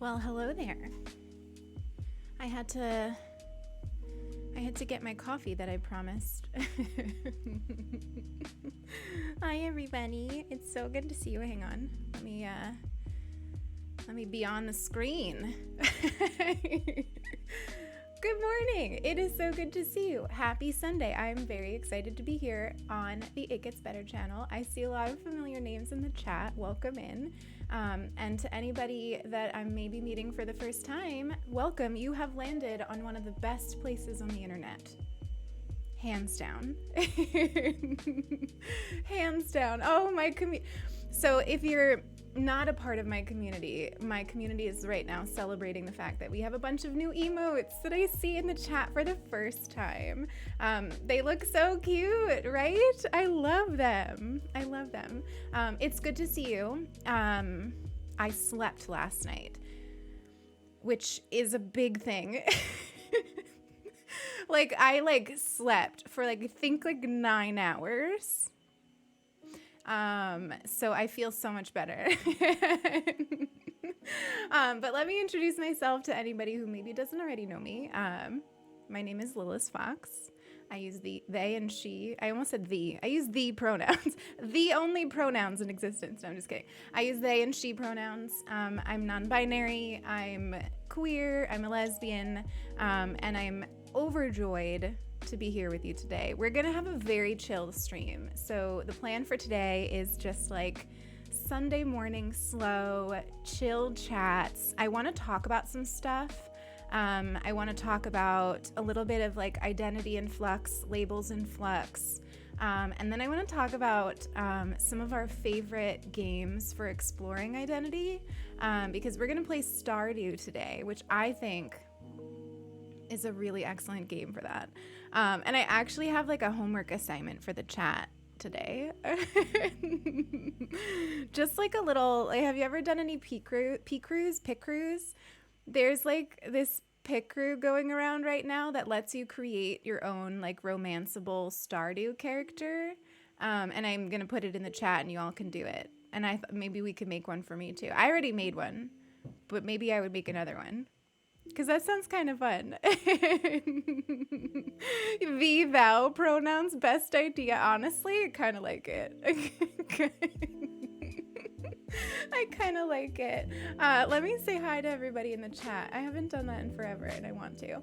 Well, hello there. I had to get my coffee that I promised. Hi everybody. It's so good to see you. Hang on. Let me be on the screen. Good morning. It is so good to see you. Happy Sunday. I'm very excited to be here on the It Gets Better channel. I see a lot of familiar names in the chat. Welcome in. And to anybody that I'm maybe meeting for the first time, welcome. You have landed on one of the best places on the internet. Hands down. Hands down. Oh, so if you're not a part of my community is right now celebrating the fact that we have a bunch of new emotes that I see in the chat for the first time. They look so cute, right? I love them. It's good to see you. I slept last night, which is a big thing. I slept for I think 9 hours. So I feel so much better. But let me introduce myself to anybody who maybe doesn't already know me. My name is lilasfox. I use they and she. I almost said the. I use the pronouns. The only pronouns in existence. No, I'm just kidding. I use they and she pronouns. I'm non-binary. I'm queer. I'm a lesbian. And I'm overjoyed to be here with you today. We're gonna have a very chill stream. So the plan for today is just Sunday morning slow, chill chats. I want to talk about some stuff. I want to talk about a little bit of identity in flux, labels in flux. And then I want to talk about some of our favorite games for exploring identity, because we're gonna play Stardew today, which I think is a really excellent game for that. And I actually have a homework assignment for the chat today. Just a little, have you ever done any pick crews? There's this pick crew going around right now that lets you create your own romanceable Stardew character. And I'm gonna put it in the chat and you all can do it. And I thought maybe we could make one for me too. I already made one, but maybe I would make another one, because that sounds kind of fun. The thou pronouns, best idea. Honestly, I kind of like it. I kind of like it. Let me say hi to everybody in the chat. I haven't done that in forever and I want to.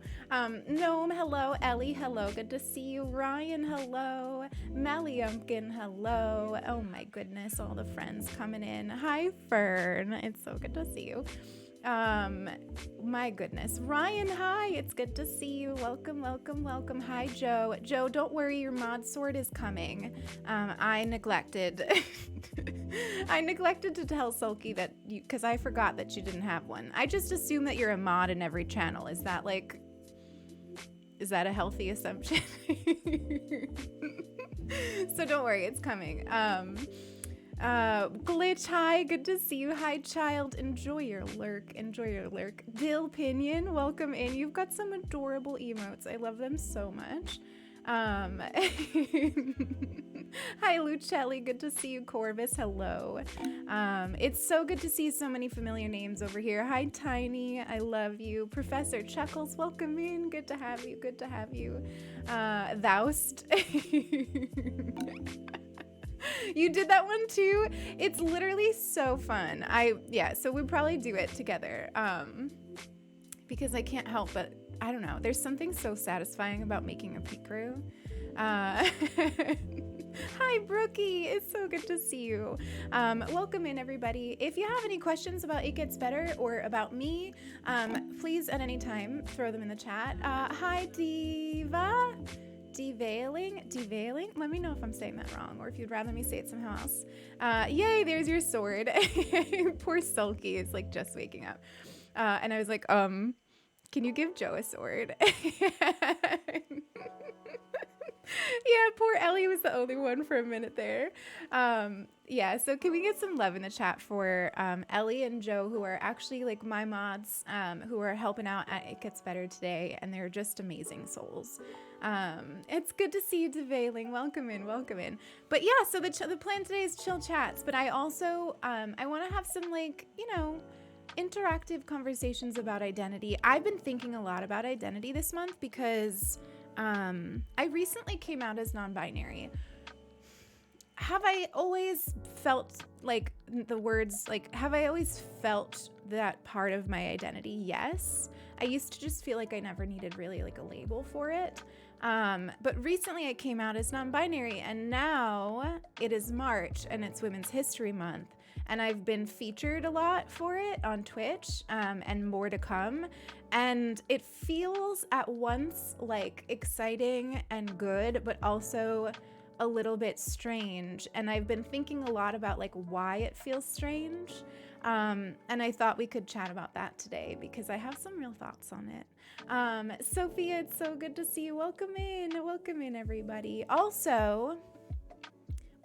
Gnome, hello. Ellie, hello. Good to see you. Ryan, hello. Mallyumpkin, hello. Oh my goodness, all the friends coming in. Hi, Fern. It's so good to see you. My goodness. Ryan, hi. It's good to see you. Welcome. Hi, Joe. Joe, don't worry. Your mod sword is coming. I neglected to tell Sulky that because I forgot that you didn't have one. I just assume that you're a mod in every channel. Is that a healthy assumption? So don't worry. It's coming. Glitch, hi, good to see you. Hi, child. Enjoy your lurk. Dill Pinion, welcome in. You've got some adorable emotes. I love them so much. Hi, Lucelli, good to see you. Corvus, hello. It's so good to see so many familiar names over here. Hi, Tiny, I love you. Professor Chuckles, welcome in. Good to have you. Thoust. You did that one too? It's literally so fun. So we'd probably do it together. Because I can't help but, I don't know, there's something so satisfying about making a peek crew. Hi, Brookie. It's so good to see you. Welcome in, everybody. If you have any questions about It Gets Better or about me, please at any time throw them in the chat. Hi, Diva. Deveiling? Let me know if I'm saying that wrong or if you'd rather me say it somehow else. Yay, there's your sword. Poor Sulky is just waking up. And I was like, can you give Joe a sword? Yeah, poor Ellie was the only one for a minute there. Yeah, so can we get some love in the chat for Ellie and Joe, who are actually my mods, who are helping out at It Gets Better today, and they're just amazing souls. It's good to see you, Deveiling. Welcome in. But yeah, so the plan today is chill chats, but I also I want to have some interactive conversations about identity. I've been thinking a lot about identity this month because I recently came out as non-binary. Have I always felt like the words, like, have I always felt that part of my identity? Yes. I used to just feel like I never needed really like a label for it. But recently I came out as non-binary, and now it is March and it's Women's History Month. And I've been featured a lot for it on Twitch, and more to come. And it feels at once like exciting and good, but also a little bit strange. And I've been thinking a lot about like why it feels strange. And I thought we could chat about that today because I have some real thoughts on it. Sophia, it's so good to see you. Welcome in everybody. Also,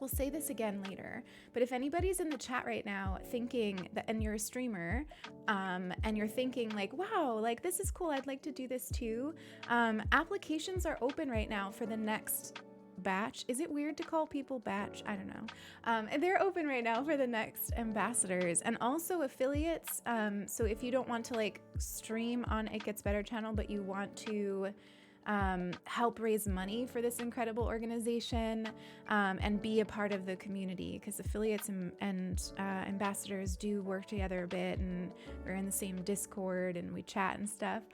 we'll say this again later, but if anybody's in the chat right now thinking that, and you're a streamer, and you're thinking like, wow, like this is cool, I'd like to do this too. Applications are open right now for the next batch. Is it weird to call people batch? I don't know. And they're open right now for the next ambassadors and also affiliates. So if you don't want to like stream on It Gets Better channel, but you want to help raise money for this incredible organization, and be a part of the community, because affiliates and ambassadors do work together a bit, and we're in the same Discord and we chat and stuff.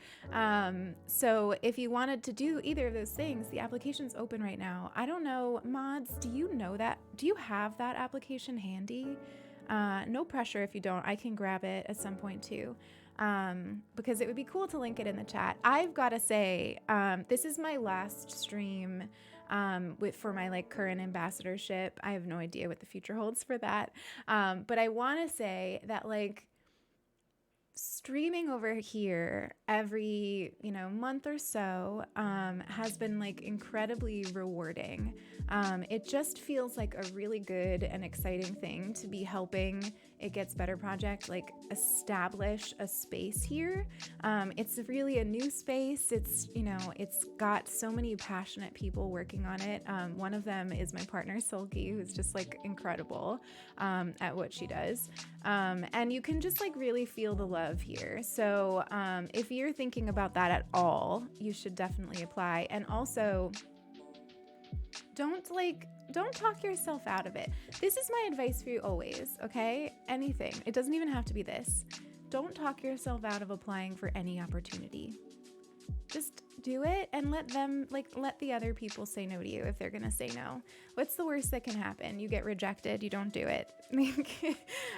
So if you wanted to do either of those things, the application's open right now. I don't know, mods, do you know that? Do you have that application handy? No pressure if you don't. I can grab it at some point too. Because it would be cool to link it in the chat. I've got to say, this is my last stream for my like current ambassadorship. I have no idea what the future holds for that. But I want to say that like streaming over here every month or so has been like incredibly rewarding. It just feels like a really good and exciting thing to be helping It Gets Better project like establish a space here. It's really a new space. It's got so many passionate people working on it. One of them is my partner Sulky, who's just like incredible at what she does. And you can just like really feel the love here. So if you're thinking about that at all, you should definitely apply. And also, don't talk yourself out of it. This is my advice for you always, okay? Anything. It doesn't even have to be this. Don't talk yourself out of applying for any opportunity. Just do it and let the other people say no to you if they're gonna say no. What's the worst that can happen? You get rejected, you don't do it.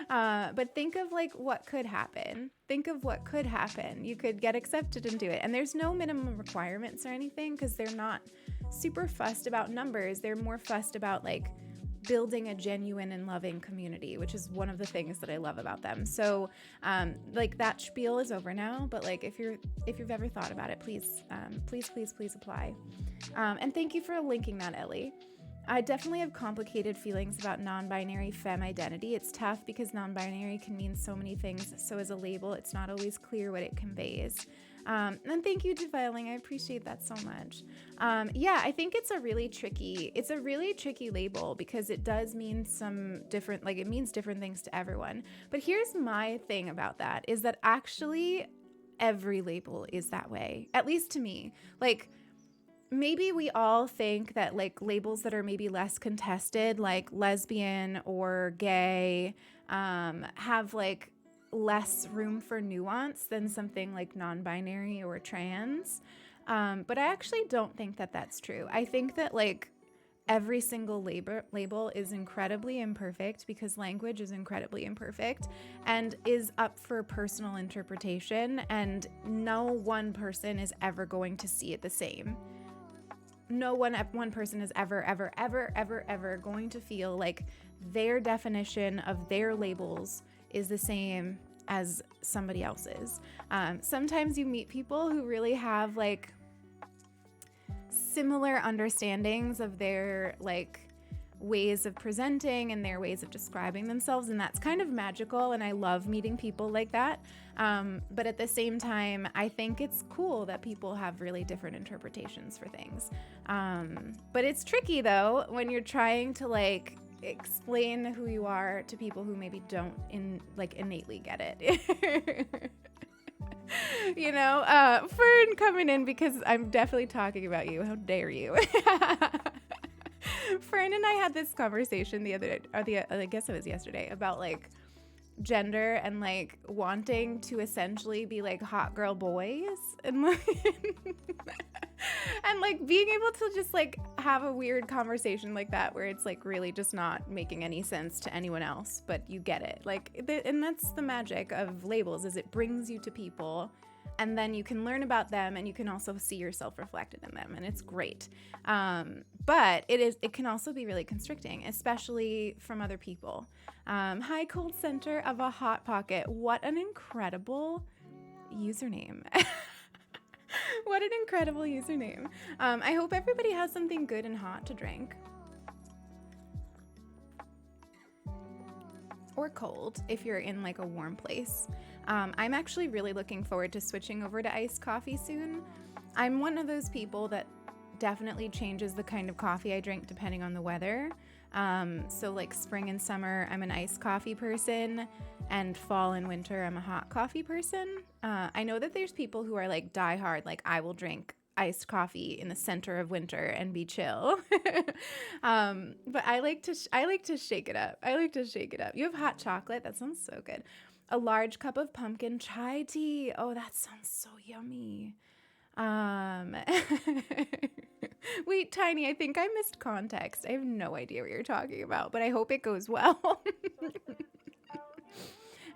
But think of like what could happen. Think of what could happen. You could get accepted and do it. And there's no minimum requirements or anything because they're not super fussed about numbers. They're more fussed about like building a genuine and loving community, which is one of the things that I love about them. So like that spiel is over now, but like if you've ever thought about it, please apply. And thank you for linking that, Ellie. I definitely have complicated feelings about non-binary femme identity. It's tough because non-binary can mean so many things. So as a label, it's not always clear what it conveys. And thank you, Defiling. I appreciate that so much. Yeah, I think it's a really tricky label because it does mean it means different things to everyone. But here's my thing about that is that actually every label is that way, at least to me. Like, maybe we all think that like labels that are maybe less contested, like lesbian or gay, have like less room for nuance than something like non-binary or trans. But I actually don't think that that's true. I think that like every single label is incredibly imperfect because language is incredibly imperfect and is up for personal interpretation, and no one person is ever going to see it the same. No one person is ever going to feel like their definition of their labels is the same as somebody else's. Sometimes you meet people who really have like similar understandings of their like ways of presenting and their ways of describing themselves, and that's kind of magical, and I love meeting people like that. But at the same time, I think it's cool that people have really different interpretations for things. But it's tricky though when you're trying to like explain who you are to people who maybe don't innately get it. Fern coming in because I'm definitely talking about you. How dare you? Fern and I had this conversation I guess it was yesterday, about like gender and like wanting to essentially be like hot girl boys and like and like being able to just like have a weird conversation like that where it's like really just not making any sense to anyone else, but you get it. And that's the magic of labels, is it brings you to people and then you can learn about them and you can also see yourself reflected in them, and it's great. But it can also be really constricting, especially from other people. Hi, Cold Center of a Hot Pocket. What an incredible username. What an incredible username. I hope everybody has something good and hot to drink. Or cold if you're in like a warm place. I'm actually really looking forward to switching over to iced coffee soon. I'm one of those people that definitely changes the kind of coffee I drink depending on the weather. So like spring and summer, I'm an iced coffee person, and fall and winter, I'm a hot coffee person. I know that there's people who are like diehard, like I will drink iced coffee in the center of winter and be chill. But I like to shake it up. You have hot chocolate? That sounds so good. A large cup of pumpkin chai tea. Oh, that sounds so yummy. Wait, Tiny, I think I missed context. I have no idea what you're talking about, but I hope it goes well.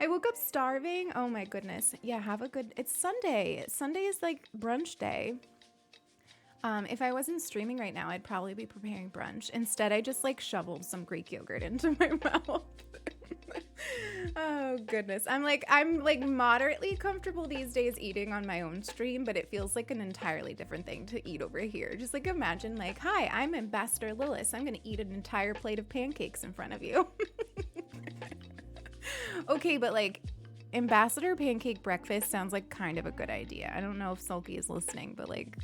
I woke up starving. Oh my goodness. Yeah, it's Sunday. Sunday is like brunch day. If I wasn't streaming right now, I'd probably be preparing brunch. Instead, I just like shoveled some Greek yogurt into my mouth. Oh goodness. I'm like moderately comfortable these days eating on my own stream, but it feels like an entirely different thing to eat over here. Just like imagine like, hi, I'm Ambassador Lilith. I'm gonna eat an entire plate of pancakes in front of you. Okay, but like Ambassador pancake breakfast sounds like kind of a good idea. I don't know if Sulky is listening, but like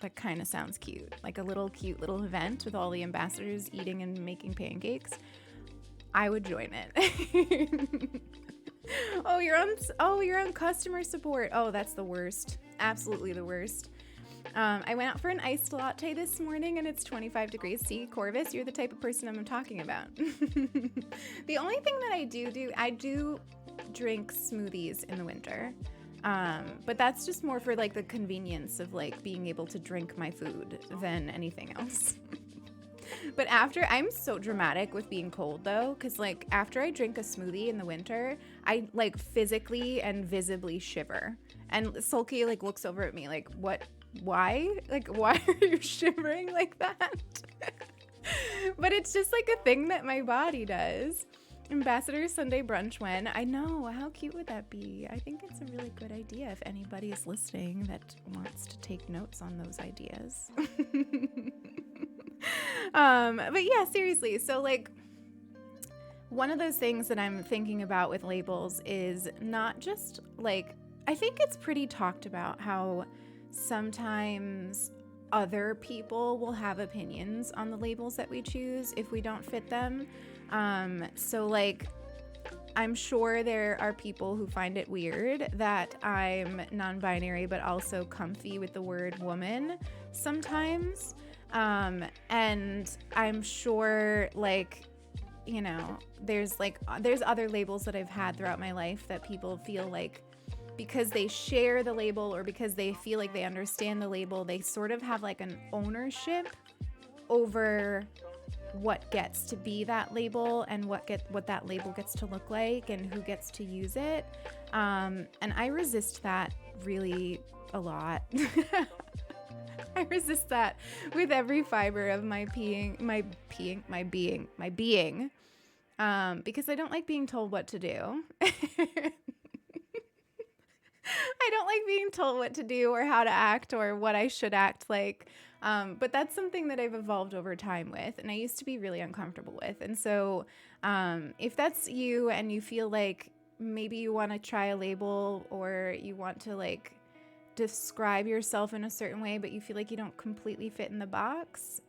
that kind of sounds cute. Like a cute little event with all the ambassadors eating and making pancakes. I would join it. You're on customer support. Oh, that's the worst. Absolutely the worst. I went out for an iced latte this morning and it's 25 degrees. See, Corvus, you're the type of person I'm talking about. The only thing that I do drink smoothies in the winter. But that's just more for like the convenience of like being able to drink my food than anything else. But I'm so dramatic with being cold though, because like after I drink a smoothie in the winter, I like physically and visibly shiver. And Sulky like looks over at me like, what? Why? Like, why are you shivering like that? But it's just like a thing that my body does. Ambassador Sunday brunch when? I know, how cute would that be? I think it's a really good idea if anybody is listening that wants to take notes on those ideas. But yeah, seriously. So like one of those things that I'm thinking about with labels is not just like, I think it's pretty talked about how sometimes other people will have opinions on the labels that we choose if we don't fit them. So like, I'm sure there are people who find it weird that I'm non-binary, but also comfy with the word woman sometimes. And I'm sure like, you know, there's other labels that I've had throughout my life that people feel like because they share the label or because they feel like they understand the label, they sort of have like an ownership over what gets to be that label and what that label gets to look like and who gets to use it. And I resist that really a lot. I resist that with every fiber of my being, because I don't like being told what to do. I don't like being told what to do or how to act or what I should act like. But that's something that I've evolved over time with, and I used to be really uncomfortable with. And so if that's you and you feel like maybe you want to try a label or you want to like describe yourself in a certain way, but you feel like you don't completely fit in the box,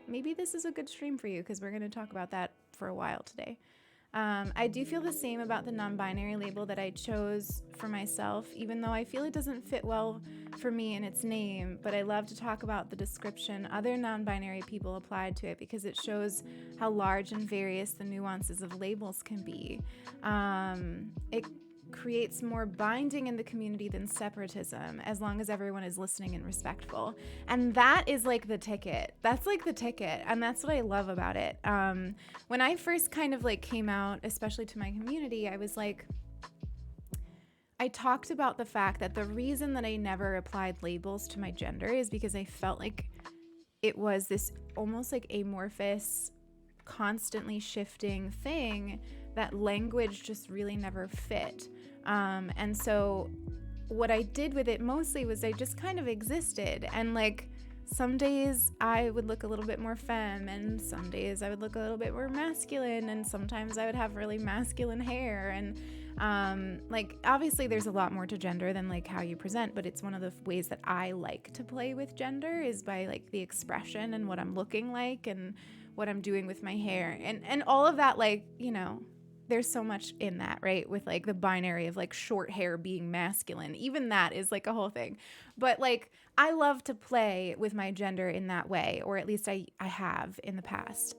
maybe this is a good stream for you, because we're going to talk about that for a while today. I do feel the same about the non-binary label that I chose for myself, even though I feel it doesn't fit well for me in its name, but I love to talk about the description other non-binary people applied to it, because it shows how large and various the nuances of labels can be. It creates more binding in the community than separatism, as long as everyone is listening and respectful. And that is like the ticket. That's like the ticket. And that's what I love about it. When I first kind of like came out, especially to my community, I talked about the fact that the reason that I never applied labels to my gender is because I felt like it was this almost like amorphous, constantly shifting thing that language just really never fit. And so what I did with it mostly was I just kind of existed. And like some days I would look a little bit more femme, and some days I would look a little bit more masculine, and sometimes I would have really masculine hair. And like obviously there's a lot more to gender than like how you present, but it's one of the ways that I like to play with gender is by like the expression and what I'm looking like and what I'm doing with my hair and all of that. Like, you know, there's so much in that, right? With like the binary of like short hair being masculine, even that is like a whole thing. But like, I love to play with my gender in that way, or at least I have in the past.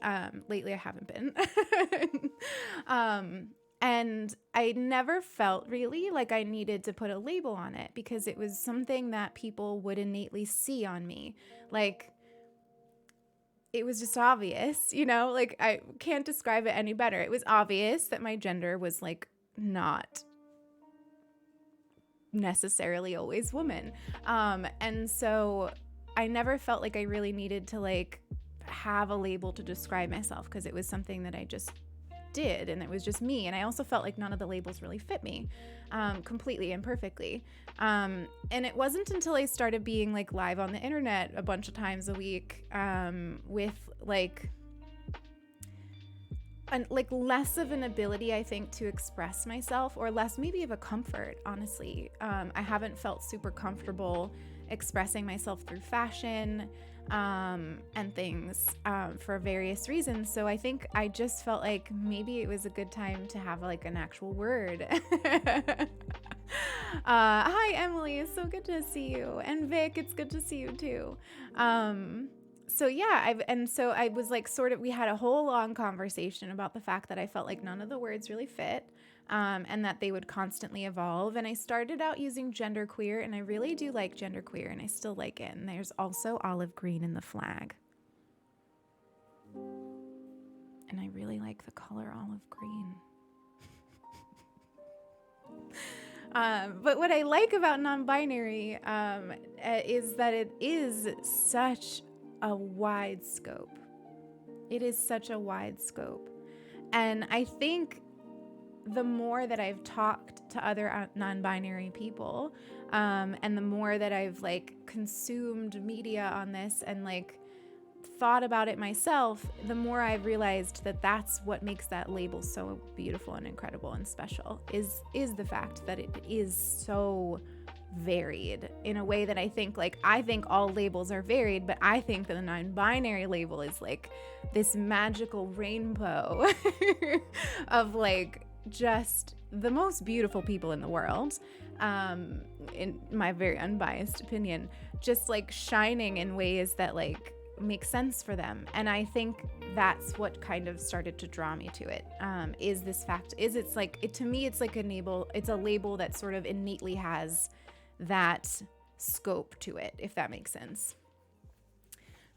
Lately I haven't been. And I never felt really like I needed to put a label on it, because it was something that people would innately see on me. Like, it was just obvious, you know, like I can't describe it any better. It was obvious that my gender was like not necessarily always woman. And so I never felt like I really needed to like have a label to describe myself, because it was something that I just did, and it was just me. And I also felt like none of the labels really fit me completely and perfectly. And it wasn't until I started being like live on the internet a bunch of times a week with like less of an ability, I think, to express myself, or less maybe of a comfort, honestly. I haven't felt super comfortable expressing myself through fashion and things for various reasons. So I think I just felt like maybe it was a good time to have like an actual word. Hi, Emily. It's so good to see you. And Vic, it's good to see you too. So yeah, I was like we had a whole long conversation about the fact that I felt like none of the words really fit. And that they would constantly evolve. And I started out using genderqueer, and I really do like genderqueer, and I still like it. And there's also olive green in the flag. And I really like the color olive green. But what I like about non-binary is that it is such a wide scope. It is such a wide scope. And I think the more that I've talked to other non-binary people, and the more that I've like consumed media on this and like thought about it myself, the more I've realized that that's what makes that label so beautiful and incredible and special is the fact that it is so varied in a way that I think all labels are varied, but I think that the non-binary label is like this magical rainbow of like just the most beautiful people in the world, in my very unbiased opinion, just like shining in ways that like make sense for them. And I think that's what kind of started to draw me to it, is this fact, to me it's like it's a label that sort of innately has that scope to it, if that makes sense.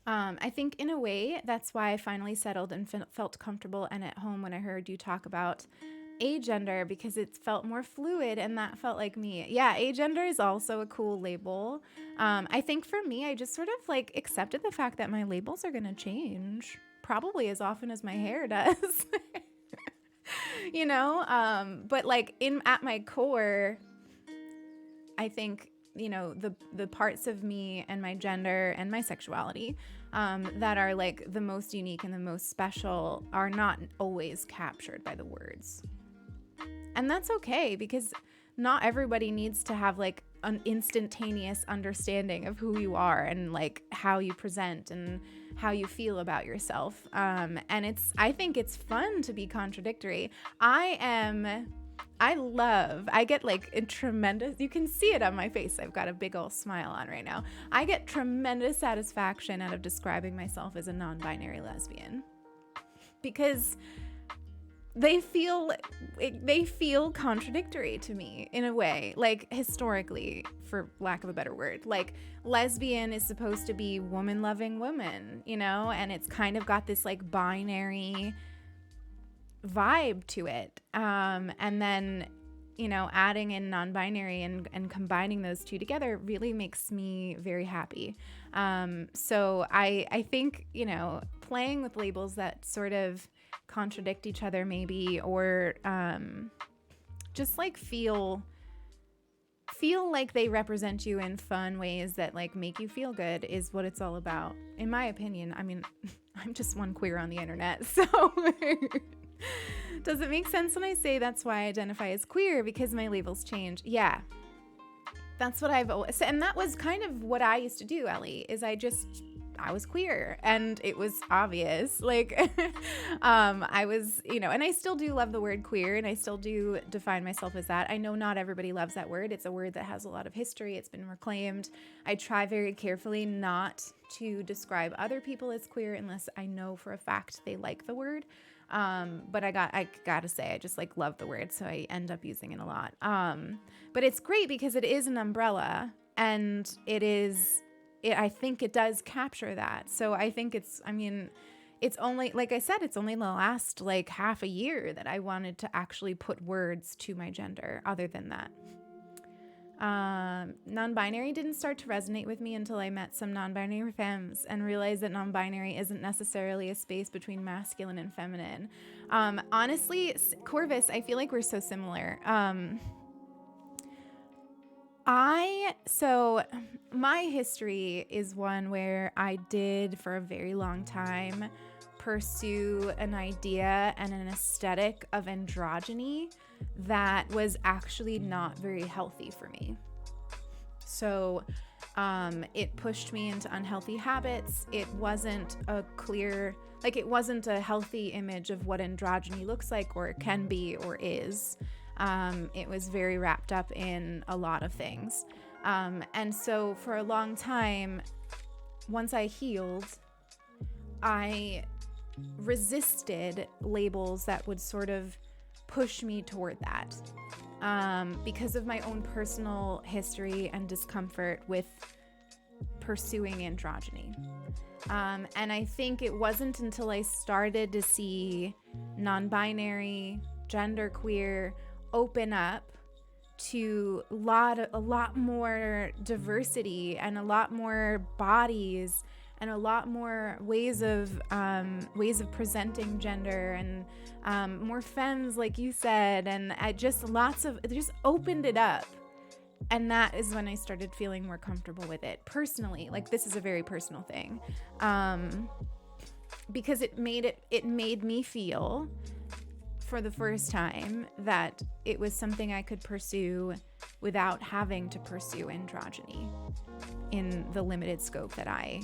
I think in a way that's why I finally settled and felt comfortable and at home when I heard you talk about agender, because it felt more fluid and that felt like me. Yeah, agender is also a cool label. I think for me, I just sort of like accepted the fact that my labels are going to change probably as often as my hair does. You know, but like at my core, I think, you know, the parts of me and my gender and my sexuality that are like the most unique and the most special are not always captured by the words. And that's okay, because not everybody needs to have like an instantaneous understanding of who you are and like how you present and how you feel about yourself. And I think it's fun to be contradictory. I get like a tremendous, you can see it on my face. I've got a big old smile on right now. I get tremendous satisfaction out of describing myself as a non-binary lesbian because they feel contradictory to me in a way, like historically, for lack of a better word. Like lesbian is supposed to be woman loving woman, you know, and it's kind of got this like binary vibe to it. And then, you know, adding in non-binary and combining those two together really makes me very happy. So I think, you know, playing with labels that sort of contradict each other maybe, or just like feel like they represent you in fun ways that like make you feel good is what it's all about, in my opinion. I mean, I'm just one queer on the internet, so does it make sense when I say that's why I identify as queer, because my labels change? Yeah, that's what I've always, and that was kind of what I used to do, Ellie, is I was queer and it was obvious. Like, I was, you know, and I still do love the word queer and I still do define myself as that. I know not everybody loves that word. It's a word that has a lot of history. It's been reclaimed. I try very carefully not to describe other people as queer unless I know for a fact they like the word. But I gotta say, I just like love the word. So I end up using it a lot. But it's great because it is an umbrella and I think it does capture that. So I think it's only, like I said, it's only the last like half a year that I wanted to actually put words to my gender other than that. Non-binary didn't start to resonate with me until I met some non-binary femmes and realized that non-binary isn't necessarily a space between masculine and feminine. Honestly, Corvus, I feel like we're so similar. So my history is one where I did for a very long time pursue an idea and an aesthetic of androgyny that was actually not very healthy for me. So it pushed me into unhealthy habits. It wasn't it wasn't a healthy image of what androgyny looks like or can be or is. It was very wrapped up in a lot of things. And so for a long time, once I healed, I resisted labels that would sort of push me toward that, because of my own personal history and discomfort with pursuing androgyny. And I think it wasn't until I started to see non-binary, genderqueer open up to a lot more diversity and a lot more bodies and a lot more ways of presenting gender and more femmes, like you said, and it just opened it up. And that is when I started feeling more comfortable with it personally. Like, this is a very personal thing, because it made me feel for the first time that it was something I could pursue without having to pursue androgyny in the limited scope that I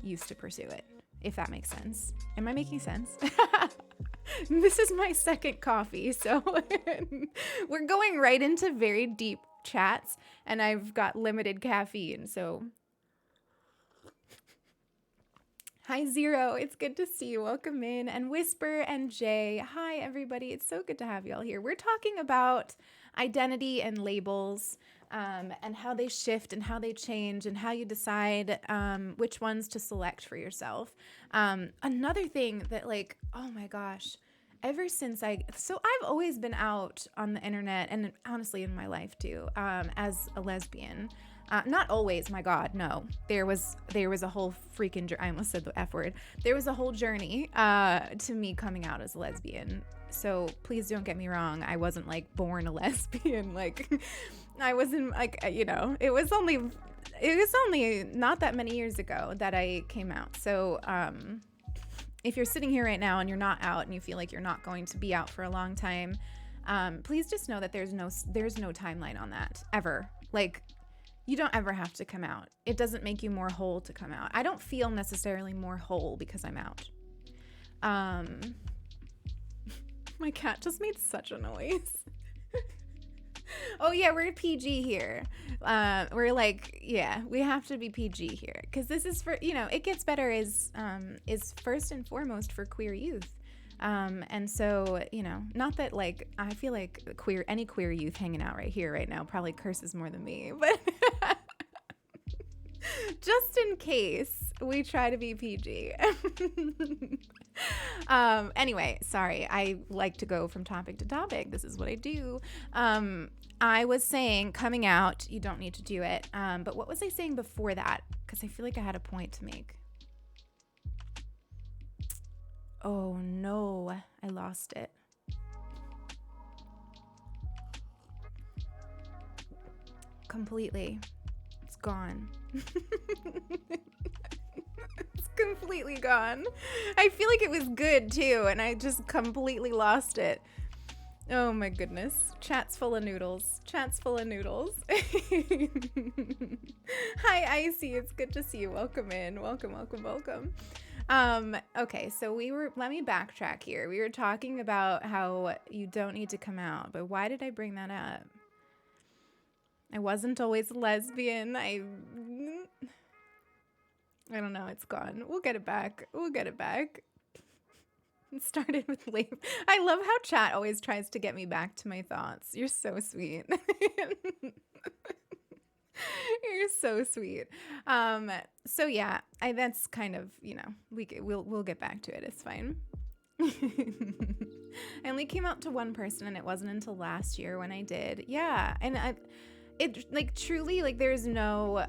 used to pursue it, if that makes sense. Am I making sense? This is my second coffee, so we're going right into very deep chats, and I've got limited caffeine, so hi, Zero. It's good to see you. Welcome in. And Whisper and Jay. Hi, everybody. It's so good to have you all here. We're talking about identity and labels, and how they shift and how they change and how you decide which ones to select for yourself. Another thing that, like, oh my gosh, ever since I've always been out on the internet and honestly in my life too, as a lesbian. Not always, my God, no. There was a whole freaking I almost said the F word. There was a whole journey to me coming out as a lesbian. So please don't get me wrong. I wasn't like born a lesbian. Like, I wasn't like, you know, it was only not that many years ago that I came out. So if you're sitting here right now and you're not out and you feel like you're not going to be out for a long time, please just know that there's no timeline on that ever. Like, you don't ever have to come out. It doesn't make you more whole to come out. I don't feel necessarily more whole because I'm out. My cat just made such a noise. Oh yeah, we're PG here. We're like, yeah, we have to be PG here because this is for, It Gets Better is first and foremost for queer youth. And so, not that like, I feel like any queer youth hanging out right here right now probably curses more than me, but just in case we try to be PG. Anyway, sorry. I like to go from topic to topic. This is what I do. I was saying coming out, you don't need to do it. But what was I saying before that? Because I feel like I had a point to make. Oh no, I lost it. Completely. It's gone. It's completely gone. I feel like it was good too, and I just completely lost it. Oh my goodness. Chat's full of noodles. Chat's full of noodles. Hi, Icy. It's good to see you. Welcome in. Welcome. Okay, so let me backtrack here. We were talking about how you don't need to come out, but why did I bring that up? I wasn't always a lesbian. I don't know. It's gone. We'll get it back. It started with lame. I love how chat always tries to get me back to my thoughts. You're so sweet. You're so sweet. So yeah, that's kind of, we'll get back to it. It's fine. I only came out to one person, and it wasn't until last year when I did. Yeah, and it like truly like there's no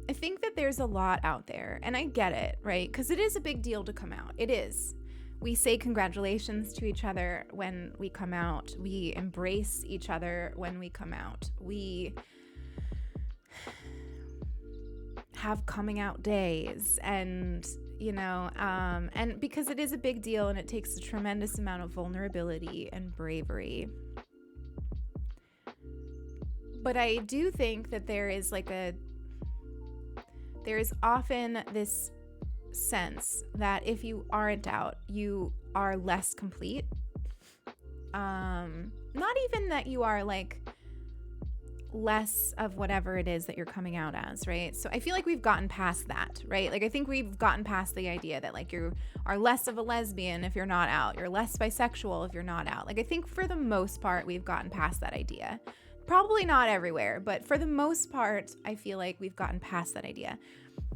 I think that there's a lot out there, and I get it, right? Because it is a big deal to come out. It is. We say congratulations to each other when we come out. We embrace each other when we come out. We have coming out days, and and because it is a big deal, and it takes a tremendous amount of vulnerability and bravery. But I do think that there is often this sense that if you aren't out, you are less complete. Not even that you are like less of whatever it is that you're coming out as, right? So I feel like we've gotten past that, right? Like I think we've gotten past the idea that like you are less of a lesbian if you're not out. You're less bisexual if you're not out. Like I think for the most part, we've gotten past that idea. Probably not everywhere, but for the most part, I feel like we've gotten past that idea.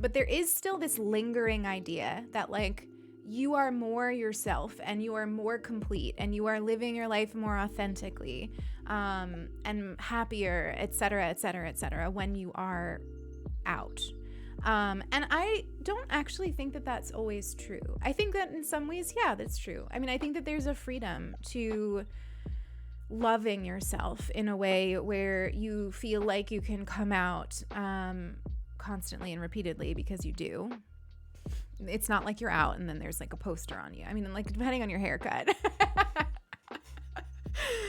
But there is still this lingering idea that like you are more yourself, and you are more complete, and you are living your life more authentically, and happier, etc., when you are out. And I don't actually think that that's always true. I think that in some ways, yeah, that's true. I mean, I think that there's a freedom to loving yourself in a way where you feel like you can come out constantly and repeatedly, because you do. It's not like you're out and then there's like a poster on you. I mean, like depending on your haircut.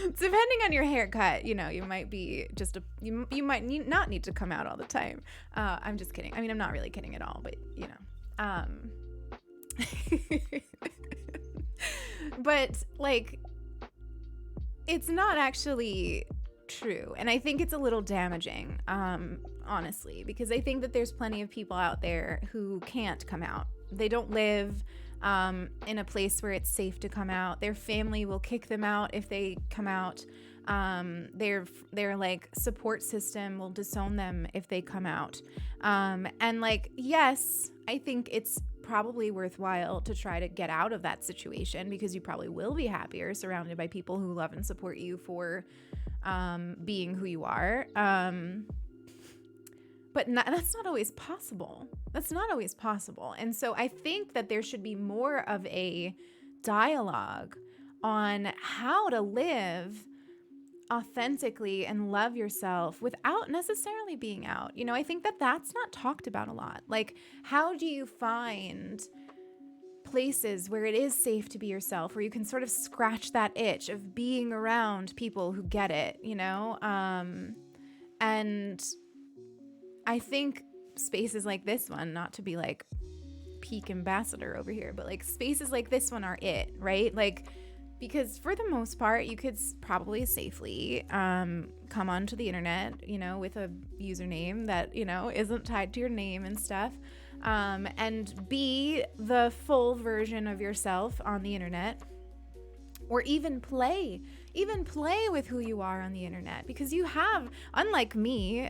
Depending on your haircut, you might be just you might not need to come out all the time. I'm just kidding. I mean, I'm not really kidding at all, but but like it's not actually true, and I think it's a little damaging, honestly, because I think that there's plenty of people out there who can't come out. They don't live in a place where it's safe to come out. Their family will kick them out if they come out. Their like support system will disown them if they come out. And like, yes, I think it's probably worthwhile to try to get out of that situation, because you probably will be happier surrounded by people who love and support you for being who you are. But that's not always possible. And so I think that there should be more of a dialogue on how to live authentically and love yourself without necessarily being out. I think that that's not talked about a lot. Like, how do you find places where it is safe to be yourself, where you can sort of scratch that itch of being around people who get it, you know? And I think spaces like this one, not to be like peak ambassador over here, but like spaces like this one are it, right? Like, because for the most part, you could probably safely come onto the internet, you know, with a username that, you know, isn't tied to your name and stuff, and be the full version of yourself on the internet, or even play with who you are on the internet, because you have, unlike me,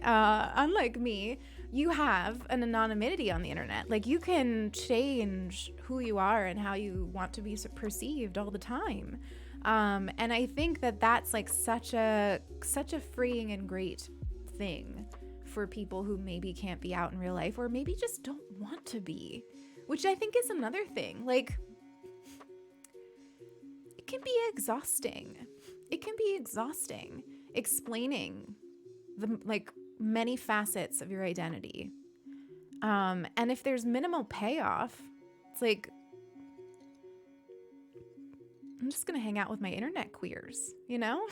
you have an anonymity on the internet. Like, you can change who you are and how you want to be perceived all the time. And I think that that's like such a freeing and great thing for people who maybe can't be out in real life, or maybe just don't want to be, which I think is another thing. Like, it can be exhausting. It can be exhausting explaining the like many facets of your identity. And if there's minimal payoff, it's like, I'm just going to hang out with my internet queers, you know?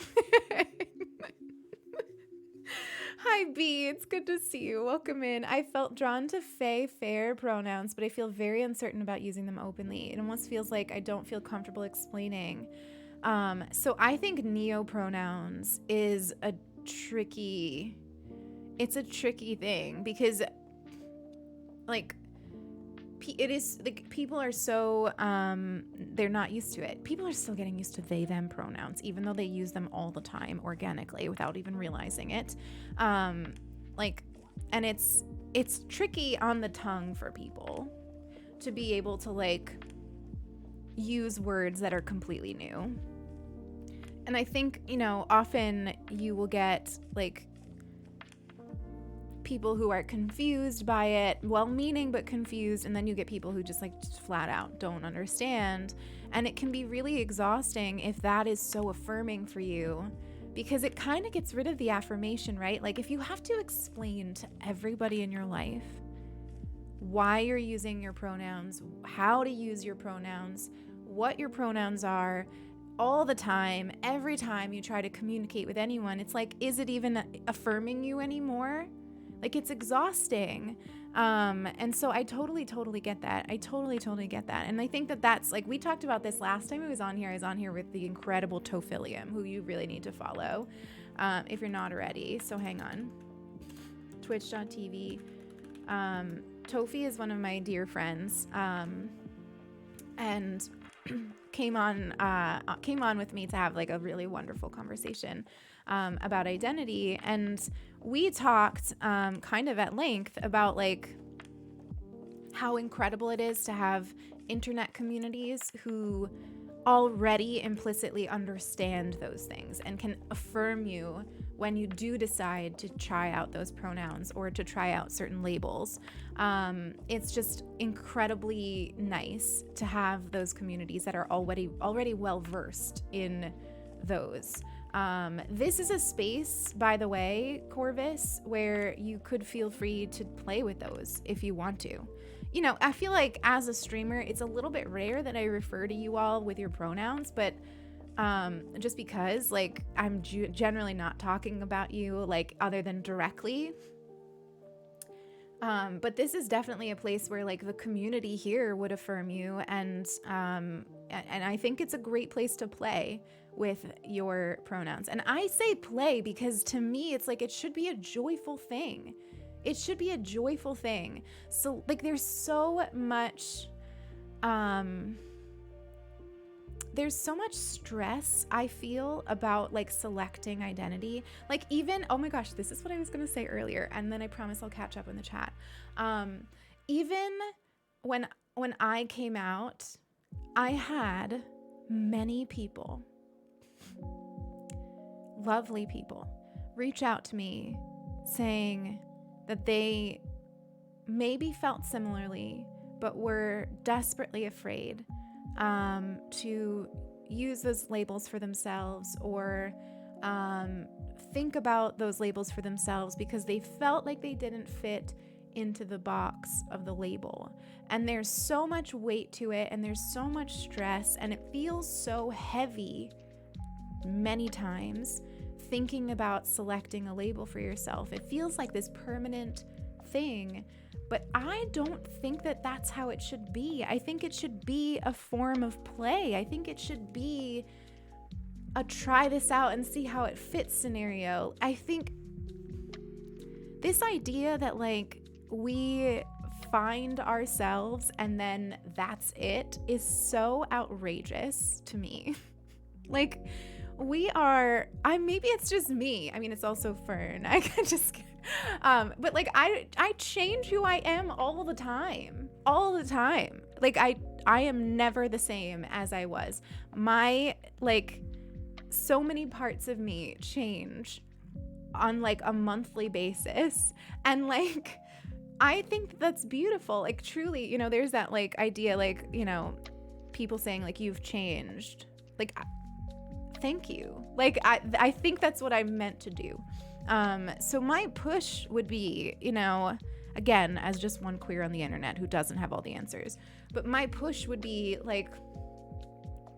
Hi, B. It's good to see you. Welcome in. I felt drawn to fair pronouns, but I feel very uncertain about using them openly. It almost feels like I don't feel comfortable explaining. So I think neopronouns is a tricky thing, because like it is like people are so they're not used to it. People are still getting used to they them pronouns, even though they use them all the time organically without even realizing it. Like, and it's tricky on the tongue for people to be able to like use words that are completely new. And I think, you know, often you will get like people who are confused by it, well-meaning but confused, and then you get people who just flat out don't understand. And it can be really exhausting if that is so affirming for you, because it kind of gets rid of the affirmation, right? Like, if you have to explain to everybody in your life why you're using your pronouns, how to use your pronouns, what your pronouns are, all the time, every time you try to communicate with anyone, it's like, is it even affirming you anymore? Like, it's exhausting. And so I totally get that. I totally get that. And I think that that's like, we talked about this last time I was on here with the incredible Tophilium, who you really need to follow if you're not already. So hang on. Twitch.tv. Tophi is one of my dear friends, and came on with me to have like a really wonderful conversation about identity. And we talked kind of at length about like how incredible it is to have internet communities who already implicitly understand those things and can affirm you when you do decide to try out those pronouns or to try out certain labels. It's just incredibly nice to have those communities that are already well versed in those. This is a space, by the way, Corvus, where you could feel free to play with those if you want to. You know, I feel like as a streamer, it's a little bit rare that I refer to you all with your pronouns, but just because like I'm generally not talking about you like other than directly. But this is definitely a place where like the community here would affirm you, and I think it's a great place to play with your pronouns. And I say play because to me it's like it should be a joyful thing. It should be a joyful thing. So like there's so much stress I feel about like selecting identity. Like even, oh my gosh, this is what I was gonna say earlier, and then I promise I'll catch up in the chat. Even when I came out, I had many people, lovely people, reach out to me saying that they maybe felt similarly, but were desperately afraid to use those labels for themselves, or think about those labels for themselves because they felt like they didn't fit into the box of the label. And there's so much weight to it, and there's so much stress, and it feels so heavy many times thinking about selecting a label for yourself. It feels like this permanent thing, but I don't think that that's how it should be. I think it should be a form of play. I think it should be a try this out and see how it fits scenario. I think this idea that like we find ourselves and then that's it is so outrageous to me. Like maybe it's just me. I mean, it's also Fern. I can just, but like I change who I am all the time. Like I am never the same as I was. My like so many parts of me change on like a monthly basis, and like I think that's beautiful. Like truly, you know, there's that like idea, like, you know, people saying like you've changed. Like thank you. Like I think that's what I meant to do. So my push would be, you know, again, as just one queer on the internet who doesn't have all the answers, but my push would be like,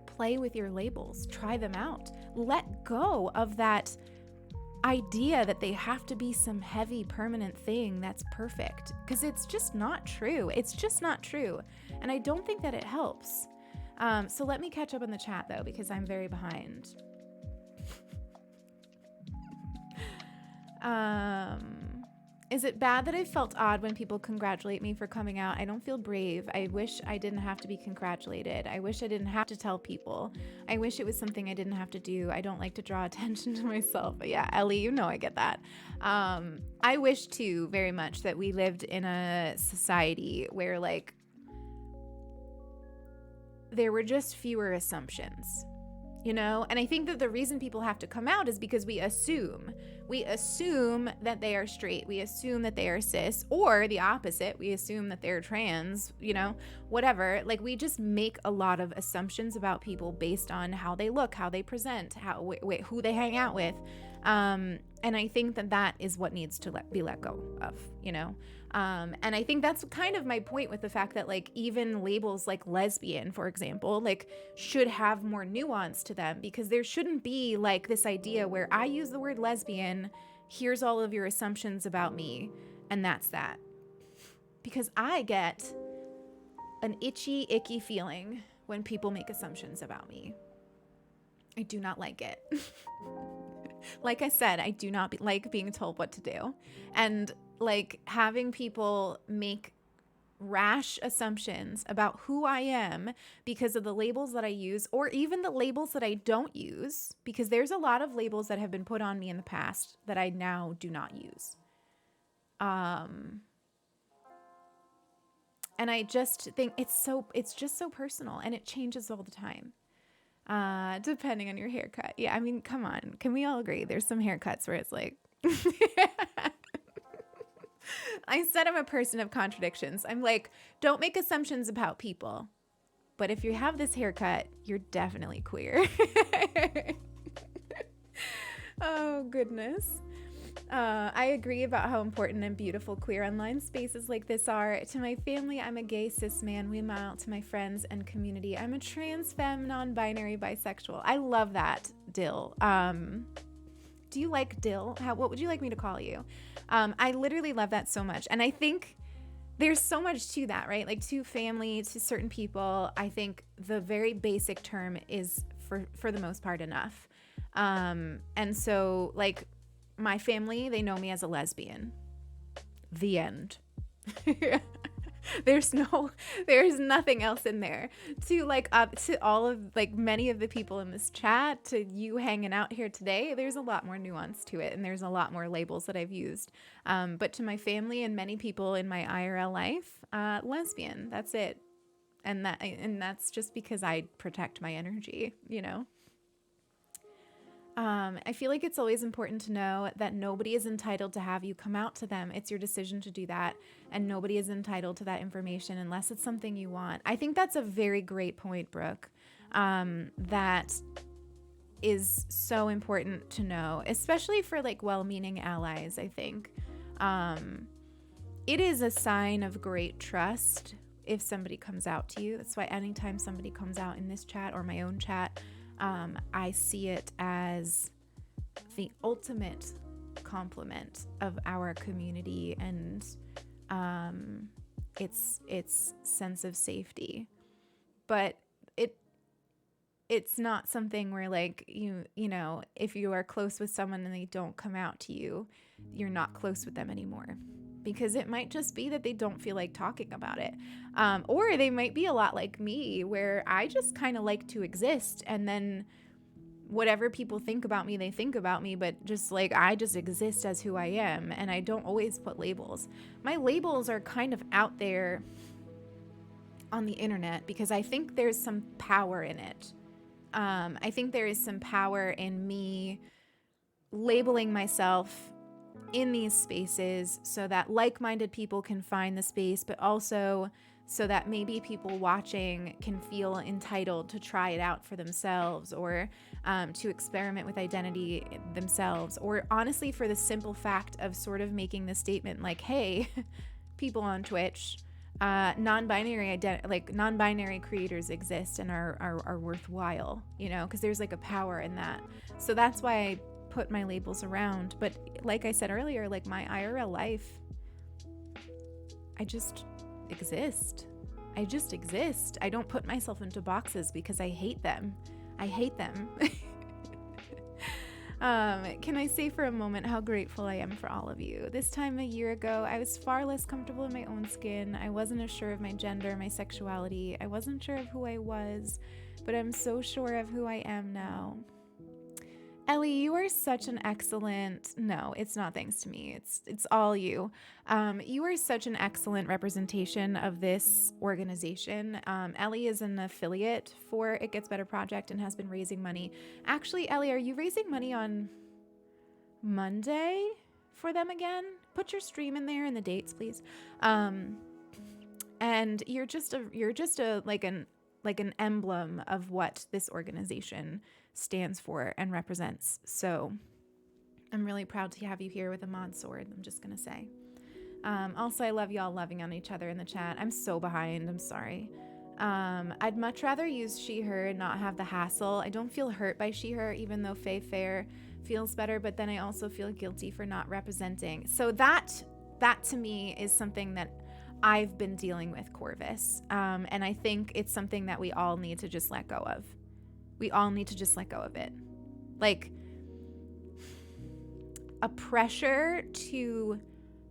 play with your labels, try them out, let go of that idea that they have to be some heavy permanent thing that's perfect, because it's just not true. It's just not true. And I don't think that it helps. So let me catch up in the chat though, because I'm very behind. Is it bad that I felt odd when people congratulate me for coming out? I don't feel brave. I wish I didn't have to be congratulated. I wish I didn't have to tell people. I wish it was something I didn't have to do. I don't like to draw attention to myself. But yeah, Ellie, you know I get that. I wish too very much that we lived in a society where like there were just fewer assumptions. You know, and I think that the reason people have to come out is because we assume that they are straight. We assume that they are cis, or the opposite. We assume that they're trans, you know, whatever. Like we just make a lot of assumptions about people based on how they look, how they present, who they hang out with. And I think that is what needs to be let go of, you know? And I think that's kind of my point with the fact that like even labels like lesbian, for example, like should have more nuance to them, because there shouldn't be like this idea where I use the word lesbian, here's all of your assumptions about me, and that's that. Because I get an icky feeling when people make assumptions about me. I do not like it. Like I said, I do not like being told what to do. And like having people make rash assumptions about who I am because of the labels that I use, or even the labels that I don't use, because there's a lot of labels that have been put on me in the past that I now do not use. And I just think it's just so personal, and it changes all the time. Depending on your haircut. Yeah, I mean, come on. Can we all agree? There's some haircuts where it's like, I said I'm a person of contradictions. I'm like, don't make assumptions about people. But if you have this haircut, you're definitely queer. Oh, goodness. I agree about how important and beautiful queer online spaces like this are. To my family, I'm a gay cis man. We out to my friends and community. I'm a trans femme, non-binary, bisexual. I love that, Dill. Do you like Dill? What would you like me to call you? I literally love that so much. And I think there's so much to that, right? Like to family, to certain people, I think the very basic term is for the most part enough. And so like my family, they know me as a lesbian. The end. There's nothing else in there. To like up to all of like many of the people in this chat, to you hanging out here today, there's a lot more nuance to it, and there's a lot more labels that I've used. But to my family and many people in my IRL life, lesbian, that's it. And that's just because I protect my energy, you know? I feel like it's always important to know that nobody is entitled to have you come out to them. It's your decision to do that, and nobody is entitled to that information unless it's something you want. I think that's a very great point, Brooke. That is so important to know, especially for like well-meaning allies, I think. it is a sign of great trust if somebody comes out to you. That's why anytime somebody comes out in this chat or my own chat, I see it as the ultimate compliment of our community and its sense of safety. But it's not something where like you know, if you are close with someone and they don't come out to you, you're not close with them anymore. Because it might just be that they don't feel like talking about it. Or they might be a lot like me, where I just kind of like to exist, and then whatever people think about me, they think about me, but just like I just exist as who I am, and I don't always put labels. My labels are kind of out there on the internet because I think there's some power in it. I think there is some power in me labeling myself in these spaces so that like-minded people can find the space, but also so that maybe people watching can feel entitled to try it out for themselves, or to experiment with identity themselves, or honestly for the simple fact of sort of making the statement like, hey, people on Twitch, non-binary creators exist and are worthwhile, you know, because there's like a power in that. So that's why I put my labels around. But like I said earlier, like my IRL life, I just exist. I don't put myself into boxes because I hate them. Can I say for a moment how grateful I am for all of you? This time a year ago, I was far less comfortable in my own skin. I wasn't as sure of my gender, my sexuality. I wasn't sure of who I was, but I'm so sure of who I am now. Ellie, you are such an excellent, no, it's not thanks to me. It's all you. You are such an excellent representation of this organization. Ellie is an affiliate for It Gets Better Project and has been raising money. Actually, Ellie, are you raising money on Monday for them again? Put your stream in there and the dates, please. And you're just an emblem of what this organization stands for and represents. So I'm really proud to have you here with a mod sword, I'm just gonna say. Also, I love y'all loving on each other in the chat. I'm so behind, I'm sorry. I'd much rather use she, her and not have the hassle. I don't feel hurt by she, her, even though Faye Fair feels better, but then I also feel guilty for not representing. So that to me is something that I've been dealing with, Corvus. And I think it's something that we all need to just let go of. We all need to just let go of it. Like, a pressure to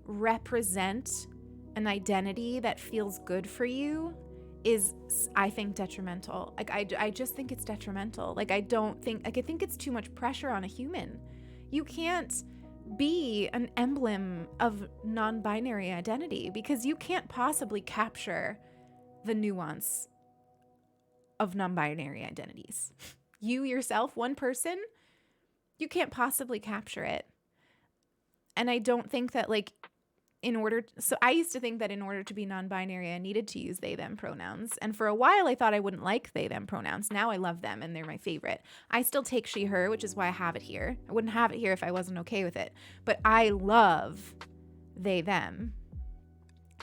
represent an identity that feels good for you is, I think, detrimental. Like, I just think it's detrimental. Like, I think it's too much pressure on a human. You can't be an emblem of non-binary identity because you can't possibly capture the nuance of non-binary identities. You yourself, one person, you can't possibly capture it. And I don't think that so I used to think that in order to be non-binary, I needed to use they, them pronouns. And for a while, I thought I wouldn't like they, them pronouns. Now I love them and they're my favorite. I still take she, her, which is why I have it here. I wouldn't have it here if I wasn't okay with it. But I love they, them,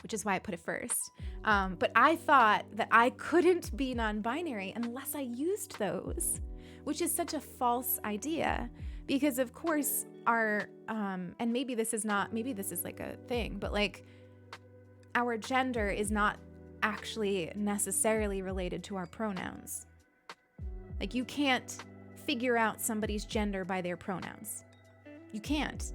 which is why I put it first. But I thought that I couldn't be non-binary unless I used those, which is such a false idea. Because of course and maybe this is like a thing, but like our gender is not actually necessarily related to our pronouns. Like you can't figure out somebody's gender by their pronouns. You can't.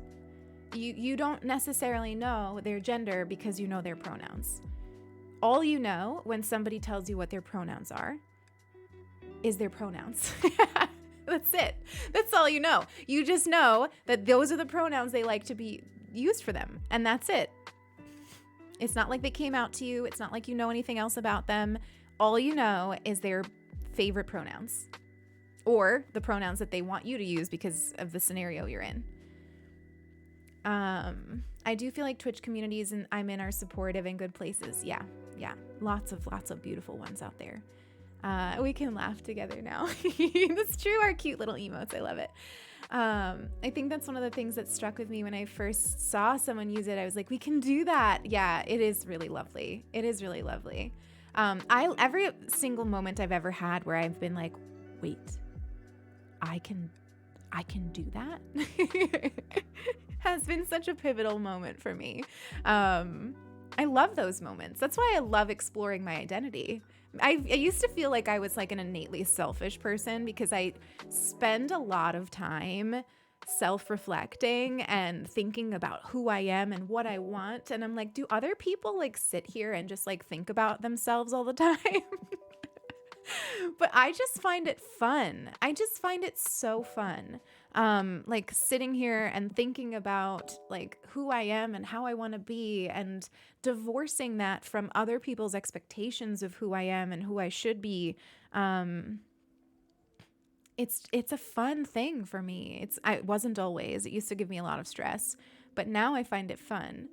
You don't necessarily know their gender because you know their pronouns. All you know when somebody tells you what their pronouns are is their pronouns. That's it. That's all you know. You just know that those are the pronouns they like to be used for them. And that's it. It's not like they came out to you. It's not like you know anything else about them. All you know is their favorite pronouns or the pronouns that they want you to use because of the scenario you're in. I do feel like Twitch communities I'm in are supportive and good places. Yeah. Lots of beautiful ones out there. We can laugh together now. That's true. Our cute little emotes. I love it. I think that's one of the things that struck with me when I first saw someone use it. I was like, we can do that. Yeah, it is really lovely. It is really lovely. Every single moment I've ever had where I've been like, wait, I can do that has been such a pivotal moment for me. I love those moments. That's why I love exploring my identity. I used to feel like I was like an innately selfish person because I spend a lot of time self-reflecting and thinking about who I am and what I want. And I'm like, do other people like sit here and just like think about themselves all the time? But I just find it fun. I just find it so fun. Like sitting here and thinking about like who I am and how I want to be and divorcing that from other people's expectations of who I am and who I should be. It's a fun thing for me. It wasn't always. It used to give me a lot of stress, but now I find it fun.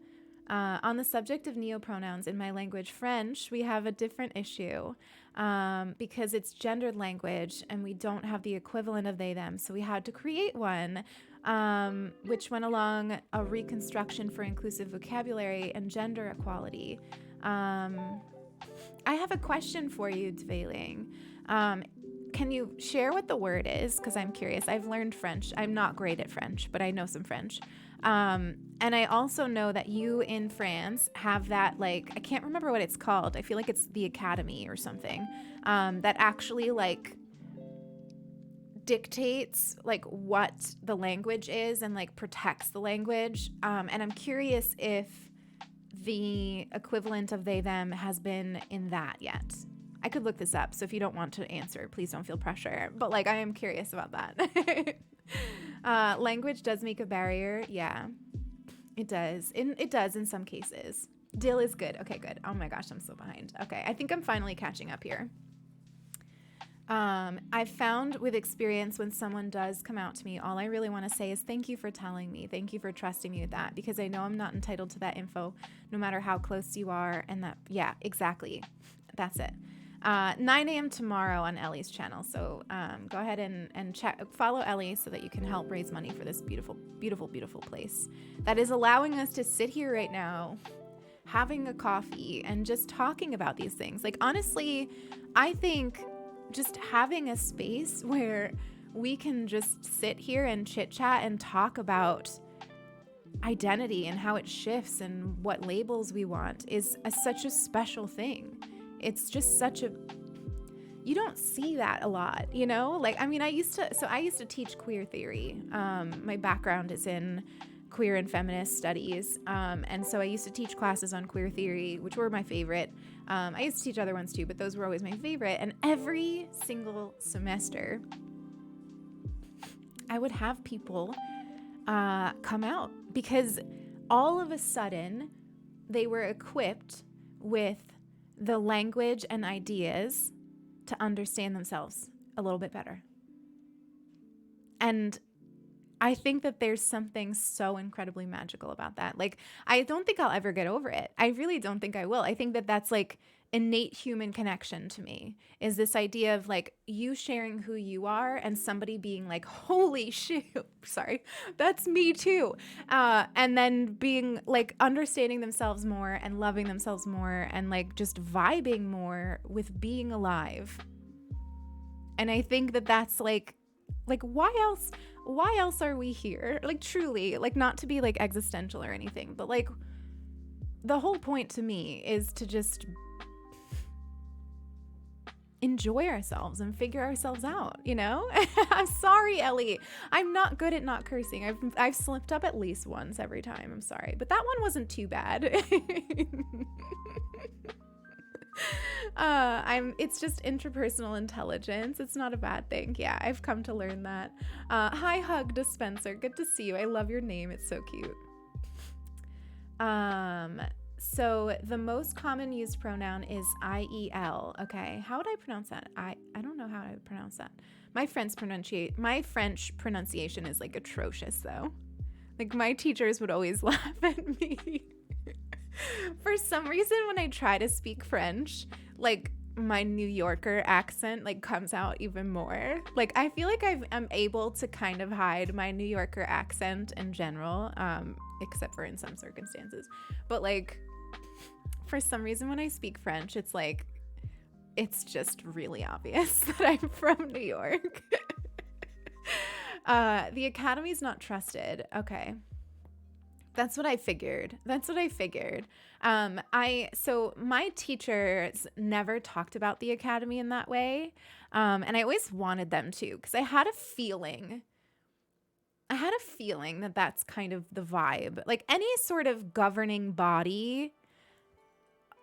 On the subject of neopronouns in my language, French, we have a different issue because it's gendered language and we don't have the equivalent of they, them. So we had to create one, which went along a reconstruction for inclusive vocabulary and gender equality. I have a question for you, Dveiling. Can you share what the word is? Because I'm curious. I've learned French. I'm not great at French, but I know some French. And I also know that you in France have that, like, I can't remember what it's called. I feel like it's the Academy or something, that actually like dictates like what the language is and like protects the language. And I'm curious if the equivalent of they, them has been in that yet. I could look this up. So if you don't want to answer, please don't feel pressure. But like, I am curious about that. Language does make a barrier. Yeah, it does. It does in some cases. Dill is good. Okay, good. Oh my gosh, I'm so behind. Okay, I think I'm finally catching up here. I've found with experience when someone does come out to me, all I really want to say is thank you for telling me. Thank you for trusting me with that, because I know I'm not entitled to that info no matter how close you are. And that, yeah, exactly. That's it. 9 a.m. tomorrow on Ellie's channel. So go ahead and follow Ellie so that you can help raise money for this beautiful, beautiful, beautiful place that is allowing us to sit here right now, having a coffee and just talking about these things. Like, honestly, I think just having a space where we can just sit here and chit chat and talk about identity and how it shifts and what labels we want is such a special thing. It's just you don't see that a lot, you know? Like, I mean, I used to teach queer theory. My background is in queer and feminist studies. And so I used to teach classes on queer theory, which were my favorite. I used to teach other ones too, but those were always my favorite. And every single semester, I would have people come out because all of a sudden they were equipped with the language and ideas to understand themselves a little bit better. And I think that there's something so incredibly magical about that. Like, I don't think I'll ever get over it. I really don't think I will. I think that that's like innate human connection to me, is this idea of like you sharing who you are and somebody being like, holy shit, sorry, that's me too. And then being like understanding themselves more and loving themselves more and like just vibing more with being alive. And I think that that's like why else are we here? Like, truly, like, not to be like existential or anything, but like the whole point to me is to just enjoy ourselves and figure ourselves out, you know? I'm sorry, Ellie. I'm not good at not cursing. I've slipped up at least once every time. I'm sorry. But that one wasn't too bad. It's just interpersonal intelligence. It's not a bad thing. Yeah, I've come to learn that. Hi, Hug Dispenser. Good to see you. I love your name. It's so cute. So the most common used pronoun is IEL. Okay, how would I pronounce that? I don't know how I would pronounce that. My French pronunciation is like atrocious though. Like, my teachers would always laugh at me. For some reason, when I try to speak French, like my New Yorker accent like comes out even more. Like I feel like I'm able to kind of hide my New Yorker accent in general, except for in some circumstances. But like for some reason when I speak French, it's like it's just really obvious that I'm from New York. The academy's not trusted. Okay. That's what I figured. So my teachers never talked about the academy in that way. And I always wanted them to, because I had a feeling that that's kind of the vibe. Like any sort of governing body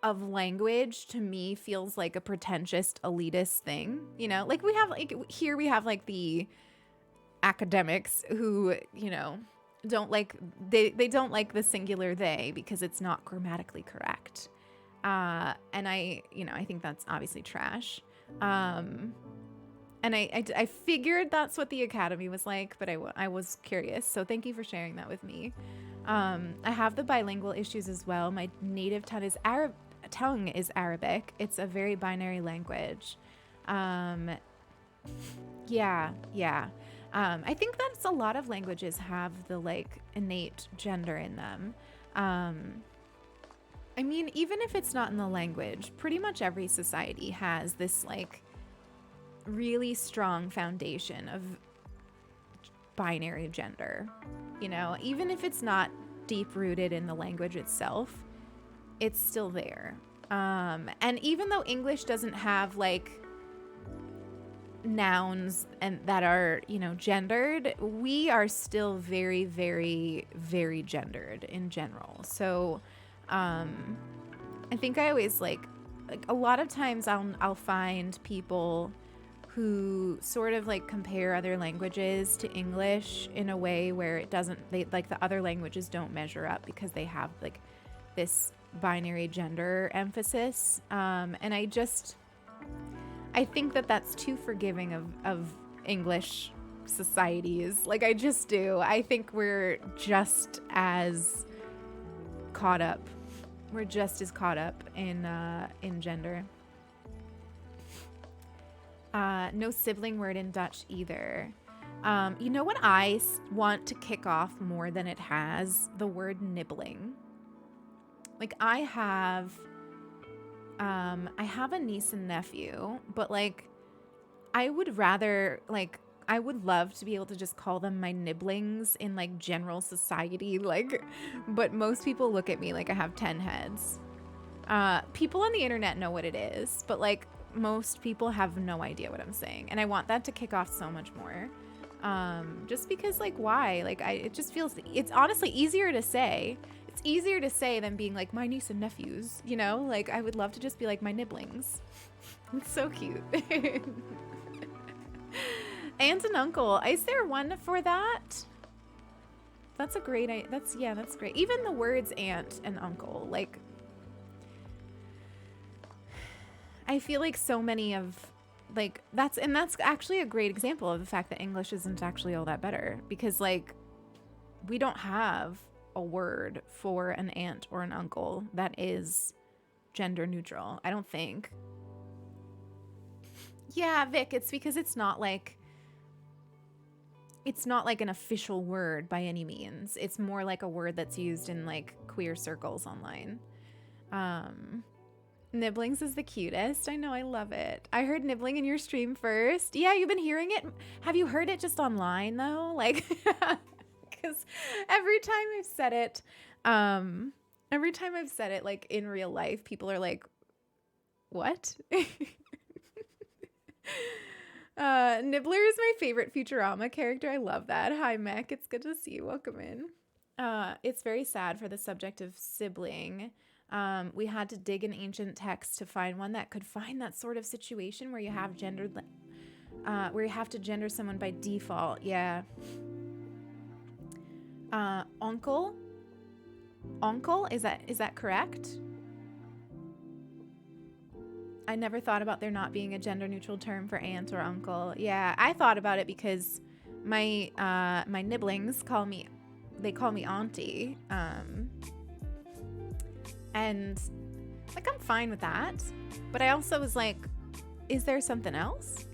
of language to me feels like a pretentious elitist thing, you know? Like we have like here we have like the academics who, you know, don't like they don't like the singular they because it's not grammatically correct. And I think that's obviously trash. And I figured that's what the academy was like, but I was curious. So thank you for sharing that with me. I have the bilingual issues as well. My native tongue is Arabic. It's a very binary language. Yeah. I think that's a lot of languages have the like innate gender in them. I mean, even if it's not in the language, pretty much every society has this like really strong foundation of binary gender. You know, even if it's not deep rooted in the language itself, it's still there. And even though English doesn't have like nouns and that are, you know, gendered, we are still very, very, very gendered in general. So I think I always like a lot of times I'll find people who sort of like compare other languages to English in a way where it doesn't, they like the other languages don't measure up because they have like this binary gender emphasis. And I think that that's too forgiving of English societies. Like I just do. I think we're just as caught up. We're just as caught up in gender. No sibling word in Dutch either. You know what I want to kick off more than it has? The word nibbling. Like I have a niece and nephew, but like I would love to be able to just call them my nibblings in like general society, like, but most people look at me like I have 10 heads. People on the internet know what it is, but like most people have no idea what I'm saying. And I want that to kick off so much more. Just because like, why? Like it just feels, it's honestly easier to say. It's easier to say than being like my niece and nephews, you know? Like I would love to just be like my nibblings. It's so cute. Aunt and uncle. Is there one for that? That's great. That's great. Even the words aunt and uncle, like I feel like so many of like that's actually a great example of the fact that English isn't actually all that better, because like we don't have a word for an aunt or an uncle that is gender neutral, I don't think. Yeah, Vic, it's because it's not like an official word by any means. It's more like a word that's used in like queer circles online. Nibblings is the cutest. I know, I love it. I heard nibbling in your stream first. Yeah, you've been hearing it. Have you heard it just online though? Like, because every time I've said it, like in real life, people are like, "What?" Nibbler is my favorite Futurama character. I love that. Hi, Mech. It's good to see you. Welcome in. It's very sad for the subject of sibling. We had to dig in ancient texts to find one that could find that sort of situation where you have where you have to gender someone by default. Yeah. Uncle? Is that correct? I never thought about there not being a gender neutral term for aunt or uncle. Yeah, I thought about it because my nibblings call me auntie. And Like, I'm fine with that. But I also was like, is there something else?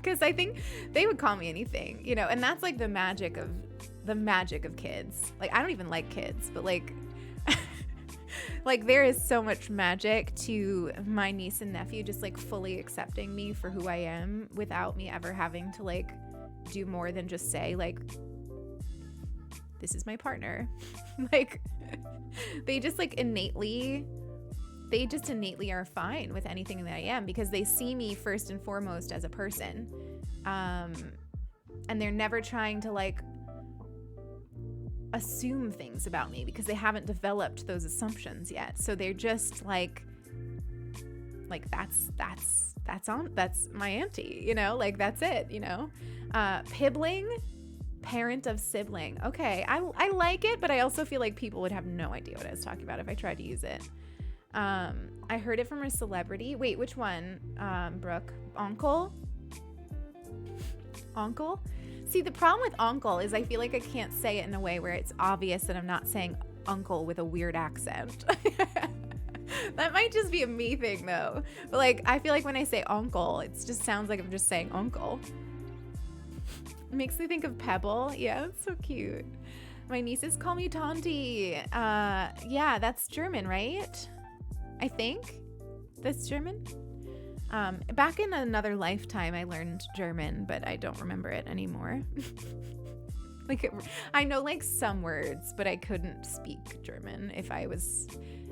Because I think they would call me anything, you know, and that's like the magic of kids. Like, I don't even like kids, but like, like there is so much magic to my niece and nephew just like fully accepting me for who I am without me ever having to like do more than just say like, this is my partner. Like, they just innately are fine with anything that I am because they see me first and foremost as a person. And they're never trying to like assume things about me because they haven't developed those assumptions yet. So they're just like that's my auntie, you know, like that's it, you know. Pibbling, parent of sibling. Okay, I like it, but I also feel like people would have no idea what I was talking about if I tried to use it. I heard it from a celebrity. Wait, which one? Brooke? Uncle? Uncle? See, the problem with uncle is I feel like I can't say it in a way where it's obvious that I'm not saying uncle with a weird accent. That might just be a me thing though. But like, I feel like when I say uncle, it just sounds like I'm just saying uncle. It makes me think of Pebble. Yeah, it's so cute. My nieces call me Tanti. Yeah, that's German, right? I think that's German. Back in another lifetime, I learned German, but I don't remember it anymore. I know like some words, but I couldn't speak German if I was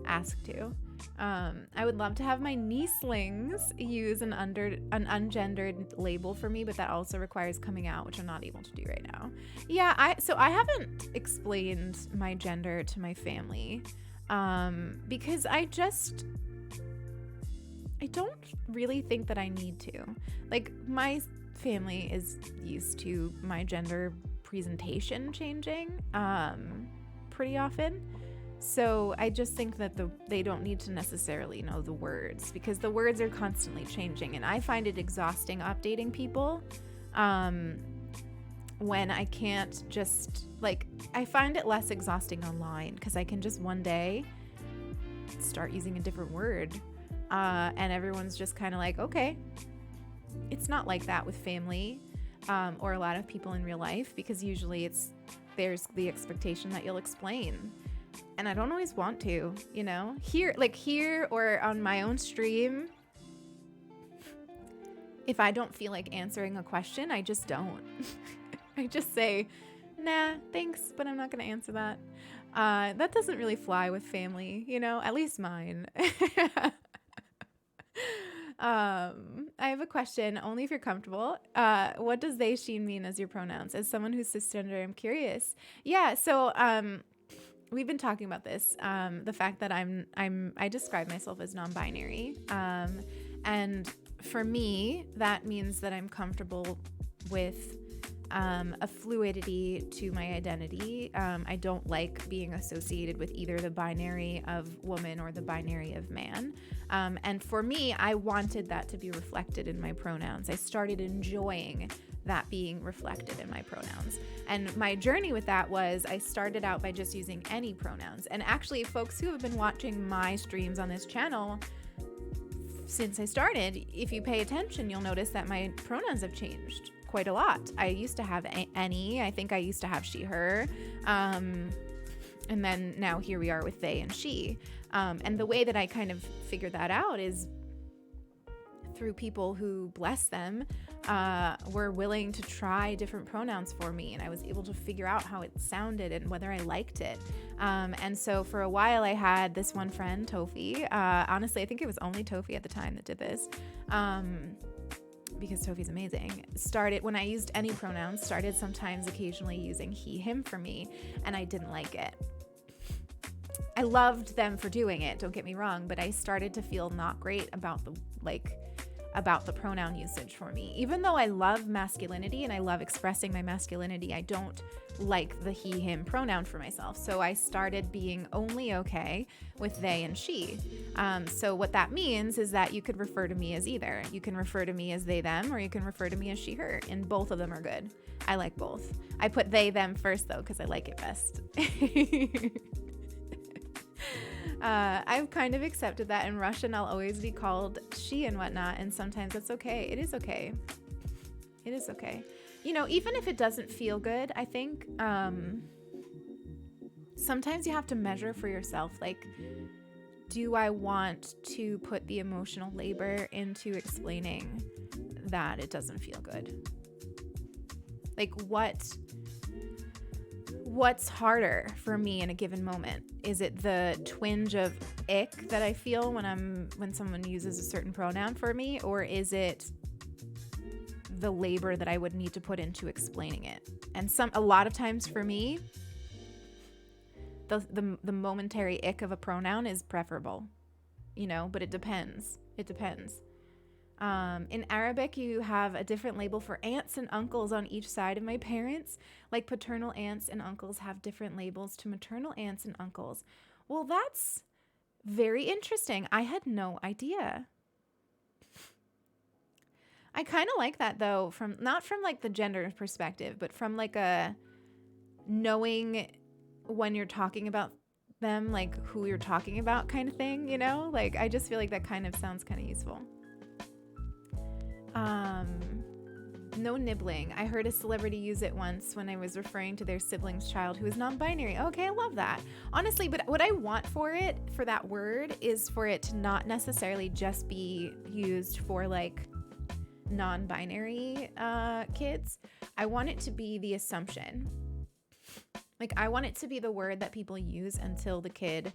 asked to. I would love to have my niecelings use an ungendered label for me, but that also requires coming out, which I'm not able to do right now. Yeah, I haven't explained my gender to my family because I don't really think that I need to. Like, my family is used to my gender presentation changing pretty often. So I just think that they don't need to necessarily know the words because the words are constantly changing. And I find it exhausting updating people when I can't just, like, I find it less exhausting online because I can just one day start using a different word. And everyone's just kind of like, okay. It's not like that with family or a lot of people in real life because usually there's the expectation that you'll explain. And I don't always want to, you know, here or on my own stream. If I don't feel like answering a question, I just don't. I just say, nah, thanks, but I'm not going to answer that. That doesn't really fly with family, you know, at least mine. I have a question, only if you're comfortable. What does they, she mean as your pronouns? As someone who's cisgender, I'm curious. Yeah, so we've been talking about this. The fact that I describe myself as non-binary. And for me, that means that I'm comfortable with a fluidity to my identity. I don't like being associated with either the binary of woman or the binary of man. And for me, I wanted that to be reflected in my pronouns. I started enjoying that being reflected in my pronouns. And my journey with that was I started out by just using any pronouns. And actually, folks who have been watching my streams on this channel since I started, if you pay attention, you'll notice that my pronouns have changed quite a lot. I used to have any. I think I used to have she, her. And then now here we are with they and she. And the way that I kind of figured that out is through people who, bless them, were willing to try different pronouns for me. And I was able to figure out how it sounded and whether I liked it. And so for a while I had this one friend, Tofi. Honestly, I think it was only Tofi at the time that did this. Because Tofi's amazing. Started when I used any pronouns, started sometimes occasionally using he, him for me, and I didn't like it. I loved them for doing it, don't get me wrong, but I started to feel not great about the pronoun usage for me. Even though I love masculinity and I love expressing my masculinity, I don't like the he, him pronoun for myself. So I started being only okay with they and she. So what that means is that you could refer to me as either. You can refer to me as they, them, or you can refer to me as she, her, and both of them are good. I like both. I put they, them first though, because I like it best. I've kind of accepted that in Russian I'll always be called she and whatnot, and sometimes that's okay. It is okay. It is okay. You know, even if it doesn't feel good, I think sometimes you have to measure for yourself, like, do I want to put the emotional labor into explaining that it doesn't feel good? Like, what's harder for me in a given moment? Is it the twinge of ick that I feel when someone uses a certain pronoun for me, or is it the labor that I would need to put into explaining it? And a lot of times for me, the momentary ick of a pronoun is preferable, you know, but it depends. It depends. In Arabic, you have a different label for aunts and uncles on each side of my parents. Like paternal aunts and uncles have different labels to maternal aunts and uncles. Well, that's very interesting. I had no idea. I kind of like that though, not from like the gender perspective, but from like a knowing when you're talking about them, like who you're talking about kind of thing, you know? Like, I just feel like that kind of sounds kind of useful. No nibbling. I heard a celebrity use it once when I was referring to their sibling's child who is non-binary. Okay, I love that. Honestly, but what I want for that word, is for it to not necessarily just be used for like non-binary kids. I want it to be the assumption. Like, I want it to be the word that people use until the kid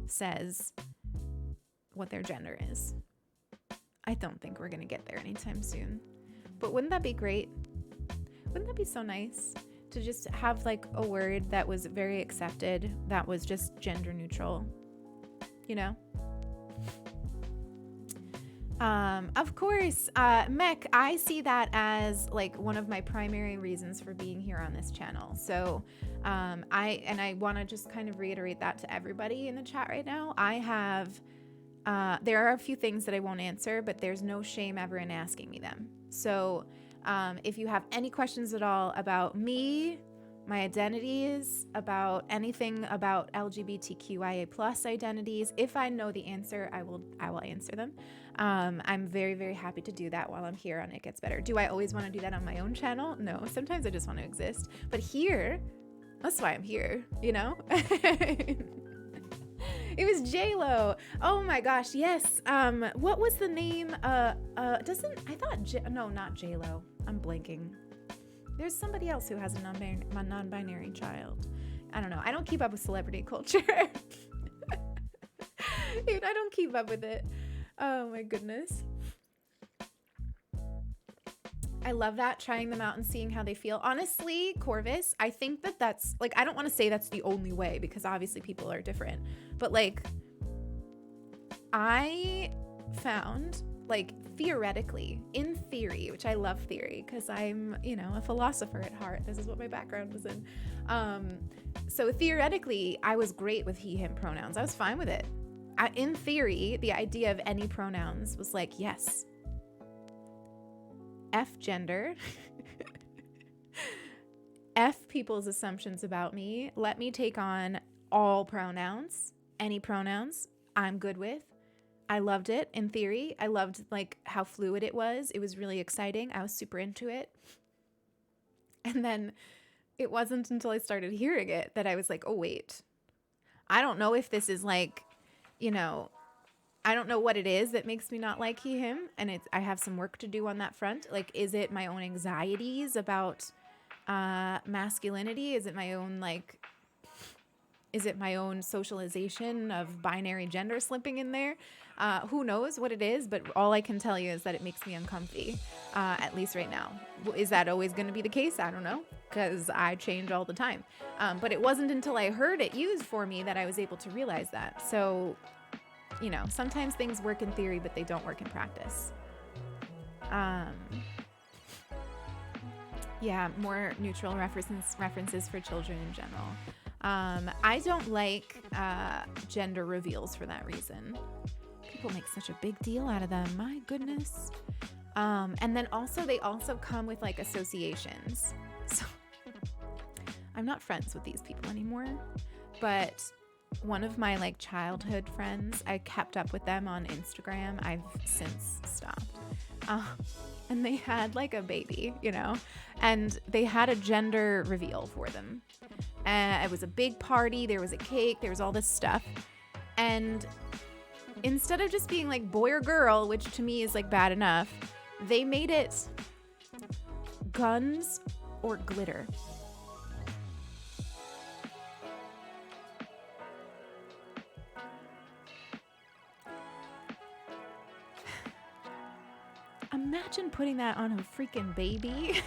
says what their gender is. I don't think we're going to get there anytime soon. But wouldn't that be great? Wouldn't that be so nice to just have like a word that was very accepted, that was just gender neutral, you know? Of course, Mech, I see that as like one of my primary reasons for being here on this channel. So I want to just kind of reiterate that to everybody in the chat right now. I have, there are a few things that I won't answer, but there's no shame ever in asking me them. So if you have any questions at all about me, my identities, about anything about LGBTQIA plus identities, if I know the answer, I will answer them. I'm very, very happy to do that while I'm here on It Gets Better. Do I always want to do that on my own channel? No, sometimes I just want to exist. But here, that's why I'm here, you know? It was J-Lo. Oh my gosh, yes. What was the name? No, not J-Lo. I'm blanking. There's somebody else who has a non-binary child. I don't know. I don't keep up with celebrity culture. Dude, I don't keep up with it. Oh my goodness. I love that, trying them out and seeing how they feel. Honestly, Corvus, I think that's, like, I don't want to say that's the only way, because obviously people are different. But, like, I found, like, theoretically, in theory, which I love theory because I'm, you know, a philosopher at heart. This is what my background was in. So theoretically, I was great with he, him pronouns. I was fine with it. In theory, the idea of any pronouns was like, yes. F gender. F people's assumptions about me. Let me take on all pronouns, any pronouns I'm good with. I loved it in theory. I loved like how fluid it was. It was really exciting. I was super into it. And then it wasn't until I started hearing it that I was like, oh, wait, I don't know if this is like, you know, I don't know what it is that makes me not like he, him. And I have some work to do on that front. Like, is it my own anxieties about masculinity? Is it my own, like, is it my own socialization of binary gender slipping in there? Who knows what it is, but all I can tell you is that it makes me uncomfy, at least right now. Is that always going to be the case? I don't know, because I change all the time. But it wasn't until I heard it used for me that I was able to realize that. So, you know, sometimes things work in theory, but they don't work in practice. Yeah, more neutral references for children in general. I don't like gender reveals for that reason. People make such a big deal out of them. My goodness. And then also, they also come with like associations. So I'm not friends with these people anymore, but one of my like childhood friends, I kept up with them on Instagram. I've since stopped. And they had like a baby, you know, and they had a gender reveal for them. It was a big party. There was a cake. There was all this stuff. And instead of just being like boy or girl, which to me is like bad enough, they made it guns or glitter. Imagine putting that on a freaking baby.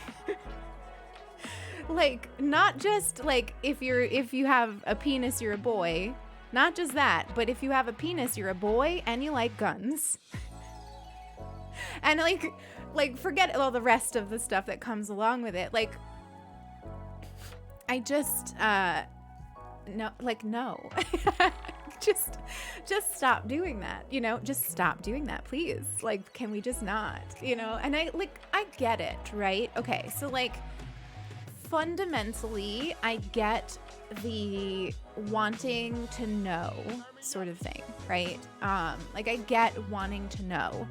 Like, not just like if you have a penis, you're a boy. Not just that, but if you have a penis, you're a boy and you like guns. And like forget all the rest of the stuff that comes along with it. Like, I just no. Just stop doing that, you know? Just stop doing that, please. Like, can we just not, you know? And I get it, right? Okay, so like fundamentally, I get the wanting to know sort of thing, right? Like I get wanting to know.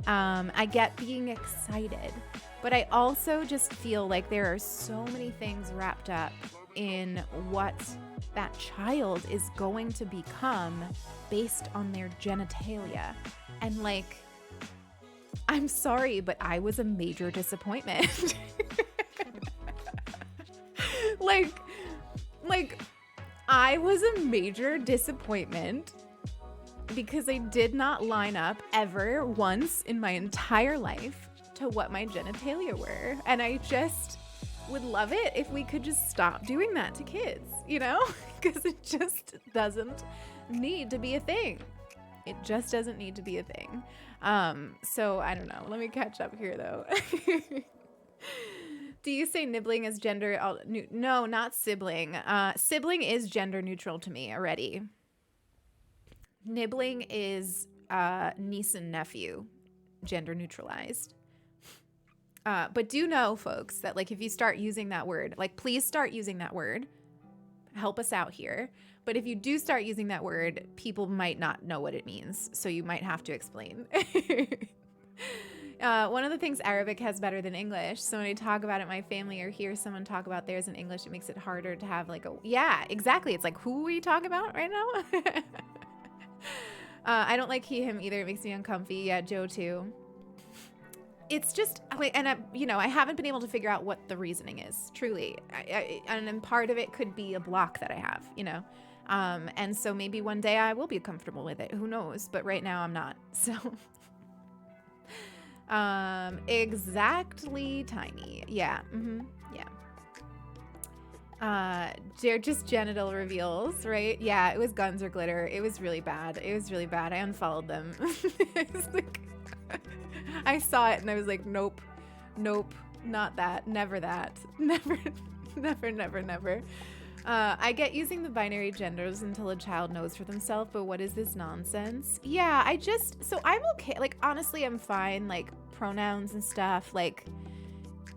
I get being excited, but I also just feel like there are so many things wrapped up in what that child is going to become based on their genitalia. And like, I'm sorry, but I was a major disappointment. like I was a major disappointment because I did not line up ever once in my entire life to what my genitalia were. And I just would love it if we could just stop doing that to kids, you know? Because it just doesn't need to be a thing. It just doesn't need to be a thing. So I don't know. Let me catch up here though. Do you say nibbling is gender? No, not sibling. Sibling is gender neutral to me already. Nibbling is niece and nephew, gender neutralized. But do know, folks, that like if you start using that word, like please start using that word. Help us out here. But if you do start using that word, people might not know what it means. So you might have to explain. One of the things Arabic has better than English. So when I talk about it in my family or hear someone talk about theirs in English, it makes it harder to have like yeah, exactly. It's like, who are we talking about right now? I don't like he, him either. It makes me uncomfy. Yeah, Joe too. It's just, and I haven't been able to figure out what the reasoning is, truly. And then part of it could be a block that I have, you know? And so maybe one day I will be comfortable with it. Who knows? But right now I'm not. So, exactly tiny. Yeah. Mm-hmm. Yeah. They're just genital reveals, right? Yeah, it was guns or glitter. It was really bad. I unfollowed them. I saw it and I was like, nope, not that, never that, never. I get using the binary genders until a child knows for themselves, but what is this nonsense? Yeah, so I'm okay. Like, honestly, I'm fine. Like, pronouns and stuff, like,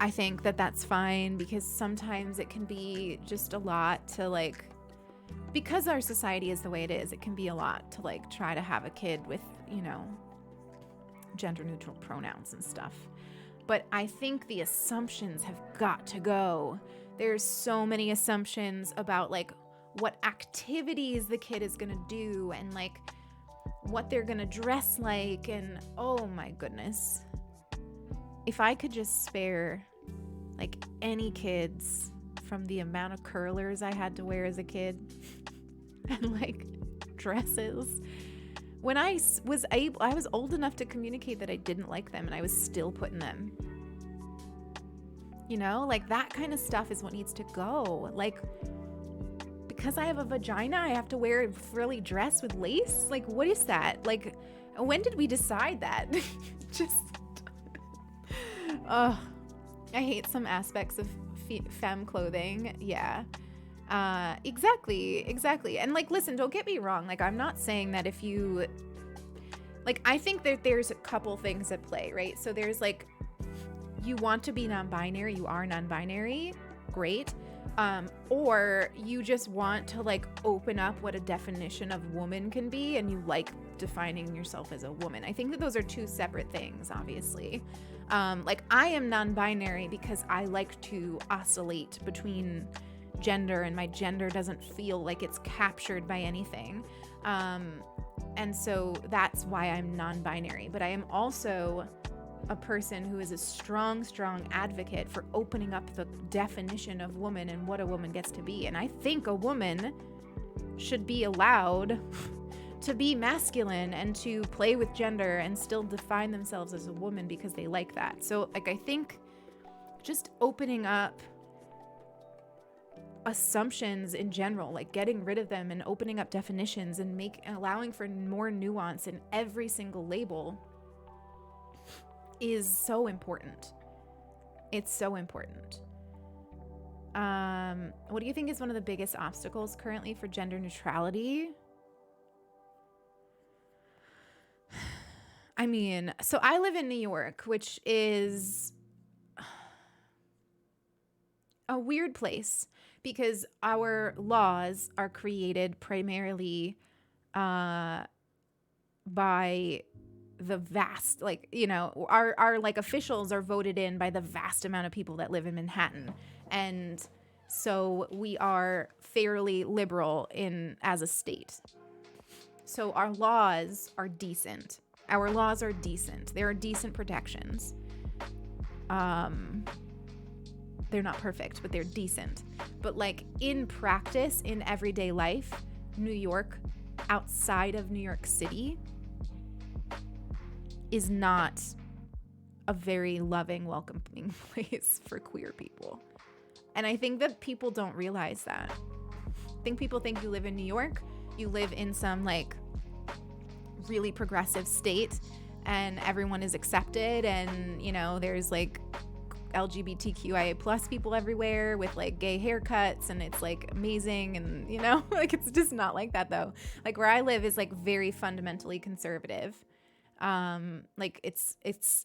I think that that's fine because sometimes it can be just a lot to like, because our society is the way it is, it can be a lot to like try to have a kid with, you know, gender neutral pronouns and stuff. But I think the assumptions have got to go. There's so many assumptions about like what activities the kid is gonna do and like what they're gonna dress like, and oh my goodness. If I could just spare like any kids from the amount of curlers I had to wear as a kid and like dresses. When I was old enough to communicate that I didn't like them and I was still putting them. You know, like that kind of stuff is what needs to go. Like, because I have a vagina, I have to wear a frilly dress with lace? Like, what is that? Like, when did we decide that? Just, I hate some aspects of femme clothing. Yeah. Exactly. And like, listen, don't get me wrong. Like, I'm not saying that if you, like, I think that there's a couple things at play, right? So there's like, you want to be non-binary, you are non-binary. great. Or you just want to like open up what a definition of woman can be, and you like defining yourself as a woman. I think that those are two separate things, obviously. Like I am non-binary because I like to oscillate between gender, and my gender doesn't feel like it's captured by anything. And so that's why I'm non-binary. But I am also a person who is a strong advocate for opening up the definition of woman and what a woman gets to be. And I think a woman should be allowed to be masculine and to play with gender and still define themselves as a woman because they like that. So like, I think just opening up assumptions in general, like getting rid of them and opening up definitions and allowing for more nuance in every single label is so important. It's so important. What do you think is one of the biggest obstacles currently for gender neutrality? I mean, so I live in New York, which is a weird place because our laws are created primarily by the vast, like, you know, our like officials are voted in by the vast amount of people that live in Manhattan. And so we are fairly liberal as a state. So our laws are decent. There are decent protections. They're not perfect, but they're decent. But like in practice, in everyday life, New York, outside of New York City, is not a very loving, welcoming place for queer people. And I think that people don't realize that. I think people think you live in New York, you live in some like really progressive state and everyone is accepted, and you know, there's like LGBTQIA plus people everywhere with like gay haircuts, and it's like amazing, and you know, like it's just not like that though. Like where I live is like very fundamentally conservative. Like it's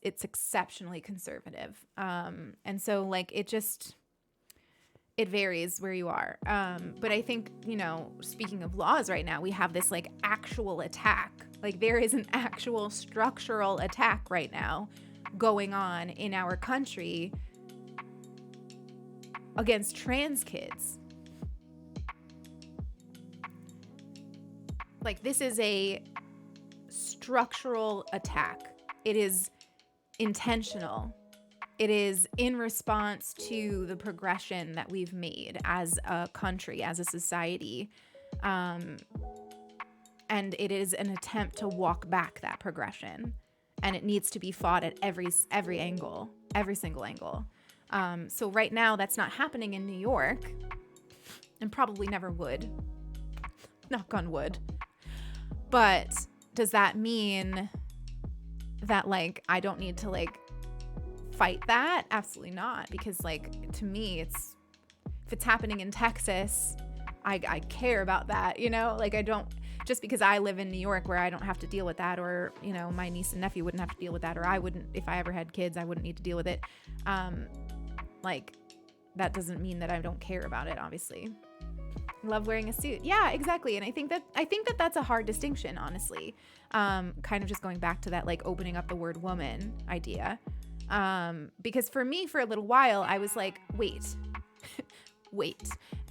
exceptionally conservative. And so like it varies where you are. But I think, you know, speaking of laws right now, we have this like actual attack. Like there is an actual structural attack right now going on in our country against trans kids. Like this is a structural attack. It is intentional. It is in response to the progression that we've made as a country, as a society. And it is an attempt to walk back that progression. And it needs to be fought at every angle, every single angle. So right now that's not happening in New York, and probably never would. Knock on wood. But does that mean that like I don't need to like fight that? Absolutely not. Because like to me, if it's happening in Texas, I care about that, you know? Like I don't, just because I live in New York where I don't have to deal with that, or you know, my niece and nephew wouldn't have to deal with that, or I wouldn't, if I ever had kids, I wouldn't need to deal with it. Like that doesn't mean that I don't care about it, obviously. Love wearing a suit. Yeah, exactly. And I think that that's a hard distinction, honestly. Kind of just going back to that, like opening up the word woman idea. Because for me, for a little while, I was like, wait,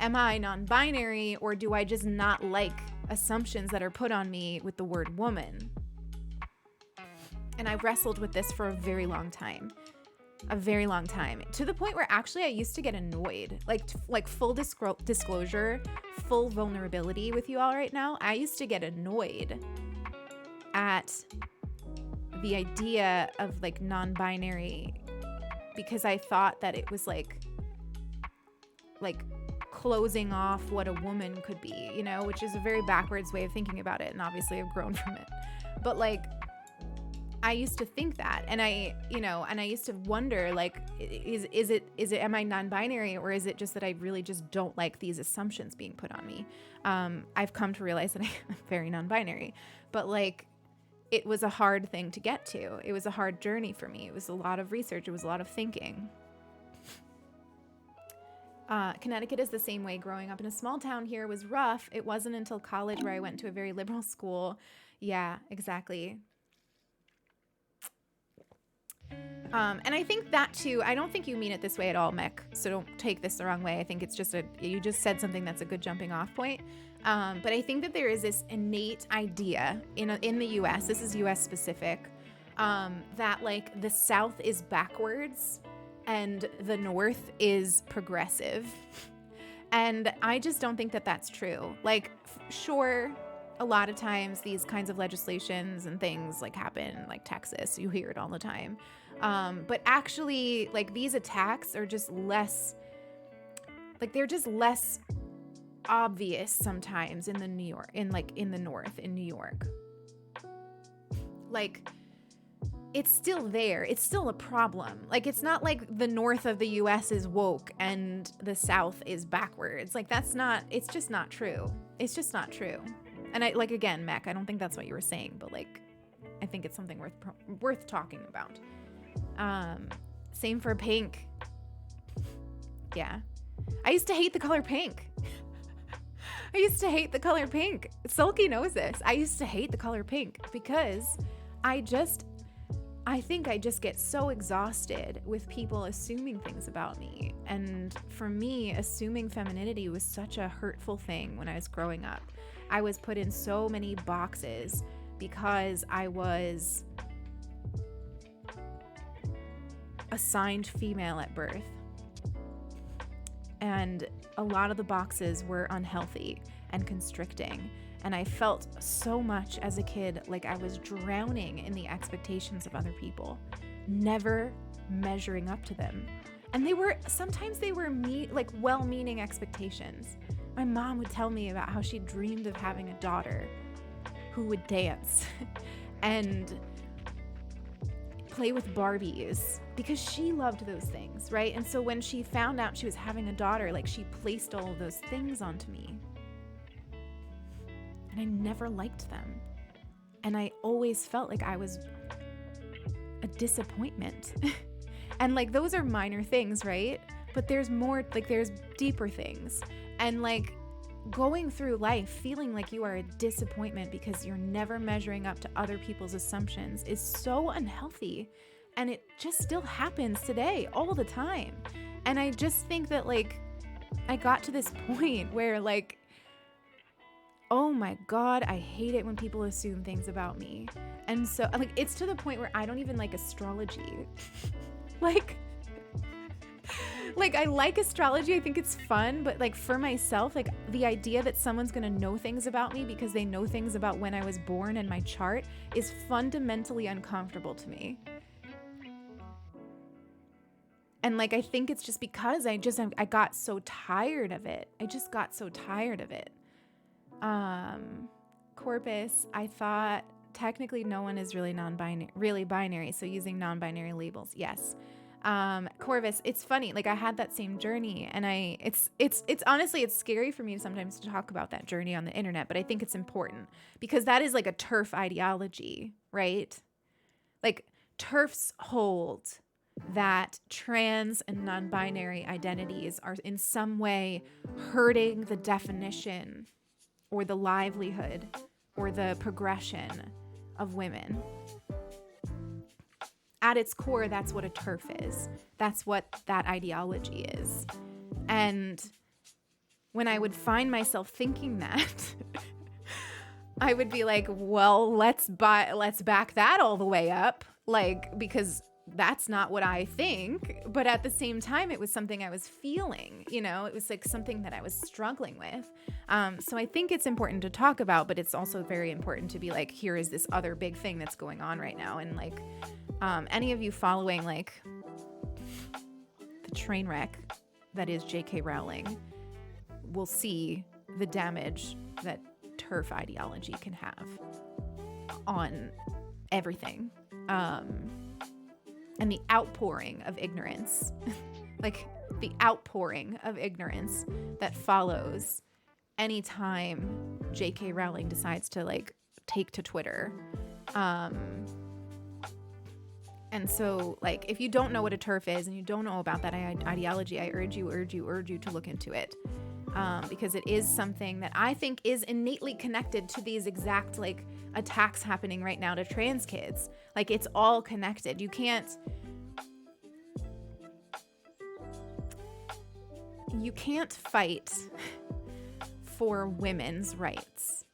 am I non-binary, or do I just not like assumptions that are put on me with the word woman? And I wrestled with this for a very long time, to the point where actually I used to get annoyed, like full disclosure, full vulnerability with you all right now. I used to get annoyed at the idea of like non-binary, because I thought that it was like closing off what a woman could be, you know, which is a very backwards way of thinking about it. And obviously I've grown from it, but like, I used to think that, and I used to wonder, like, is it, am I non-binary, or is it just that I really just don't like these assumptions being put on me? I've come to realize that I'm very non-binary, but like, it was a hard thing to get to. It was a hard journey for me. It was a lot of research. It was a lot of thinking. Connecticut is the same way. Growing up in a small town here was rough. It wasn't until college where I went to a very liberal school. Yeah, exactly. And I think that too, I don't think you mean it this way at all, Mick. So don't take this the wrong way. I think it's just you just said something that's a good jumping off point. But I think that there is this innate idea in the US, this is US specific, that like the South is backwards and the North is progressive. And I just don't think that that's true. Like, sure, a lot of times these kinds of legislations and things like happen, like Texas, you hear it all the time. But actually, like, these attacks are just less, like, they're just less obvious sometimes in the North, in New York. Like, it's still there. It's still a problem. Like, it's not like the north of the US is woke and the South is backwards. Like, it's just not true. It's just not true. And again, Mac, I don't think that's what you were saying, but like, I think it's something worth talking about. Same for pink. Yeah. I used to hate the color pink. I used to hate the color pink. Sulky knows this. I used to hate the color pink because I think I just get so exhausted with people assuming things about me. And for me, assuming femininity was such a hurtful thing when I was growing up. I was put in so many boxes because I was assigned female at birth. And a lot of the boxes were unhealthy and constricting. And I felt so much as a kid like I was drowning in the expectations of other people, never measuring up to them. And sometimes they were well-meaning expectations. My mom would tell me about how she dreamed of having a daughter who would dance and play with Barbies because she loved those things, right? And so when she found out she was having a daughter, like, she placed all of those things onto me. And I never liked them. And I always felt like I was a disappointment. And like, those are minor things, right? But there's more, like, there's deeper things. And like, going through life feeling like you are a disappointment because you're never measuring up to other people's assumptions is so unhealthy. And it just still happens today all the time. And I just think that, like, I got to this point where, like, oh my God, I hate it when people assume things about me. And so, like, it's to the point where I don't even like astrology. Like, I like astrology. I think it's fun. But, like, for myself, like, the idea that someone's going to know things about me because they know things about when I was born and my chart is fundamentally uncomfortable to me. And, like, I think it's just because I got so tired of it. I just got so tired of it. Corpus, I thought technically no one is really binary. So using non-binary labels. Yes. Corvus, it's funny. Like, I had that same journey, and it's honestly, it's scary for me sometimes to talk about that journey on the internet, but I think it's important because that is like a TERF ideology, right? Like, TERFs hold that trans and non-binary identities are in some way hurting the definition or the livelihood or the progression of women. At its core, that's what a TERF is. That's what that ideology is. And when I would find myself thinking that, I would be like, well, let's back that all the way up, like, because that's not what I think. But at the same time, it was something I was feeling, you know, it was like something that I was struggling with. So I think it's important to talk about, but it's also very important to be like, here is this other big thing that's going on right now. And like, any of you following like the train wreck that is J.K. Rowling will see the damage that TERF ideology can have on everything. And the outpouring of ignorance, like the outpouring of ignorance that follows anytime J.K. Rowling decides to like take to Twitter. And so, like, if you don't know what a TERF is and you don't know about that ideology, I urge you to look into it. Because it is something that I think is innately connected to these exact, like, attacks happening right now to trans kids. Like, it's all connected. You can't fight for women's rights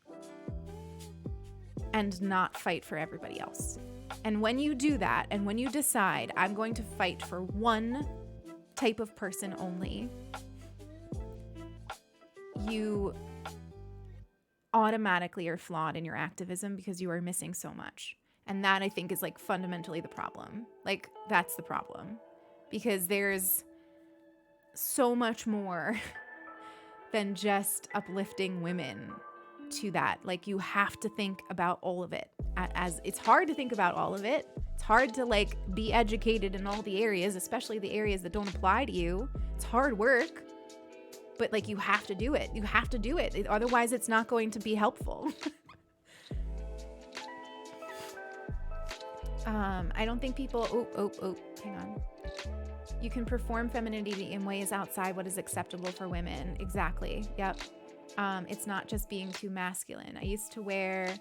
and not fight for everybody else. And when you do that, and when you decide, I'm going to fight for one type of person only, you automatically are flawed in your activism because you are missing so much. And that, I think, is like fundamentally the problem. Like, that's the problem. Because there's so much more than just uplifting women to that. Like, you have to think about all of it. As it's hard to think about all of it. It's hard to, like, be educated in all the areas, especially the areas that don't apply to you. It's hard work. But, like, you have to do it. You have to do it. Otherwise, it's not going to be helpful. I don't think people... hang on. You can perform femininity in ways outside what is acceptable for women. Exactly. Yep. It's not just being too masculine. I used to wear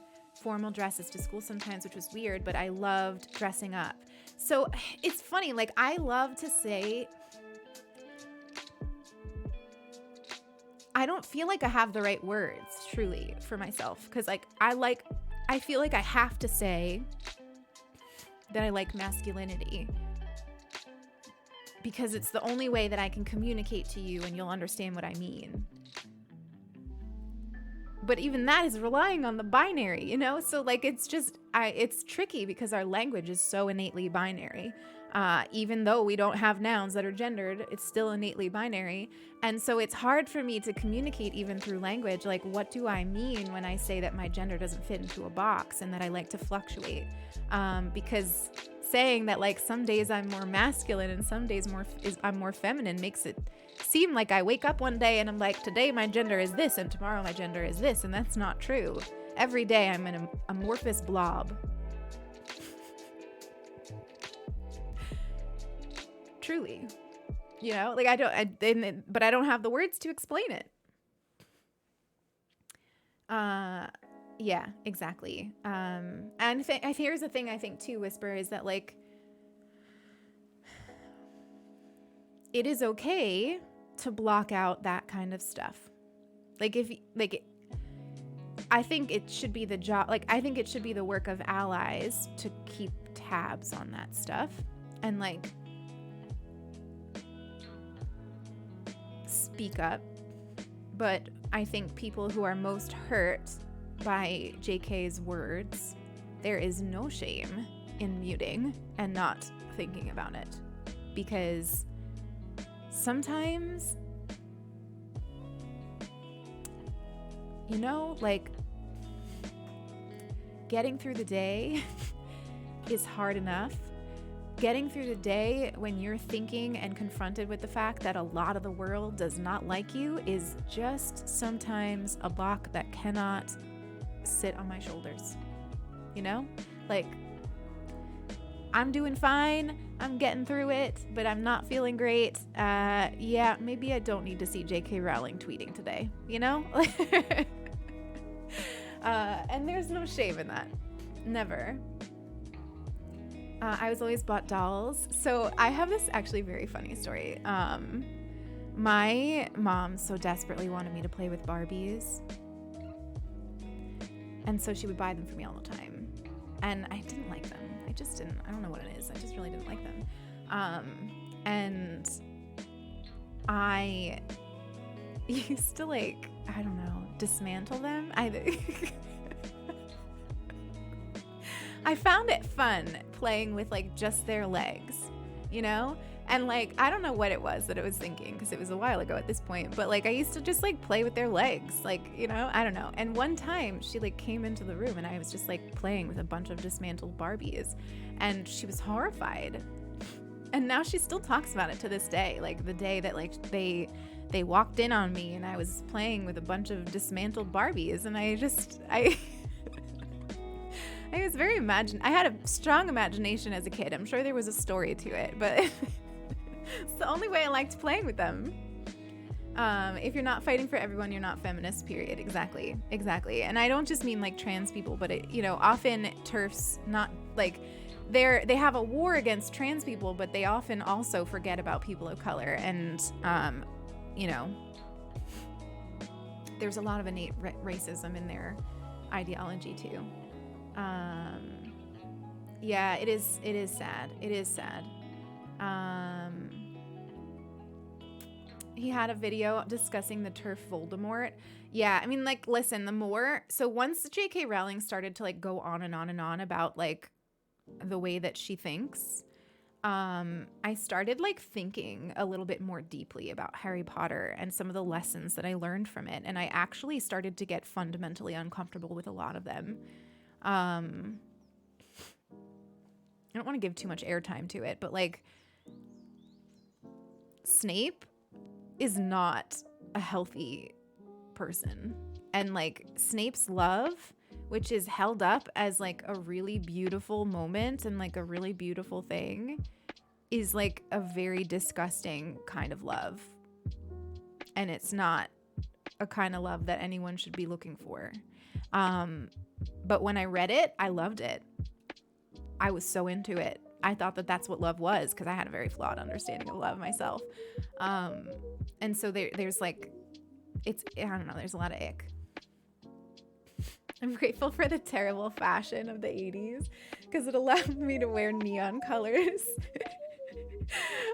formal dresses to school sometimes, which was weird, but I loved dressing up. So it's funny. Like, I love to say... I don't feel like I have the right words, truly, for myself. Because, like, I feel like I have to say that I like masculinity. Because it's the only way that I can communicate to you and you'll understand what I mean. But even that is relying on the binary, you know? So, like, it's just, it's tricky because our language is so innately binary. Even though we don't have nouns that are gendered, it's still innately binary. And so it's hard for me to communicate even through language. Like, what do I mean when I say that my gender doesn't fit into a box and that I like to fluctuate? Because saying that, like, some days I'm more masculine and some days I'm more feminine makes it seem like I wake up one day and I'm like, today my gender is this and tomorrow my gender is this. And that's not true. Every day I'm an amorphous blob. Truly, you know, like, but I don't have the words to explain it. Yeah, exactly. And here's the thing I think too, Whisper, is that, like, it is okay to block out that kind of stuff. Like, I think it should be the job, like, I think it should be the work of allies to keep tabs on that stuff and, like, speak up. But I think people who are most hurt by JK's words, there is no shame in muting and not thinking about it. Because sometimes, you know, like, getting through the day is hard enough. Getting through the day when you're thinking and confronted with the fact that a lot of the world does not like you is just sometimes a block that cannot sit on my shoulders. You know? Like, I'm doing fine. I'm getting through it, but I'm not feeling great. Yeah, maybe I don't need to see JK Rowling tweeting today, you know? And there's no shame in that. Never. I was always bought dolls. So I have this actually very funny story. My mom so desperately wanted me to play with Barbies. And so she would buy them for me all the time. And I didn't like them. I just didn't. I don't know what it is. I just really didn't like them. And I used to, like, I don't know, dismantle them. I found it fun playing with, like, just their legs, you know? And, like, I don't know what it was that I was thinking, because it was a while ago at this point, but, like, I used to just, like, play with their legs, like, you know? I don't know. And one time she, like, came into the room and I was just, like, playing with a bunch of dismantled Barbies, and she was horrified. And now she still talks about it to this day, like, the day that, like, they walked in on me and I was playing with a bunch of dismantled Barbies, and I I was very I had a strong imagination as a kid. I'm sure there was a story to it, but it's the only way I liked playing with them. If you're not fighting for everyone, you're not feminist, period. Exactly. And I don't just mean like trans people, but often TERFs not like they have a war against trans people, but they often also forget about people of color. And, there's a lot of innate racism in their ideology too. Yeah, it is sad. It is sad. He had a video discussing the TERF Voldemort. Yeah, I mean, like, listen, so once J.K. Rowling started to like go on and on and on about like the way that she thinks, I started like thinking a little bit more deeply about Harry Potter and some of the lessons that I learned from it. And I actually started to get fundamentally uncomfortable with a lot of them. I don't want to give too much airtime to it, but like Snape is not a healthy person. And like Snape's love, which is held up as like a really beautiful moment and like a really beautiful thing, is like a very disgusting kind of love. And it's not a kind of love that anyone should be looking for. But when I read it, I loved it. I was so into it. I thought that that's what love was, because I had a very flawed understanding of love myself. And so there's like, I don't know, there's a lot of ick. I'm grateful for the terrible fashion of the 80s because it allowed me to wear neon colors.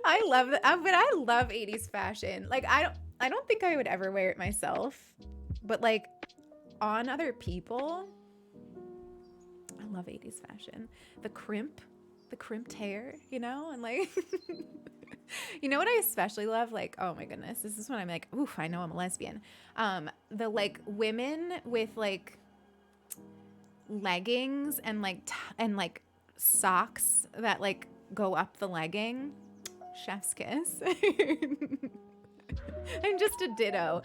I love that, but I love 80s fashion. Like I don't think I would ever wear it myself, but like on other people, I love 80s fashion. The crimped hair, and like you know what I especially love? Like, oh my goodness, this is when I'm like, oof, I know I'm a lesbian. The like women with like leggings and like socks that like go up the legging. Chef's kiss. I'm just a ditto.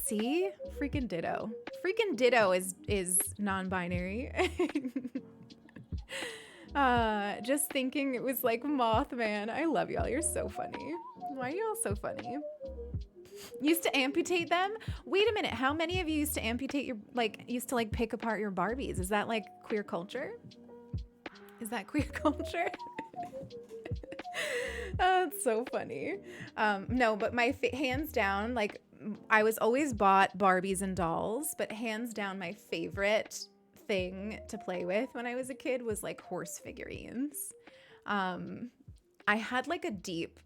See? Freaking ditto. Freaking ditto is non-binary. Just thinking it was like Mothman. I love y'all. You're so funny. Why are y'all so funny? Used to amputate them? Wait a minute. How many of you used to amputate used to pick apart your Barbies? Is that like queer culture? Is that queer culture? It's so funny. No, but my hands down, like I was always bought Barbies and dolls, but hands down my favorite thing to play with when I was a kid was like horse figurines. I had like a deep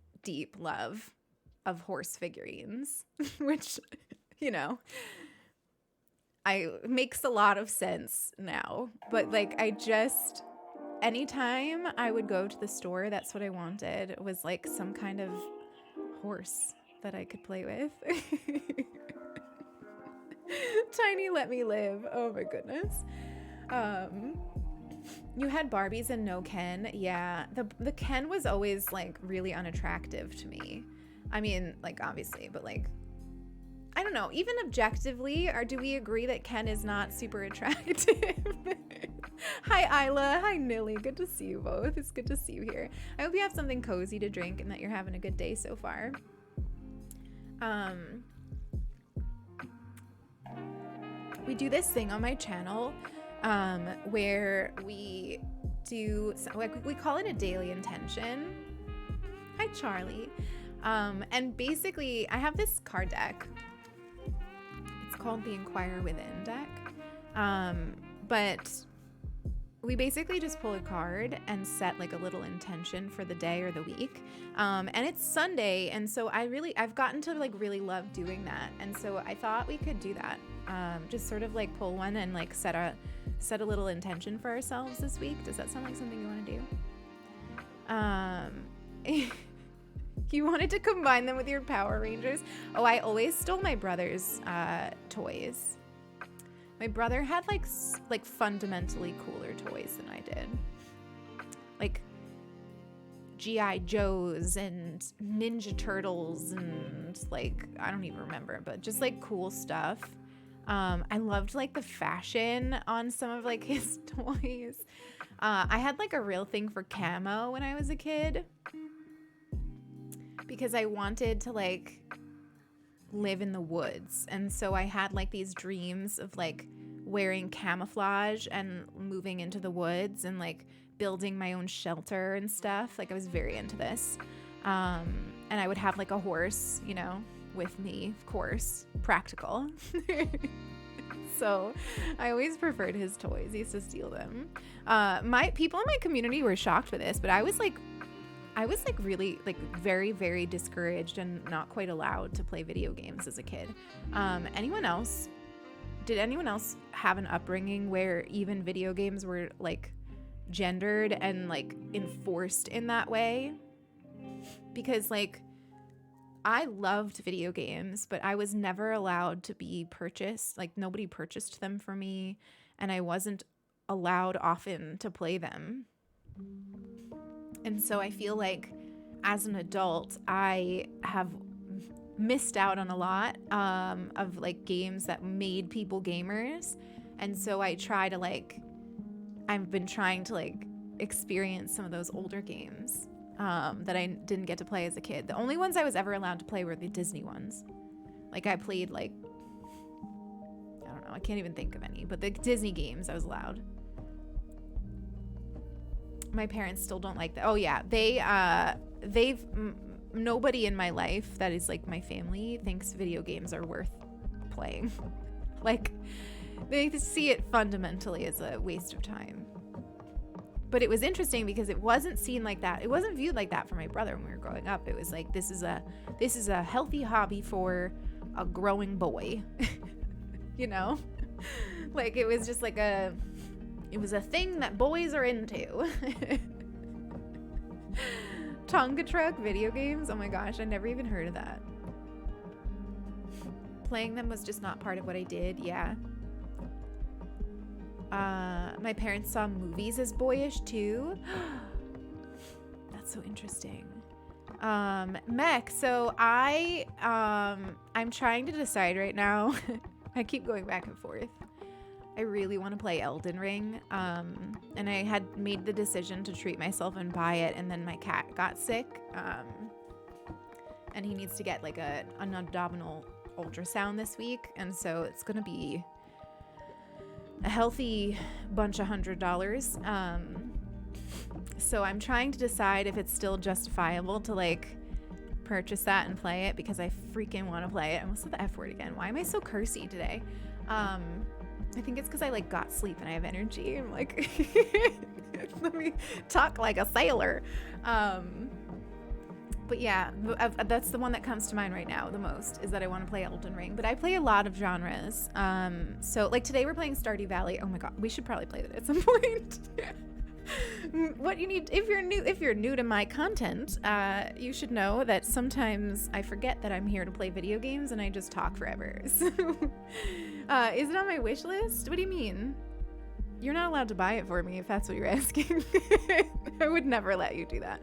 love of horse figurines, which, makes a lot of sense now. But like anytime I would go to the store, that's what I wanted, was like some kind of horse that I could play with. Tiny let me live. Oh my goodness. You had Barbies and no Ken. Yeah, the Ken was always like really unattractive to me. I mean, like obviously, but like I don't know, even objectively, or do we agree that Ken is not super attractive? Hi Isla, hi Nilly, good to see you both. It's good to see you here. I hope you have something cozy to drink and that you're having a good day so far. We do this thing on my channel where we do, we call it a daily intention. Hi Charlie. And basically I have this card deck. It's called the Inquire Within deck. But we basically just pull a card and set like a little intention for the day or the week. And it's Sunday. And so I've gotten to like really love doing that. And so I thought we could do that. Just sort of like pull one and like set a little intention for ourselves this week. Does that sound like something you want to do? You wanted to combine them with your Power Rangers? Oh, I always stole my brother's toys. My brother had like fundamentally cooler toys than I did. Like G.I. Joes and Ninja Turtles and like, I don't even remember, but just like cool stuff. I loved like the fashion on some of like his toys. I had like a real thing for camo when I was a kid because I wanted to like live in the woods. And so I had like these dreams of like wearing camouflage and moving into the woods and like building my own shelter and stuff. Like I was very into this. And I would have like a horse, you know, with me, of course, practical. So I always preferred his toys. I used to steal them. My people in my community were shocked with this, but I was like really like very, very discouraged and not quite allowed to play video games as a kid. Did anyone else have an upbringing where even video games were like gendered and like enforced in that way? Because like I loved video games, but I was never allowed to be purchased. Like nobody purchased them for me, and I wasn't allowed often to play them. And so I feel like as an adult, I have missed out on a lot of like games that made people gamers. And so I've been trying to like experience some of those older games that I didn't get to play as a kid. The only ones I was ever allowed to play were the Disney ones. Like I played like, I don't know, I can't even think of any, but the Disney games I was allowed. My parents still don't like that. Oh yeah, nobody in my life that is like my family thinks video games are worth playing. Like they see it fundamentally as a waste of time. But it was interesting because it wasn't seen like that. It wasn't viewed like that for my brother when we were growing up. It was like this is a healthy hobby for a growing boy. You know? Like it was just like it was a thing that boys are into. Tonka truck video games? Oh my gosh, I never even heard of that. Playing them was just not part of what I did. Yeah. My parents saw movies as boyish too. That's so interesting. Mech, so I'm trying to decide right now. I keep going back and forth. I really want to play Elden Ring. And I had made the decision to treat myself and buy it, and then my cat got sick. And he needs to get like an abdominal ultrasound this week, and so it's gonna be a healthy bunch of $100. So I'm trying to decide if it's still justifiable to like purchase that and play it, because I freaking want to play it. I almost said the F word again. Why am I so cursy today? I think it's because I like got sleep and I have energy. I'm like, let me talk like a sailor. But yeah, that's the one that comes to mind right now the most, is that I want to play Elden Ring. But I play a lot of genres. So like today we're playing Stardew Valley. Oh my god, we should probably play that at some point. What you need, if you're new to my content, you should know that sometimes I forget that I'm here to play video games and I just talk forever. So, is it on my wish list? What do you mean? You're not allowed to buy it for me if that's what you're asking. I would never let you do that.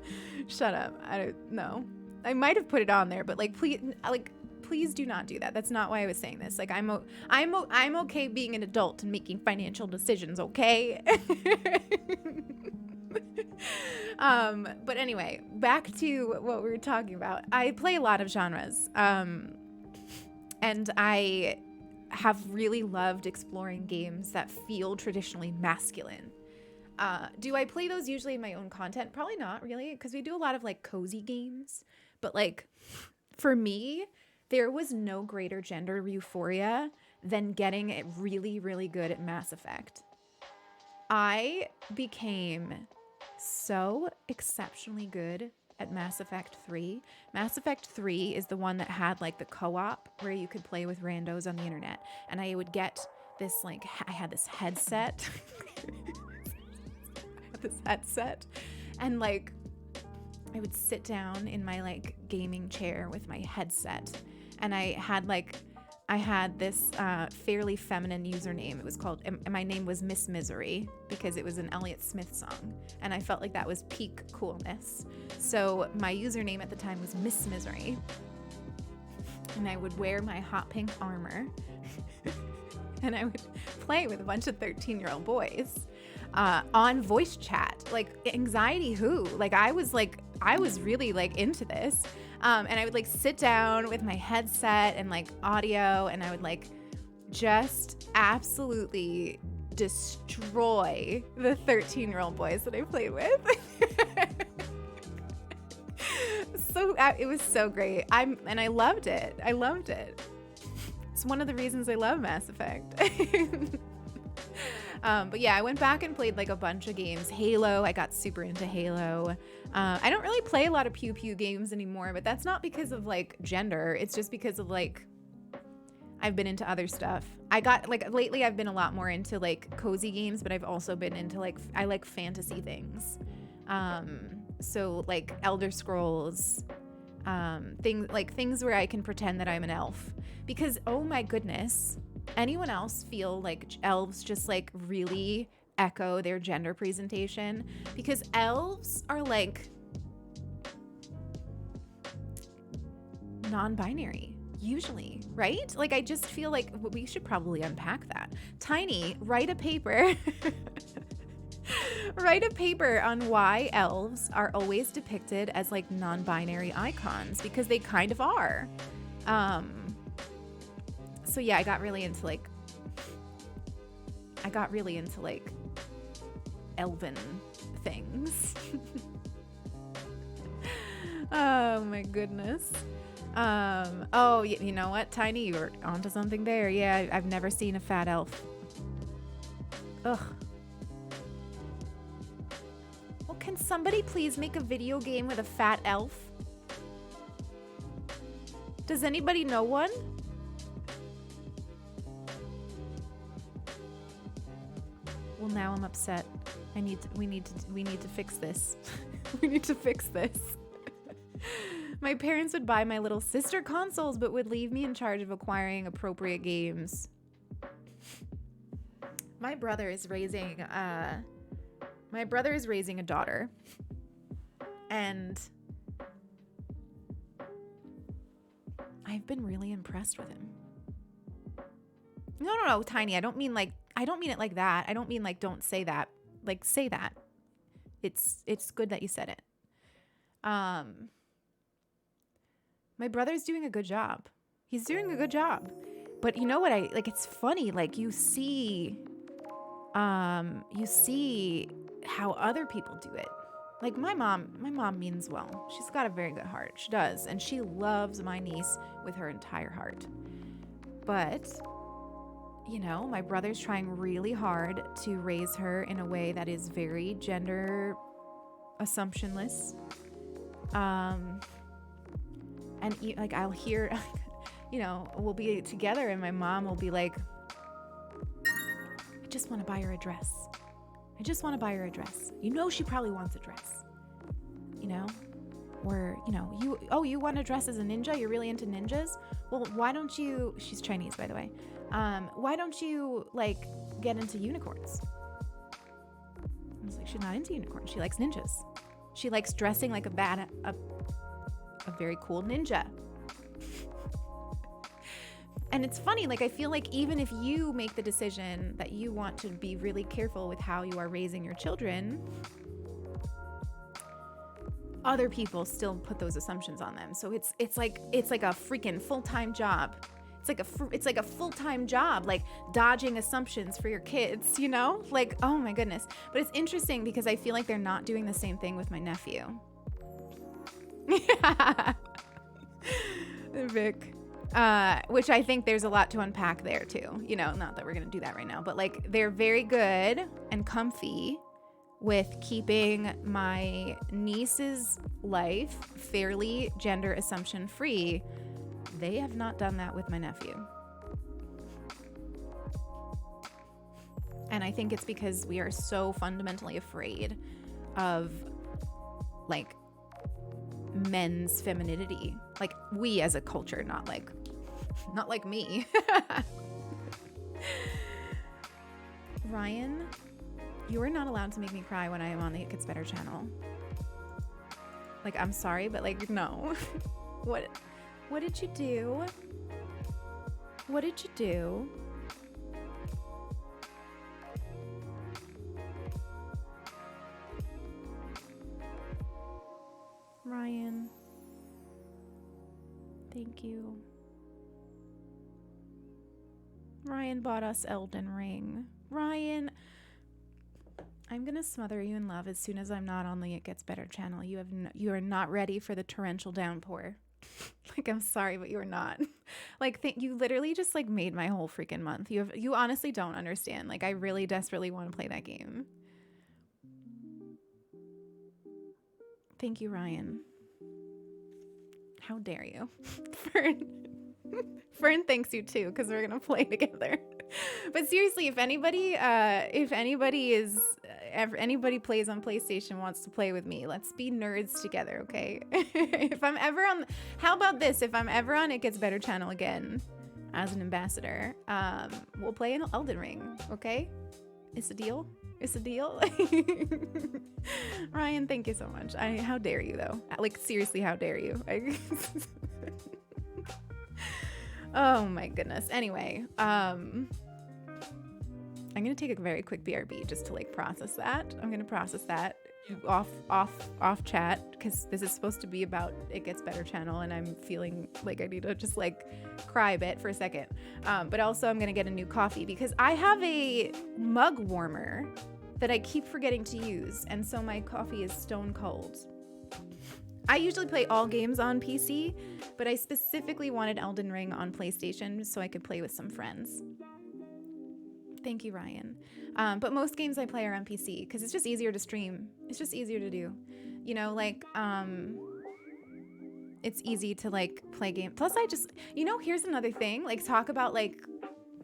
Shut up. No. I might have put it on there, but please do not do that. That's not why I was saying this. Like I'm okay being an adult and making financial decisions, okay? But anyway, back to what we were talking about. I play a lot of genres. And I have really loved exploring games that feel traditionally masculine. Do I play those usually in my own content? Probably not really, because we do a lot of like cozy games. But like for me, there was no greater gender euphoria than getting it really, really good at Mass Effect. I became so exceptionally good at Mass Effect 3. Mass Effect 3 is the one that had like the co-op where you could play with randos on the internet. And I would get this like, I had this headset. And like, I would sit down in my like gaming chair with my headset. And I had this fairly feminine username. It was called, and my name was Miss Misery because it was an Elliott Smith song. And I felt like that was peak coolness. So my username at the time was Miss Misery. And I would wear my hot pink armor. and I would play with a bunch of 13-year-old boys on voice chat. Like, anxiety who? Like, I was really like into this. And I would like sit down with my headset and like audio, and I would like just absolutely destroy the 13-year-old boys that I played with. So it was so great. And I loved it. I loved it. It's one of the reasons I love Mass Effect. But yeah, I went back and played like a bunch of games. Halo, I got super into Halo. I don't really play a lot of pew pew games anymore, but that's not because of like gender. It's just because of like, I've been into other stuff. I got like lately I've been a lot more into like cozy games, but I've also been into like, I like fantasy things. So like Elder Scrolls, things where I can pretend that I'm an elf, because oh my goodness, anyone else feel like elves just like really echo their gender presentation? Because elves are like non-binary usually, right? Like, I just feel like we should probably unpack that. Tiny, write a paper. Write a paper on why elves are always depicted as like non-binary icons, because they kind of are. So yeah, I got really into like elven things. Oh my goodness. Oh, you know what, Tiny, you were onto something there. Yeah, I've never seen a fat elf. Ugh. Well, can somebody please make a video game with a fat elf? Does anybody know one? Well, now I'm upset. We need to fix this. We need to fix this. My parents would buy my little sister consoles, but would leave me in charge of acquiring appropriate games. My brother is raising a daughter, and I've been really impressed with him. No, Tiny. I don't mean it like that. I don't mean like, don't say that. Like, say that. It's good that you said it. My brother's doing a good job. He's doing a good job. But you know what it's funny, like you see how other people do it. Like my mom means well. She's got a very good heart. She does. And she loves my niece with her entire heart. But, you know, my brother's trying really hard to raise her in a way that is very gender assumptionless. And like I'll hear, you know, we'll be together and my mom will be like, I just want to buy her a dress. I just want to buy her a dress. You know, she probably wants a dress, you know, or, you know, you want a dress as a ninja? You're really into ninjas? Well, why don't you, she's Chinese, by the way. Why don't you like get into unicorns? I was like, she's not into unicorns. She likes ninjas. She likes dressing like a very cool ninja. And it's funny, like I feel like even if you make the decision that you want to be really careful with how you are raising your children, other people still put those assumptions on them. So it's like a freaking full-time job. It's like a full-time job, like dodging assumptions for your kids, you know? Like, oh my goodness. But it's interesting because I feel like they're not doing the same thing with my nephew. Yeah. Vic. Which I think there's a lot to unpack there too. You know, not that we're going to do that right now, but like they're very good and comfy with keeping my niece's life fairly gender assumption free. They have not done that with my nephew. And I think it's because we are so fundamentally afraid of like men's femininity. Like we as a culture, not like me. Ryan, you are not allowed to make me cry when I am on the It Gets Better channel. Like, I'm sorry, but like, no. What did you do? What did you do? Ryan. Thank you. Ryan bought us Elden Ring. Ryan, I'm gonna smother you in love as soon as I'm not on the It Gets Better channel. You are not ready for the torrential downpour. Like, I'm sorry, but you are not. Like, you literally just like made my whole freaking month. You honestly don't understand. Like, I really desperately want to play that game. Thank you, Ryan. How dare you? Fern thanks you too, because we're gonna play together. But seriously, if anybody plays on PlayStation, wants to play with me, let's be nerds together, okay? If I'm ever on, how about this? If I'm ever on It Gets Better channel again, as an ambassador, we'll play an Elden Ring, okay? It's a deal. It's a deal. Ryan, thank you so much. How dare you though? Like, seriously, how dare you? Oh my goodness. Anyway, I'm gonna take a very quick BRB just to like process that. I'm gonna process that off chat, because this is supposed to be about It Gets Better channel, and I'm feeling like I need to just like cry a bit for a second. But also I'm gonna get a new coffee because I have a mug warmer that I keep forgetting to use, and so my coffee is stone cold. I usually play all games on PC, but I specifically wanted Elden Ring on PlayStation so I could play with some friends. Thank you, Ryan. But most games I play are on PC because it's just easier to stream. It's just easier to do. You know, like, it's easy to like play games. Plus I just, you know, here's another thing, like talk about like,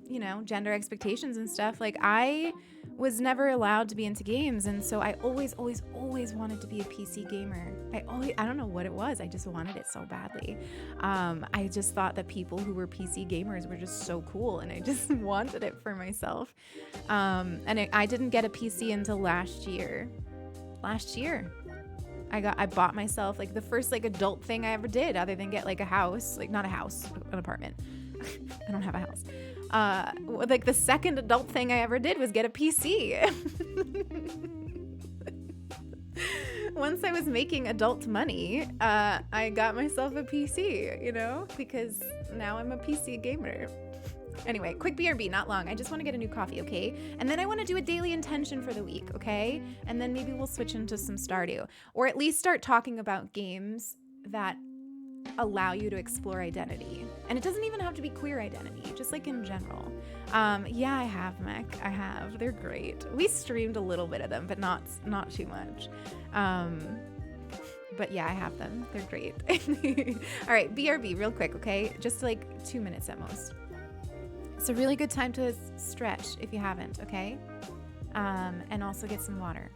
you know, gender expectations and stuff. Like, I was never allowed to be into games, and so I always wanted to be a PC gamer. I don't know what it was, I just wanted it so badly. I just thought that people who were PC gamers were just so cool, and I just wanted it for myself. And I didn't get a PC until last year. I bought myself like the first like adult thing I ever did, other than get like a house, like not a house, an apartment. I don't have a house. Like the second adult thing I ever did was get a PC. Once I was making adult money, I got myself a PC, you know, because now I'm a PC gamer. Anyway, quick BRB, not long. I just want to get a new coffee, okay? And then I want to do a daily intention for the week, okay? And then maybe we'll switch into some Stardew, or at least start talking about games that allow you to explore identity. And it doesn't even have to be queer identity, just like in general. Yeah, I have, Mech. I have. They're great. We streamed a little bit of them, but not too much. But yeah, I have them. They're great. All right, BRB real quick, okay? Just like 2 minutes at most. It's a really good time to stretch if you haven't, okay? And also get some water.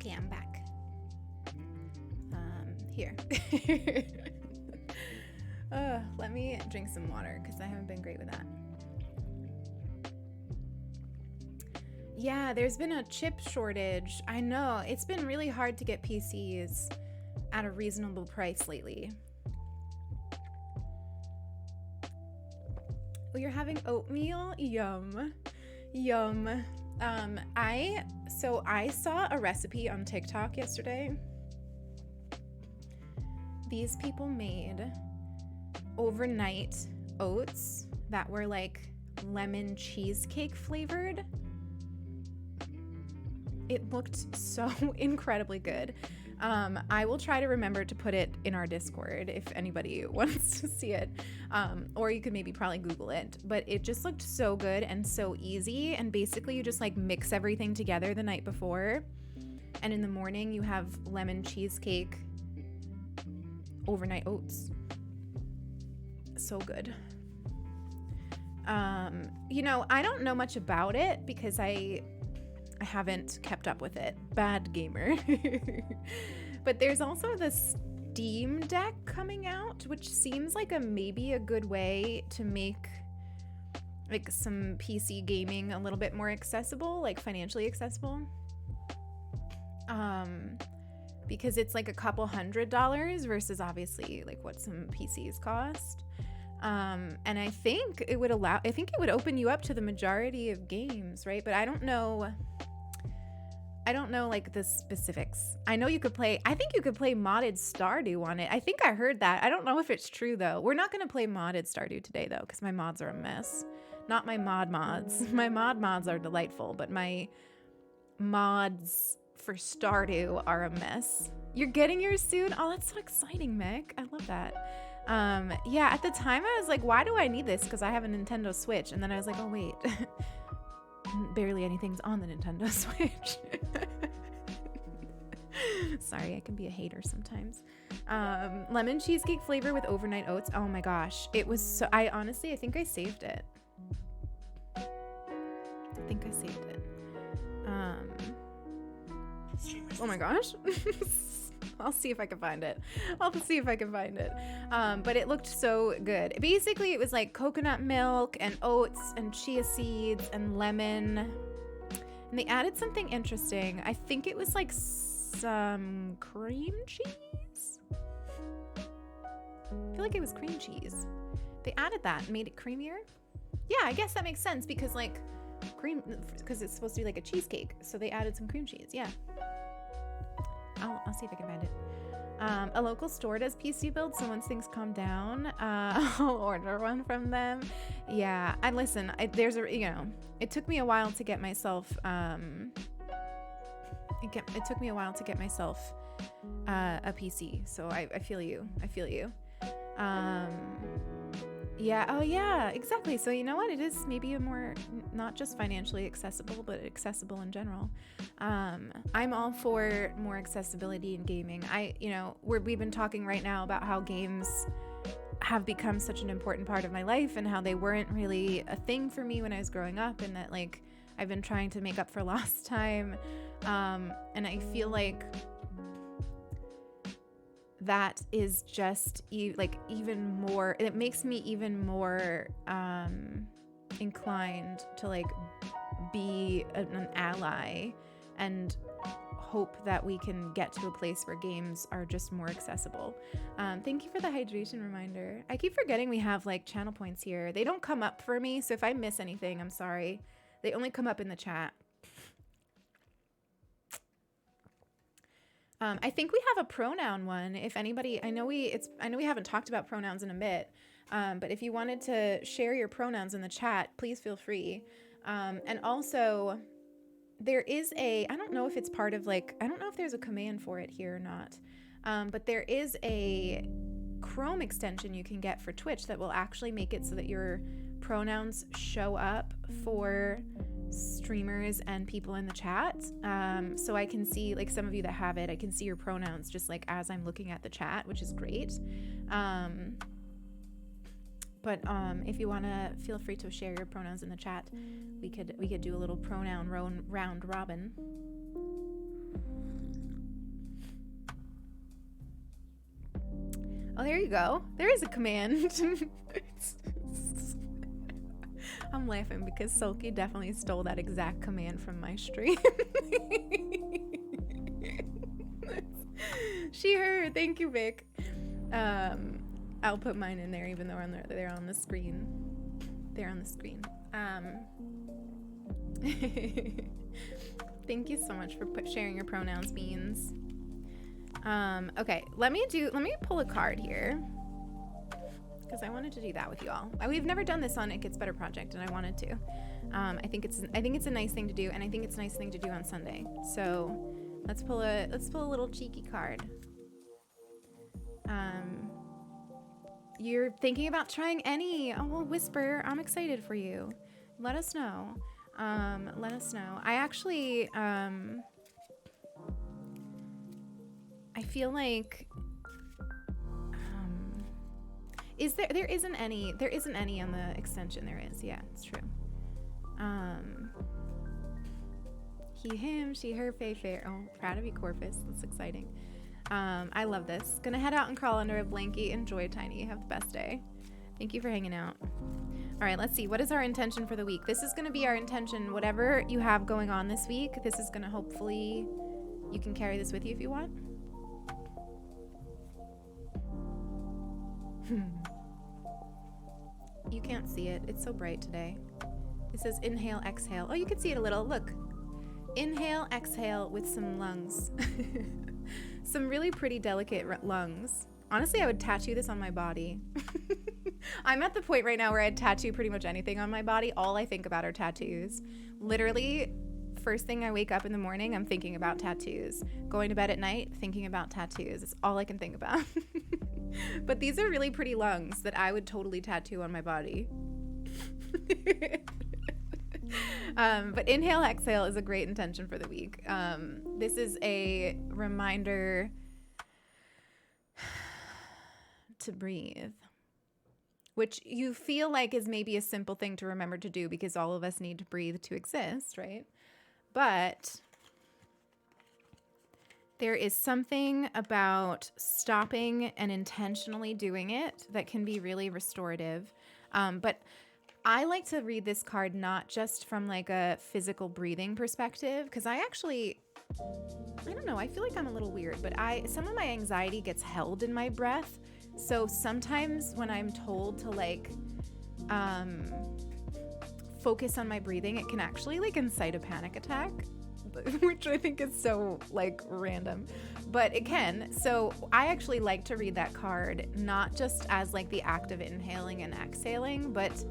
Okay, I'm back. Here. Let me drink some water because I haven't been great with that. Yeah, there's been a chip shortage. I know. It's been really hard to get PCs at a reasonable price lately. Oh, you're having oatmeal? Yum. Yum. I saw a recipe on TikTok yesterday. These people made overnight oats that were like lemon cheesecake flavored. It looked so incredibly good. I will try to remember to put it in our Discord if anybody wants to see it. Or you could maybe probably Google it. But it just looked so good and so easy. And basically you just like mix everything together the night before. And in the morning you have lemon cheesecake overnight oats. So good. You know, I don't know much about it because I haven't kept up with it. Bad gamer. But there's also the Steam Deck coming out, which seems like maybe a good way to make like some PC gaming a little bit more accessible, like financially accessible. Because it's like a couple $100s versus obviously like what some PCs cost. And I think it would open you up to the majority of games, right? But I don't know like the specifics. I think you could play modded Stardew on it. I think I heard that. I don't know if it's true though. We're not going to play modded Stardew today though, because my mods are a mess. Not my mods. My mods are delightful, but my mods for Stardew are a mess. You're getting yours soon? Oh, that's so exciting, Mick. I love that. Yeah, at the time I was like, why do I need this? Because I have a Nintendo Switch. And then I was like, oh wait, barely anything's on the Nintendo Switch. Sorry, I can be a hater sometimes. Lemon cheesecake flavor with overnight oats. Oh my gosh. It was so, I think I saved it. Oh my gosh. I'll see if I can find it. But it looked so good. Basically, it was like coconut milk and oats and chia seeds and lemon. And they added something interesting. I think it was like some cream cheese. I feel like it was cream cheese. They added that and made it creamier. Yeah, I guess that makes sense because like because it's supposed to be like a cheesecake. So they added some cream cheese. Yeah. I'll see if I can find it. A local store does PC builds, so once things calm down, I'll order one from them. Yeah, it took me a while to get myself, it took me a while to get myself a PC, so I feel you. Yeah, oh yeah, exactly. So you know what? It is maybe a more, not just financially accessible, but accessible in general. I'm all for more accessibility in gaming. We've been talking right now about how games have become such an important part of my life and how they weren't really a thing for me when I was growing up, and that like I've been trying to make up for lost time. And I feel like that is just even more, it makes me even more inclined to like be an ally and hope that we can get to a place where games are just more accessible. Thank you for the hydration reminder. I keep forgetting we have like channel points here. They don't come up for me, so if I miss anything, I'm sorry. They only come up in the chat. I think we have a pronoun one. If anybody, I know we haven't talked about pronouns in a bit, but if you wanted to share your pronouns in the chat, please feel free. And also, there is I don't know if it's part of I don't know if there's a command for it here or not, but there is a Chrome extension you can get for Twitch that will actually make it so that your pronouns show up for streamers and people in the chat. So I can see some of you that have it, I can see your pronouns just as I'm looking at the chat, which is great. But if you want to, feel free to share your pronouns in the chat. We could do a little pronoun round robin. Oh, there you go. There is a command. I'm laughing because Sulky definitely stole that exact command from my stream. She, her. Thank you, Vic. I'll put mine in there even though they're on the screen. They're on the screen. Thank you so much for sharing your pronouns, Beans. Okay, let me pull a card here because I wanted to do that with you all. We've never done this on It Gets Better Project, and I wanted to. I think it's a nice thing to do, and I think it's a nice thing to do on Sunday. So let's pull a little cheeky card. You're thinking about trying any. Oh, well, Whisper, I'm excited for you. Let us know. Let us know. I actually, I feel like, there isn't any on the extension. There is. Yeah, it's true. He, him, she, her, Fay, fair. Oh, proud of you, Corpus. That's exciting. I love this. Gonna head out and crawl under a blankie. Enjoy, Tiny. Have the best day. Thank you for hanging out. All right, let's see. What is our intention for the week? This is gonna be our intention. Whatever you have going on this week, this is gonna hopefully, you can carry this with you if you want. You can't see it. It's so bright today. It says inhale, exhale. Oh, you can see it a little. Look. Inhale, exhale with some lungs. Some really pretty delicate lungs. Honestly, I would tattoo this on my body. I'm at the point right now where I'd tattoo pretty much anything on my body. All I think about are tattoos. Literally, first thing I wake up in the morning, I'm thinking about tattoos. Going to bed at night, thinking about tattoos. It's all I can think about. But these are really pretty lungs that I would totally tattoo on my body. But inhale, exhale is a great intention for the week. This is a reminder to breathe, which you feel like is maybe a simple thing to remember to do because all of us need to breathe to exist, right? But there is something about stopping and intentionally doing it that can be really restorative. But I like to read this card not just from like a physical breathing perspective, because I don't know, I feel like I'm a little weird, but some of my anxiety gets held in my breath. So sometimes when I'm told to like focus on my breathing, it can actually like incite a panic attack, which I think is so like random, but it can. So I actually like to read that card not just as like the act of inhaling and exhaling, but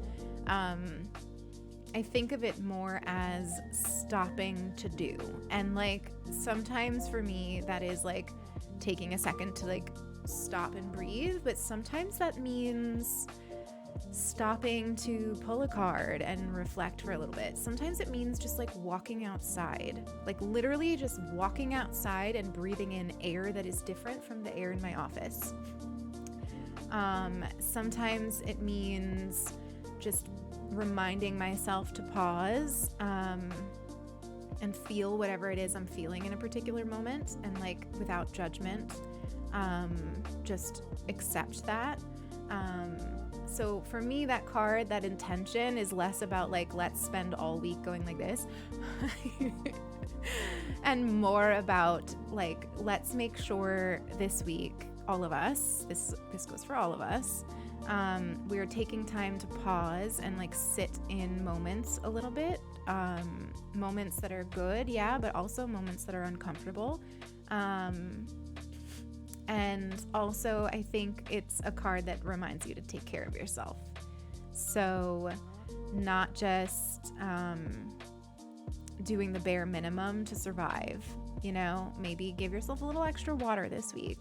I think of it more as stopping to do. And like sometimes for me that is like taking a second to like stop and breathe, but sometimes that means stopping to pull a card and reflect for a little bit. Sometimes it means just like walking outside, like literally just walking outside and breathing in air that is different from the air in my office. Sometimes it means just reminding myself to pause and feel whatever it is I'm feeling in a particular moment, and like without judgment, just accept that. So for me, that card, that intention is less about like, let's spend all week going like this and more about like, let's make sure this week, all of us, this goes for all of us, we are taking time to pause and like sit in moments a little bit, moments that are good, yeah, but also moments that are uncomfortable. And also, I think it's a card that reminds you to take care of yourself. So not just doing the bare minimum to survive, you know, maybe give yourself a little extra water this week.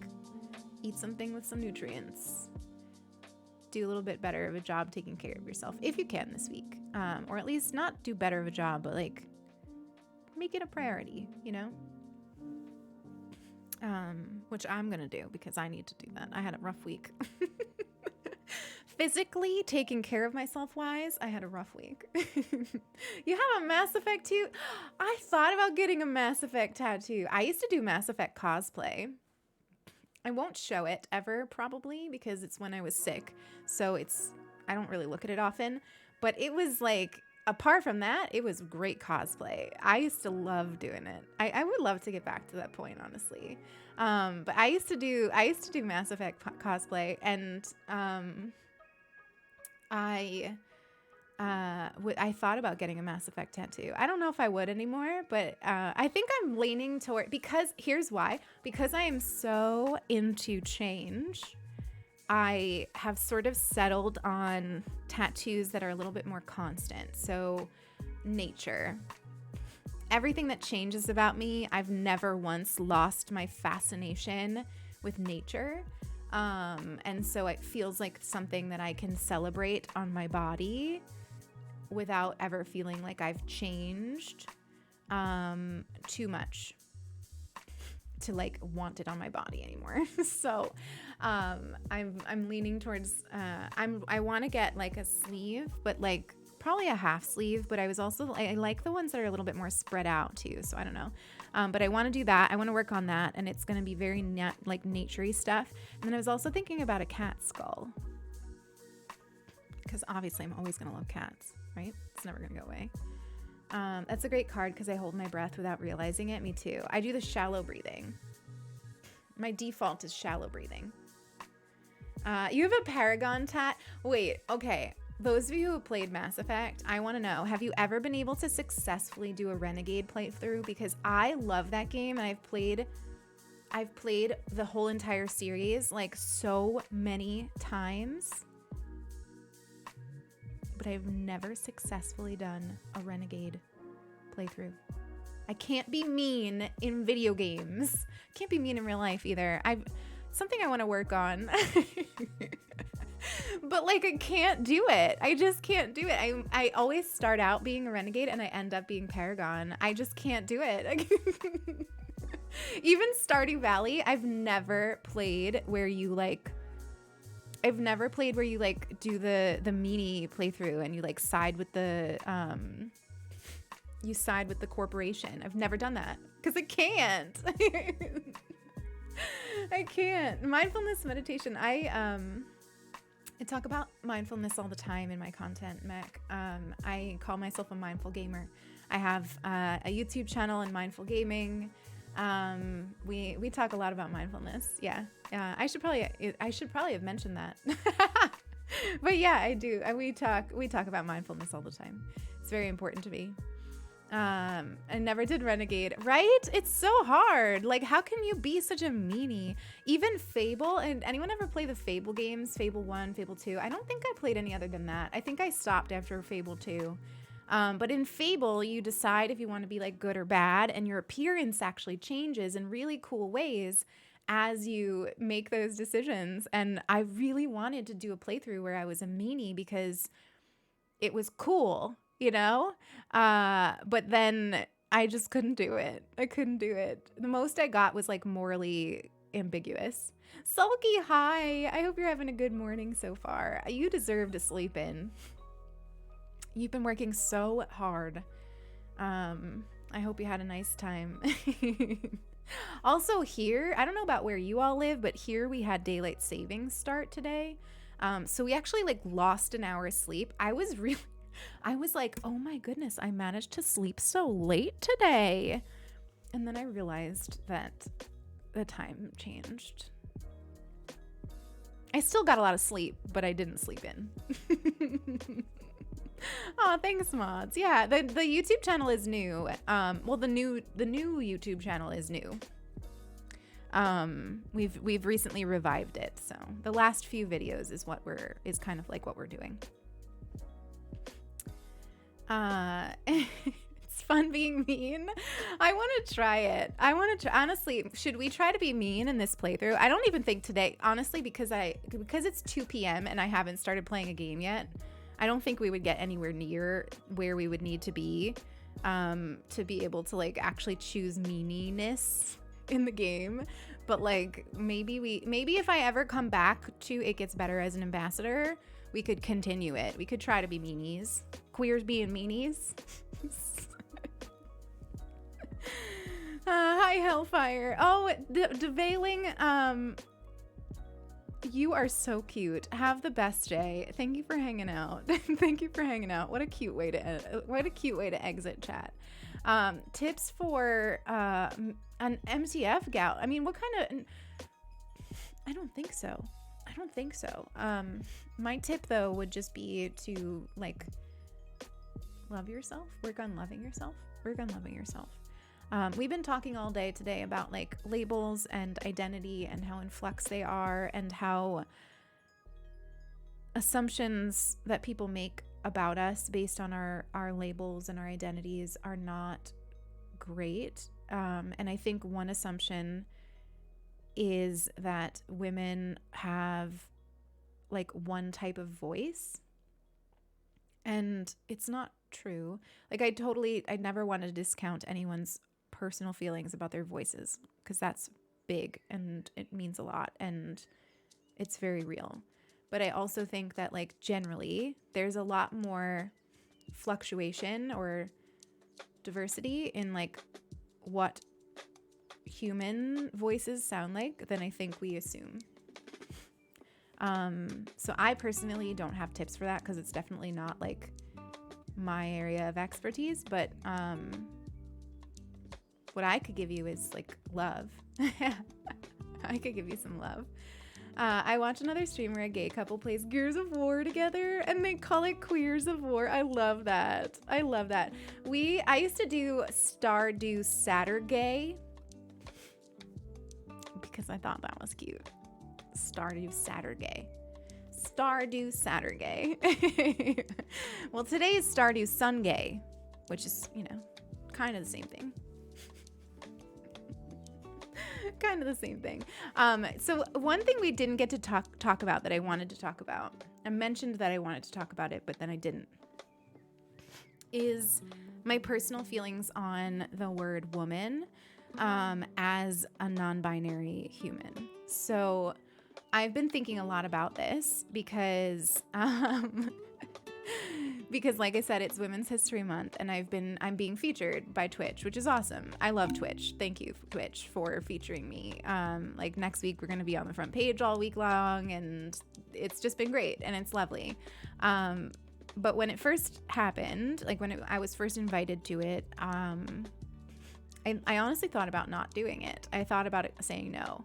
Eat something with some nutrients. Do a little bit better of a job taking care of yourself if you can this week. Or at least not do better of a job, but like make it a priority, you know? Which I'm gonna do because I need to do that. I had a rough week. Physically taking care of myself wise, I had a rough week. You have a Mass Effect too? I thought about getting a Mass Effect tattoo. I used to do Mass Effect cosplay. I won't show it ever probably because it's when I was sick. So I don't really look at it often, but it was like, apart from that, it was great cosplay. I used to love doing it. I would love to get back to that point, honestly. But I used to do Mass Effect cosplay, and I thought about getting a Mass Effect tattoo. I don't know if I would anymore, but I think I'm leaning toward, because here's why. Because I am so into change, I have sort of settled on tattoos that are a little bit more constant. So nature. Everything that changes about me, I've never once lost my fascination with nature. And so it feels like something that I can celebrate on my body without ever feeling like I've changed too much to like want it on my body anymore. So I'm leaning towards I want to get like a sleeve, but like probably a half sleeve, but I like the ones that are a little bit more spread out too, so I don't know. But I want to do that. I want to work on that, and it's going to be very like naturey stuff. And then I was also thinking about a cat skull, because obviously I'm always going to love cats, right? It's never going to go away. That's a great card because I hold my breath without realizing it. Me too. I do the shallow breathing. My default is shallow breathing. You have a Paragon tat? Wait, okay. Those of you who have played Mass Effect, I want to know, have you ever been able to successfully do a Renegade playthrough? Because I love that game, and I've played the whole entire series like so many times, but I've never successfully done a Renegade playthrough. I can't be mean in video games. Can't be mean in real life either. Something I want to work on. But like, I can't do it. I just can't do it. I always start out being a Renegade and I end up being Paragon. I just can't do it. Even Stardew Valley, I've never played where you like do the meanie playthrough and you like side with the corporation. I've never done that because I can't. I can't. Mindfulness meditation. I talk about mindfulness all the time in my content, Mech. I call myself a mindful gamer. I have a YouTube channel in mindful gaming. We talk a lot about mindfulness. Yeah. I should probably have mentioned that. But yeah, I do. We talk about mindfulness all the time. It's very important to me. I never did Renegade, right? It's so hard. Like, how can you be such a meanie? Even Fable, and anyone ever play the Fable games? Fable 1, Fable 2? I don't think I played any other than that. I think I stopped after Fable 2. But in Fable, you decide if you want to be like good or bad, and your appearance actually changes in really cool ways as you make those decisions. And I really wanted to do a playthrough where I was a meanie because it was cool, you know? But then I just couldn't do it. I couldn't do it. The most I got was like morally ambiguous. Sulky, hi. I hope you're having a good morning so far. You deserve to sleep in. You've been working so hard. I hope you had a nice time. Also here, I don't know about where you all live, but here we had daylight savings start today. So we actually like lost an hour of sleep. I was like, oh my goodness, I managed to sleep so late today. And then I realized that the time changed. I still got a lot of sleep, but I didn't sleep in. Oh, thanks, mods. Yeah, the YouTube channel is new. Well, the new YouTube channel is new. We've recently revived it, so the last few videos is kind of like what we're doing. It's fun being mean. I want to try it. Honestly, should we try to be mean in this playthrough? I don't even think today, honestly, because it's 2 p.m. and I haven't started playing a game yet. I don't think we would get anywhere near where we would need to be able to like actually choose meaniness in the game. But like maybe if I ever come back to It Gets Better as an ambassador, we could continue it. We could try to be meanies. Queers being meanies. Hi, Hellfire. Oh, deveiling. You are so cute. Have the best day. Thank you for hanging out. Thank you for hanging out. What a cute way to exit chat. Tips for an MTF gal. I mean, what kind of? I don't think so. I don't think so. My tip though would just be to like love yourself. Work on loving yourself. Work on loving yourself. We've been talking all day today about like labels and identity and how in flux they are and how assumptions that people make about us based on our labels and our identities are not great. And I think one assumption is that women have like one type of voice, and it's not true. Like I never want to discount anyone's personal feelings about their voices, because that's big and it means a lot and it's very real. But I also think that like generally there's a lot more fluctuation or diversity in like what human voices sound like than I think we assume. So I personally don't have tips for that because it's definitely not like my area of expertise, but what I could give you is like love. I could give you some love. I watch another stream where a gay couple plays Gears of War together and they call it Queers of War. I love that. I love that. I used to do Stardew Saturday because I thought that was cute. Stardew Saturday. Stardew Saturday. Well, today is Stardew Sunday, which is, kind of the same thing. Kind of the same thing. So one thing we didn't get to talk about that I wanted to talk about, I mentioned that I wanted to talk about it, but then I didn't, is my personal feelings on the word woman as a non-binary human. So I've been thinking a lot about this because like I said, it's Women's History Month and I'm being featured by Twitch, which is awesome. I love Twitch. Thank you, Twitch, for featuring me. Like next week, we're going to be on the front page all week long, and it's just been great and it's lovely. But when it first happened, like when I was first invited to it, I honestly thought about not doing it. I thought about saying no.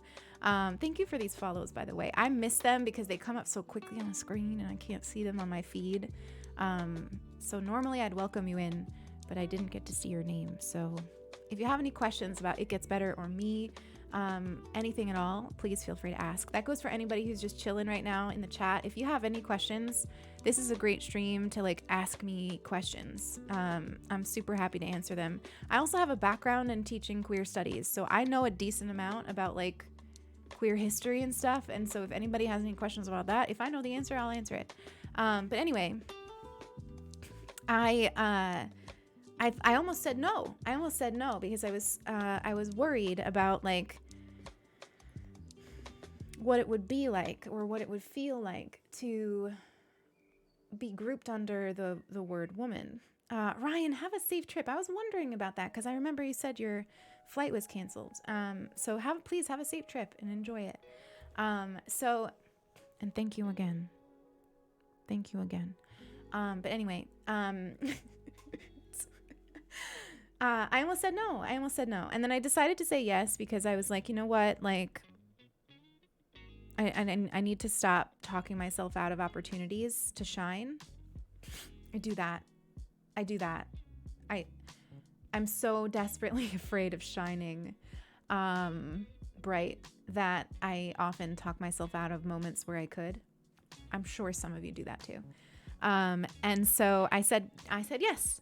Thank you for these follows, by the way. I miss them because they come up so quickly on the screen and I can't see them on my feed. So normally I'd welcome you in, but I didn't get to see your name. So if you have any questions about It Gets Better or me, anything at all, please feel free to ask. That goes for anybody who's just chilling right now in the chat. If you have any questions, this is a great stream to like ask me questions. I'm super happy to answer them. I also have a background in teaching queer studies, so I know a decent amount about like queer history and stuff. And so if anybody has any questions about that, if I know the answer, I'll answer it. But anyway, I almost said no. I almost said no because I was worried about like what it would be like or what it would feel like to be grouped under the word woman. Ryan, have a safe trip. I was wondering about that because I remember you said your flight was canceled. So please have a safe trip and enjoy it. And thank you again. Thank you again. But anyway, I almost said no. And then I decided to say yes because I was like, you know what? Like, I need to stop talking myself out of opportunities to shine. I do that. I'm so desperately afraid of shining bright that I often talk myself out of moments where I could. I'm sure some of you do that too. And so I said yes.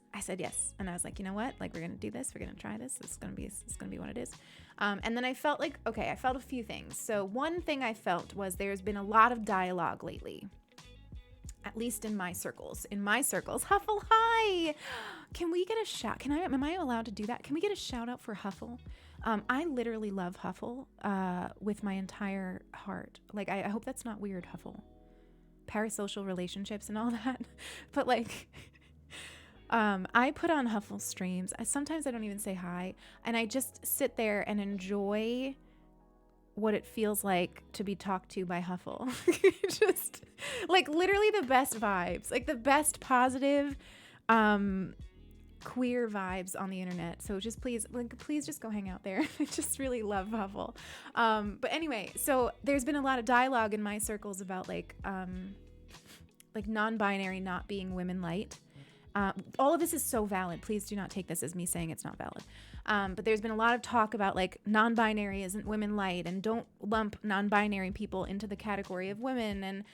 And I was like, you know what? Like, we're going to do this. We're going to try this. It's going to be what it is. And then I felt like, okay, I felt a few things. So one thing I felt was there's been a lot of dialogue lately, at least in my circles. Huffle, hi. Can we get a shout? Am I allowed to do that? Can we get a shout out for Huffle? I literally love Huffle, with my entire heart. Like, I hope that's not weird, Huffle. Parasocial relationships and all that. But like, I put on Huffle streams. Sometimes I don't even say hi, and I just sit there and enjoy what it feels like to be talked to by Huffle. Just like literally the best vibes, like the best positive queer vibes on the internet. So just please just go hang out there. I just really love Huffle. But anyway, so there's been a lot of dialogue in my circles about like non-binary not being women light. All of this is so valid. Please do not take this as me saying it's not valid. But there's been a lot of talk about like non-binary isn't women light, and don't lump non-binary people into the category of women, and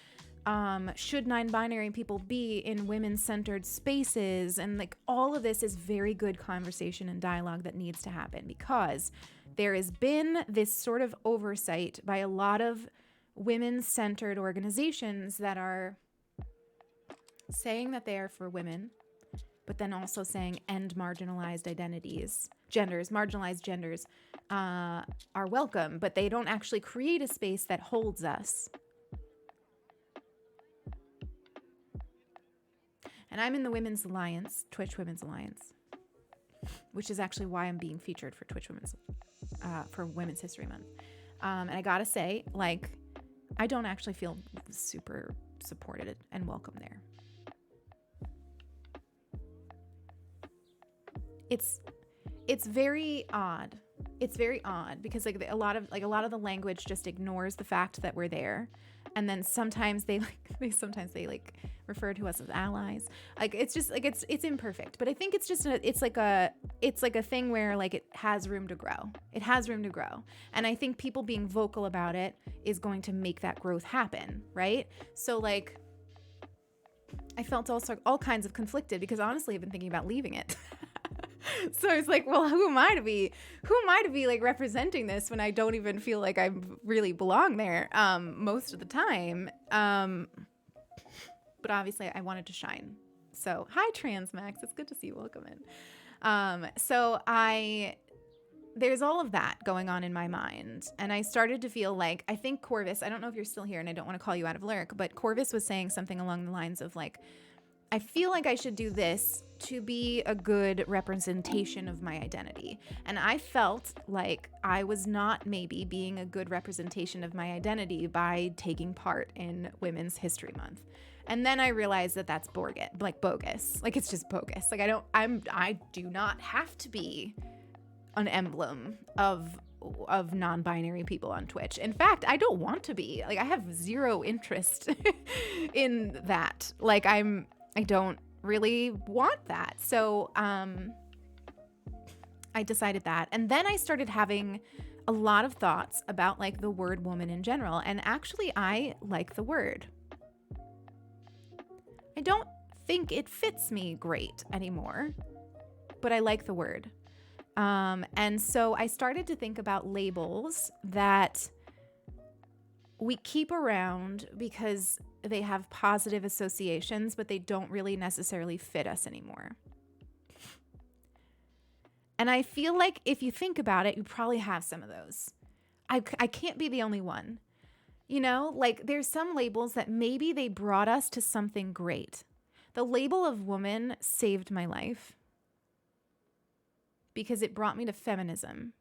should non-binary people be in women-centered spaces, and like all of this is very good conversation and dialogue that needs to happen, because there has been this sort of oversight by a lot of women-centered organizations that are saying that they are for women, but then also saying end marginalized identities, marginalized genders are welcome, but they don't actually create a space that holds us. And I'm in the Women's Alliance, Twitch Women's Alliance, which is actually why I'm being featured for for Women's History Month. And I gotta say, like, I don't actually feel super supported and welcome there. It's very odd. It's very odd because like a lot of the language just ignores the fact that we're there, and then sometimes they refer to us as allies. Like it's just like it's imperfect, but I think it's just it's like a thing where like it has room to grow. It has room to grow, and I think people being vocal about it is going to make that growth happen, right? So like I felt all kinds of conflicted because honestly I've been thinking about leaving it. So it's like, well, who am I to be like representing this when I don't even feel like I really belong there most of the time. But obviously I wanted to shine. So hi Transmax, it's good to see you. Welcome in. There's all of that going on in my mind. And I started to feel like, I think Corvus, I don't know if you're still here and I don't want to call you out of lyric, but Corvus was saying something along the lines of like, I feel like I should do this to be a good representation of my identity. And I felt like I was not maybe being a good representation of my identity by taking part in Women's History Month. And then I realized that that's bogus. Like it's just bogus. Like I do not have to be an emblem of non-binary people on Twitch. In fact, I don't want to be. Like I have zero interest in that. Like I don't really want that. So I decided that. And then I started having a lot of thoughts about like the word woman in general. And actually I like the word. I don't think it fits me great anymore, but I like the word. And so I started to think about labels that we keep around because they have positive associations, but they don't really necessarily fit us anymore. And I feel like if you think about it, you probably have some of those. I can't be the only one. You know, like there's some labels that maybe they brought us to something great. The label of woman saved my life because it brought me to feminism.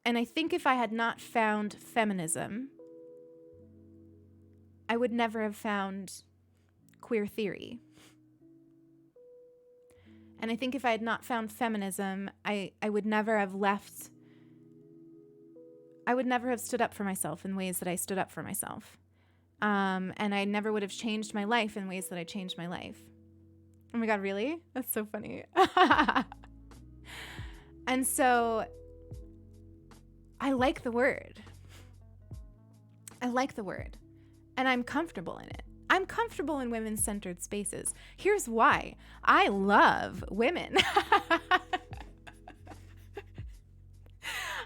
And I think if I had not found feminism, I would never have found queer theory. And I think if I had not found feminism, I would never have stood up for myself in ways that I stood up for myself. And I never would have changed my life in ways that I changed my life. Oh my God, really? That's so funny. And so I like the word. And I'm comfortable in it. I'm comfortable in women-centered spaces. Here's why. I love women.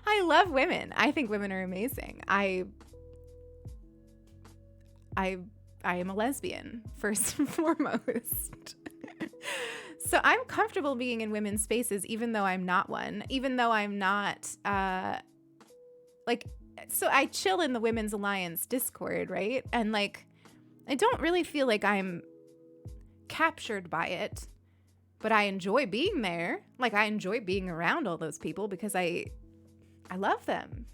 I love women. I think women are amazing. I am a lesbian, first and foremost. So I'm comfortable being in women's spaces, even though I'm not one, even though I'm not, so I chill in the Women's Alliance Discord, right? And like, I don't really feel like I'm captured by it, but I enjoy being there. Like I enjoy being around all those people because I I love them.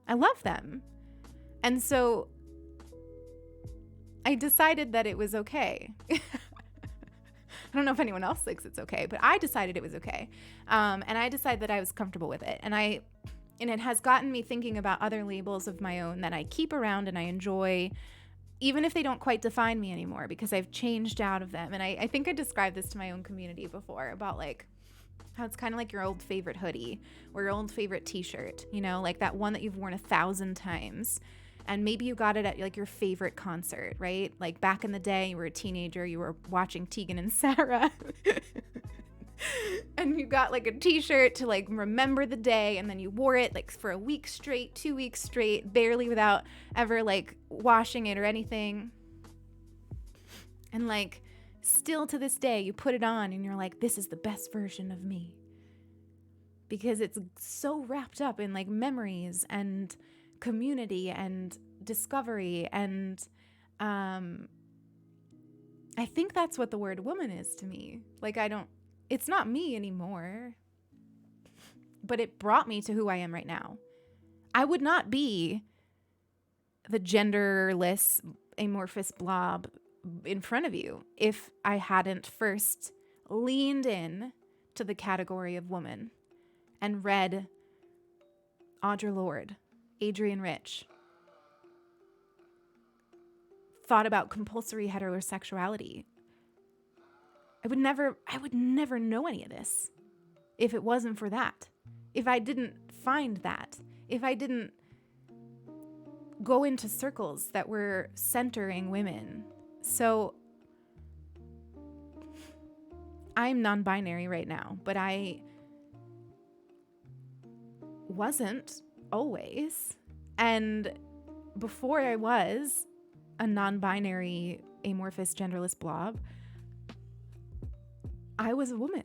I love them. And so I decided that it was okay. I don't know if anyone else thinks it's okay, but I decided it was okay. And I decided that I was comfortable with it. And it has gotten me thinking about other labels of my own that I keep around and I enjoy, even if they don't quite define me anymore, because I've changed out of them. And I think I described this to my own community before about like how it's kind of like your old favorite hoodie or your old favorite t-shirt, you know, like that one that you've worn 1,000 times. And maybe you got it at like your favorite concert, right? Like back in the day, you were a teenager, you were watching Tegan and Sarah. And you got like a t-shirt to like remember the day, and then you wore it like for a week straight, 2 weeks straight, barely without ever like washing it or anything. And like still to this day, you put it on and you're like, this is the best version of me. Because it's so wrapped up in like memories and community and discovery. And I think that's what the word woman is to me. Like it's not me anymore, but it brought me to who I am right now. I would not be the genderless amorphous blob in front of you if I hadn't first leaned in to the category of woman and read Audre Lorde, Adrienne Rich, thought about compulsory heterosexuality. I would never know any of this if it wasn't for that. If I didn't find that. If I didn't go into circles that were centering women. So I'm non-binary right now, but I wasn't always. And before I was a non-binary, amorphous, genderless blob, I was a woman.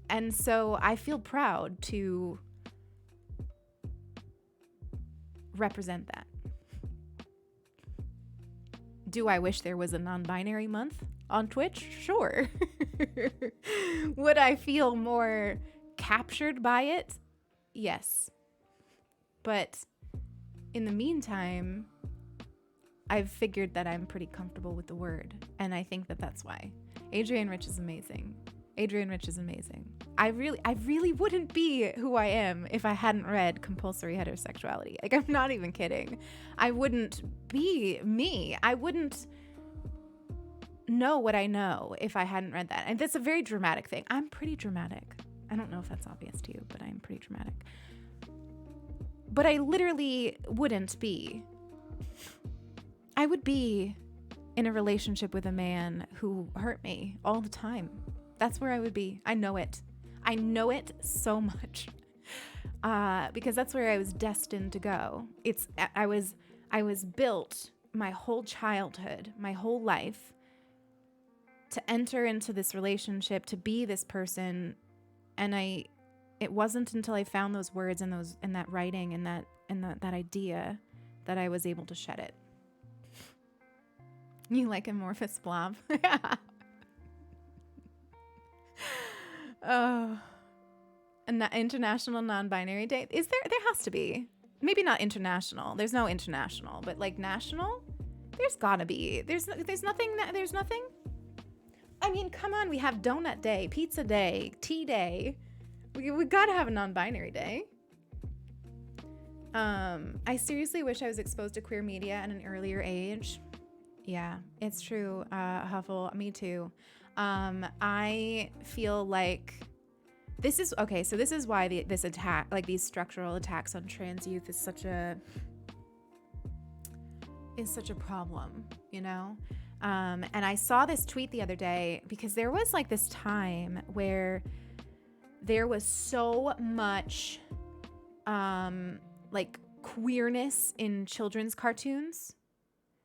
And so I feel proud to represent that. Do I wish there was a non-binary month on Twitch? Sure. Would I feel more captured by it? Yes. But in the meantime, I've figured that I'm pretty comfortable with the word. And I think that that's why. Adrienne Rich is amazing. Adrienne Rich is amazing. I really wouldn't be who I am if I hadn't read Compulsory Heterosexuality. Like, I'm not even kidding. I wouldn't be me. I wouldn't know what I know if I hadn't read that. And that's a very dramatic thing. I'm pretty dramatic. I don't know if that's obvious to you, but I'm pretty dramatic. But I literally wouldn't be. I would be in a relationship with a man who hurt me all the time. That's where I would be. I know it. I know it so much. Because that's where I was destined to go. I was built my whole childhood, my whole life, to enter into this relationship, to be this person. And it wasn't until I found those words and that writing and that idea that I was able to shed it. You like amorphous blob? Oh, and that International Non-Binary Day. Is there has to be. Maybe not international. There's no international, but like national? There's gotta be. There's nothing. I mean, come on. We have Donut Day, Pizza Day, Tea Day. We gotta have a non-binary day. I seriously wish I was exposed to queer media at an earlier age. Yeah, it's true. Huffle, me too. I feel like this is okay. So this is why this attack, like these structural attacks on trans youth, is such a problem, you know. And I saw this tweet the other day because there was like this time where there was so much like queerness in children's cartoons.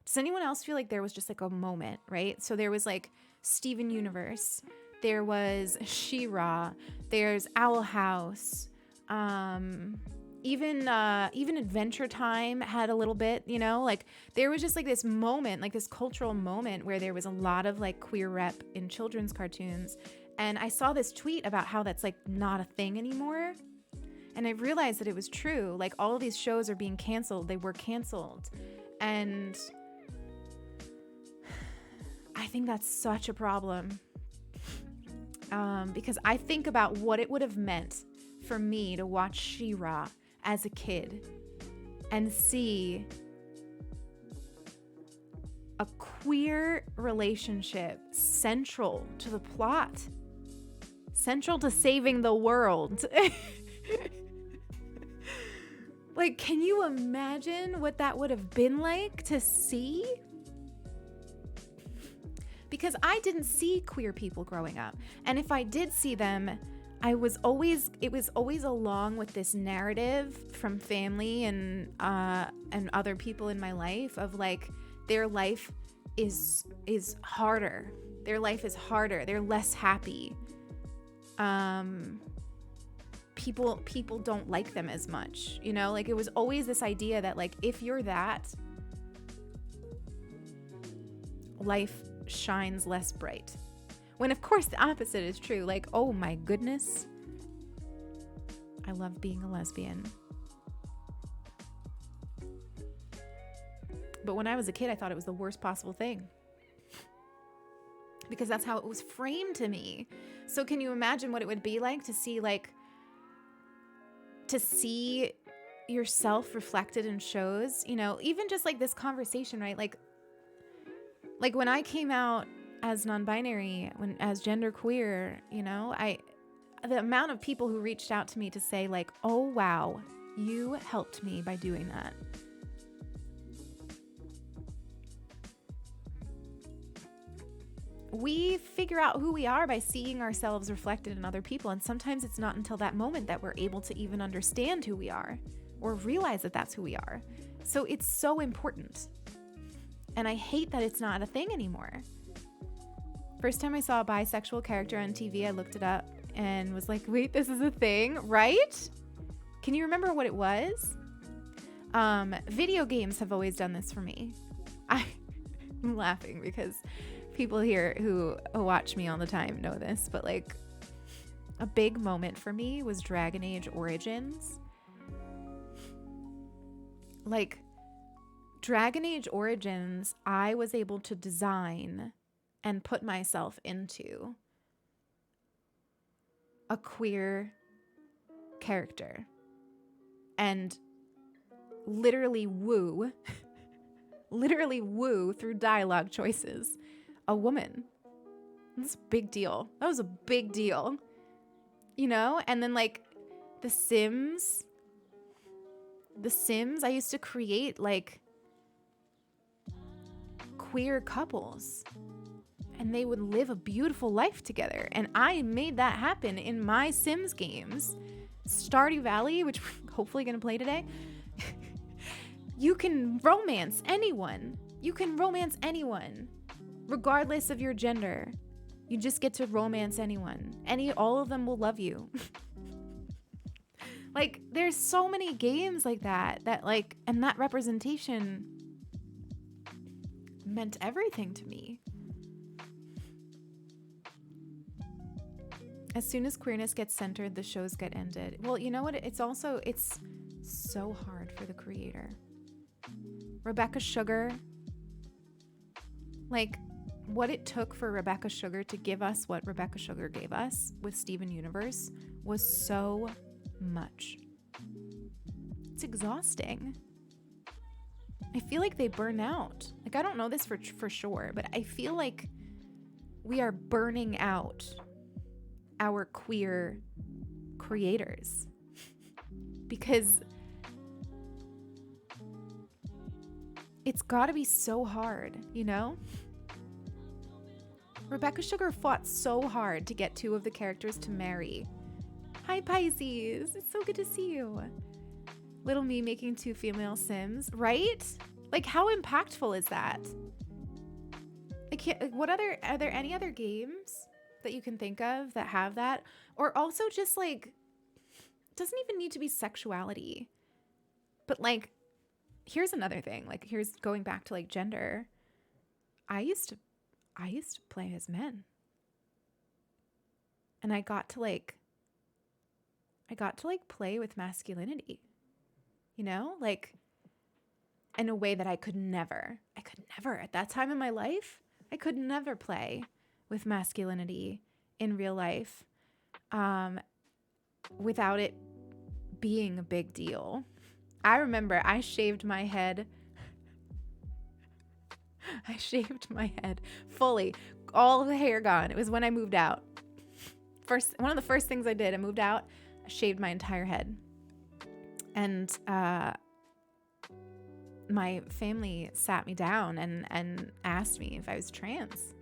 Does anyone else feel like there was just like a moment, right? So there was like Steven Universe, there was She-Ra, there's Owl House, even Adventure Time had a little bit, you know, like there was just like this moment, like this cultural moment where there was a lot of like queer rep in children's cartoons. And I saw this tweet about how that's like not a thing anymore. And I realized that it was true. Like, all of these shows are being canceled. They were canceled. And I think that's such a problem. Because I think about what it would have meant for me to watch She-Ra as a kid and see a queer relationship central to the plot, central to saving the world. Like, can you imagine what that would have been like to see? Because I didn't see queer people growing up. And if I did see them, it was always along with this narrative from family and other people in my life of like, their life is harder. Their life is harder. They're less happy. People don't like them as much, you know? Like, it was always this idea that like, if you're that, life shines less bright. When of course the opposite is true. Like, oh my goodness, I love being a lesbian. But when I was a kid, I thought it was the worst possible thing. Because that's how it was framed to me. So can you imagine what it would be like to see yourself reflected in shows, you know, even just like this conversation, right? Like when I came out as non-binary, as genderqueer, you know, the amount of people who reached out to me to say like, oh wow, you helped me by doing that. We figure out who we are by seeing ourselves reflected in other people. And sometimes it's not until that moment that we're able to even understand who we are or realize that that's who we are. So it's so important. And I hate that it's not a thing anymore. First time I saw a bisexual character on TV, I looked it up and was like, wait, this is a thing, right? Can you remember what it was? Video games have always done this for me. I'm laughing because people here who watch me all the time know this, but like, a big moment for me was Dragon Age Origins. Like, Dragon Age Origins, I was able to design and put myself into a queer character and literally woo through dialogue choices a woman. That's a big deal. That was a big deal, you know? And then like The Sims, I used to create like queer couples and they would live a beautiful life together. And I made that happen in my Sims games. Stardew Valley, which we're hopefully going to play today. You can romance anyone. Regardless of your gender. You just get to romance anyone. All of them will love you. Like, there's so many games like that like, and that representation meant everything to me. As soon as queerness gets centered, the shows get ended. Well, you know what? It's so hard for the creator. Rebecca Sugar, like, what it took for Rebecca Sugar to give us what Rebecca Sugar gave us with Steven Universe was so much. It's exhausting. I feel like they burn out. Like, I don't know this for sure, but I feel like we are burning out our queer creators because it's got to be so hard, you know? Rebecca Sugar fought so hard to get two of the characters to marry. Hi, Pisces. It's so good to see you. Little me making two female Sims, right? Like, how impactful is that? Like, are there any other games that you can think of that have that? Or also just like, it doesn't even need to be sexuality. But like, here's another thing. Like, here's going back to like gender. I used to play as men. And I got to like I got to like play with masculinity, you know, like in a way that I could never at that time in my life, I could never play with masculinity in real life without it being a big deal. I remember I shaved my head fully, all the hair gone. It was when I moved out. One of the first things I did, I moved out, I shaved my entire head. And my family sat me down and asked me if I was trans.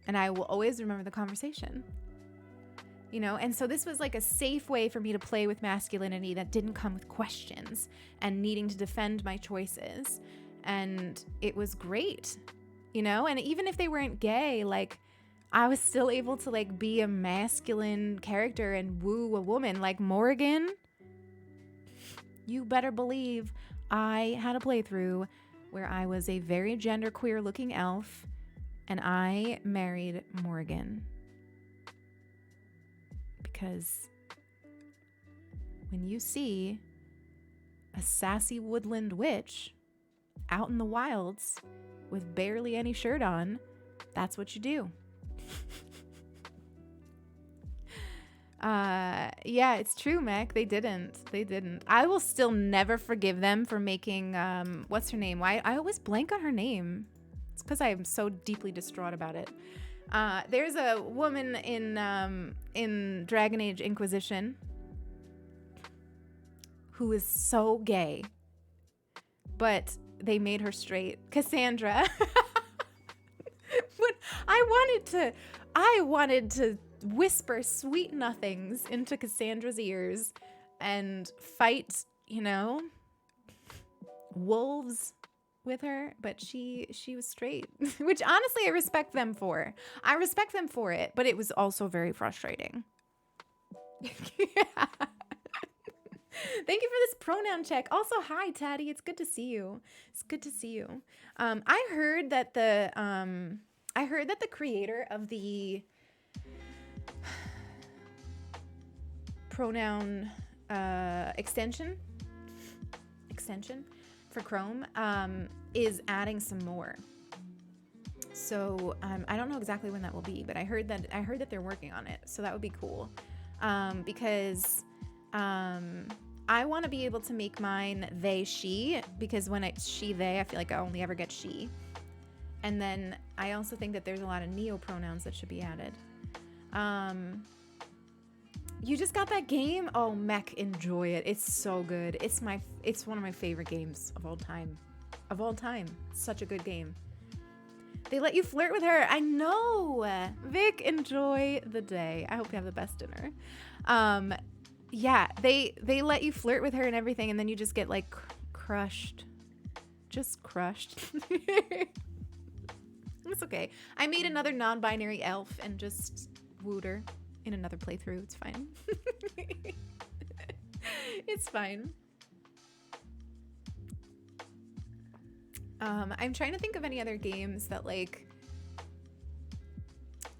And I will always remember the conversation. You know, and so this was like a safe way for me to play with masculinity that didn't come with questions and needing to defend my choices. And it was great, you know, and even if they weren't gay, like I was still able to like be a masculine character and woo a woman like Morgan. You better believe I had a playthrough where I was a very genderqueer looking elf and I married Morgan. Because when you see a sassy woodland witch out in the wilds with barely any shirt on, that's what you do. Yeah, it's true, Mac. They didn't. I will still never forgive them for making, what's her name? Why I always blank on her name. It's because I am so deeply distraught about it. There's a woman in Dragon Age Inquisition who is so gay, but they made her straight. Cassandra. But I wanted to whisper sweet nothings into Cassandra's ears and fight, you know, wolves with her, but she was straight, which honestly I respect them for. I respect them for it, but it was also very frustrating. Yeah. Thank you for this pronoun check. Also, hi Taddy, it's good to see you. I heard that the creator of the pronoun extension for Chrome is adding some more. So I don't know exactly when that will be, but I heard that they're working on it. So that would be cool. Because I want to be able to make mine they, she, because when it's she, they, I feel like I only ever get she. And then I also think that there's a lot of neo pronouns that should be added. You just got that game? Oh, mech, enjoy it. It's so good. It's one of my favorite games of all time. Such a good game. They let you flirt with her. I know. Vic, enjoy the day. I hope you have the best dinner. Yeah, they let you flirt with her and everything, and then you just get like crushed. Just crushed. It's okay. I made another non-binary elf and just wooed her in another playthrough. It's fine. It's fine. I'm trying to think of any other games that like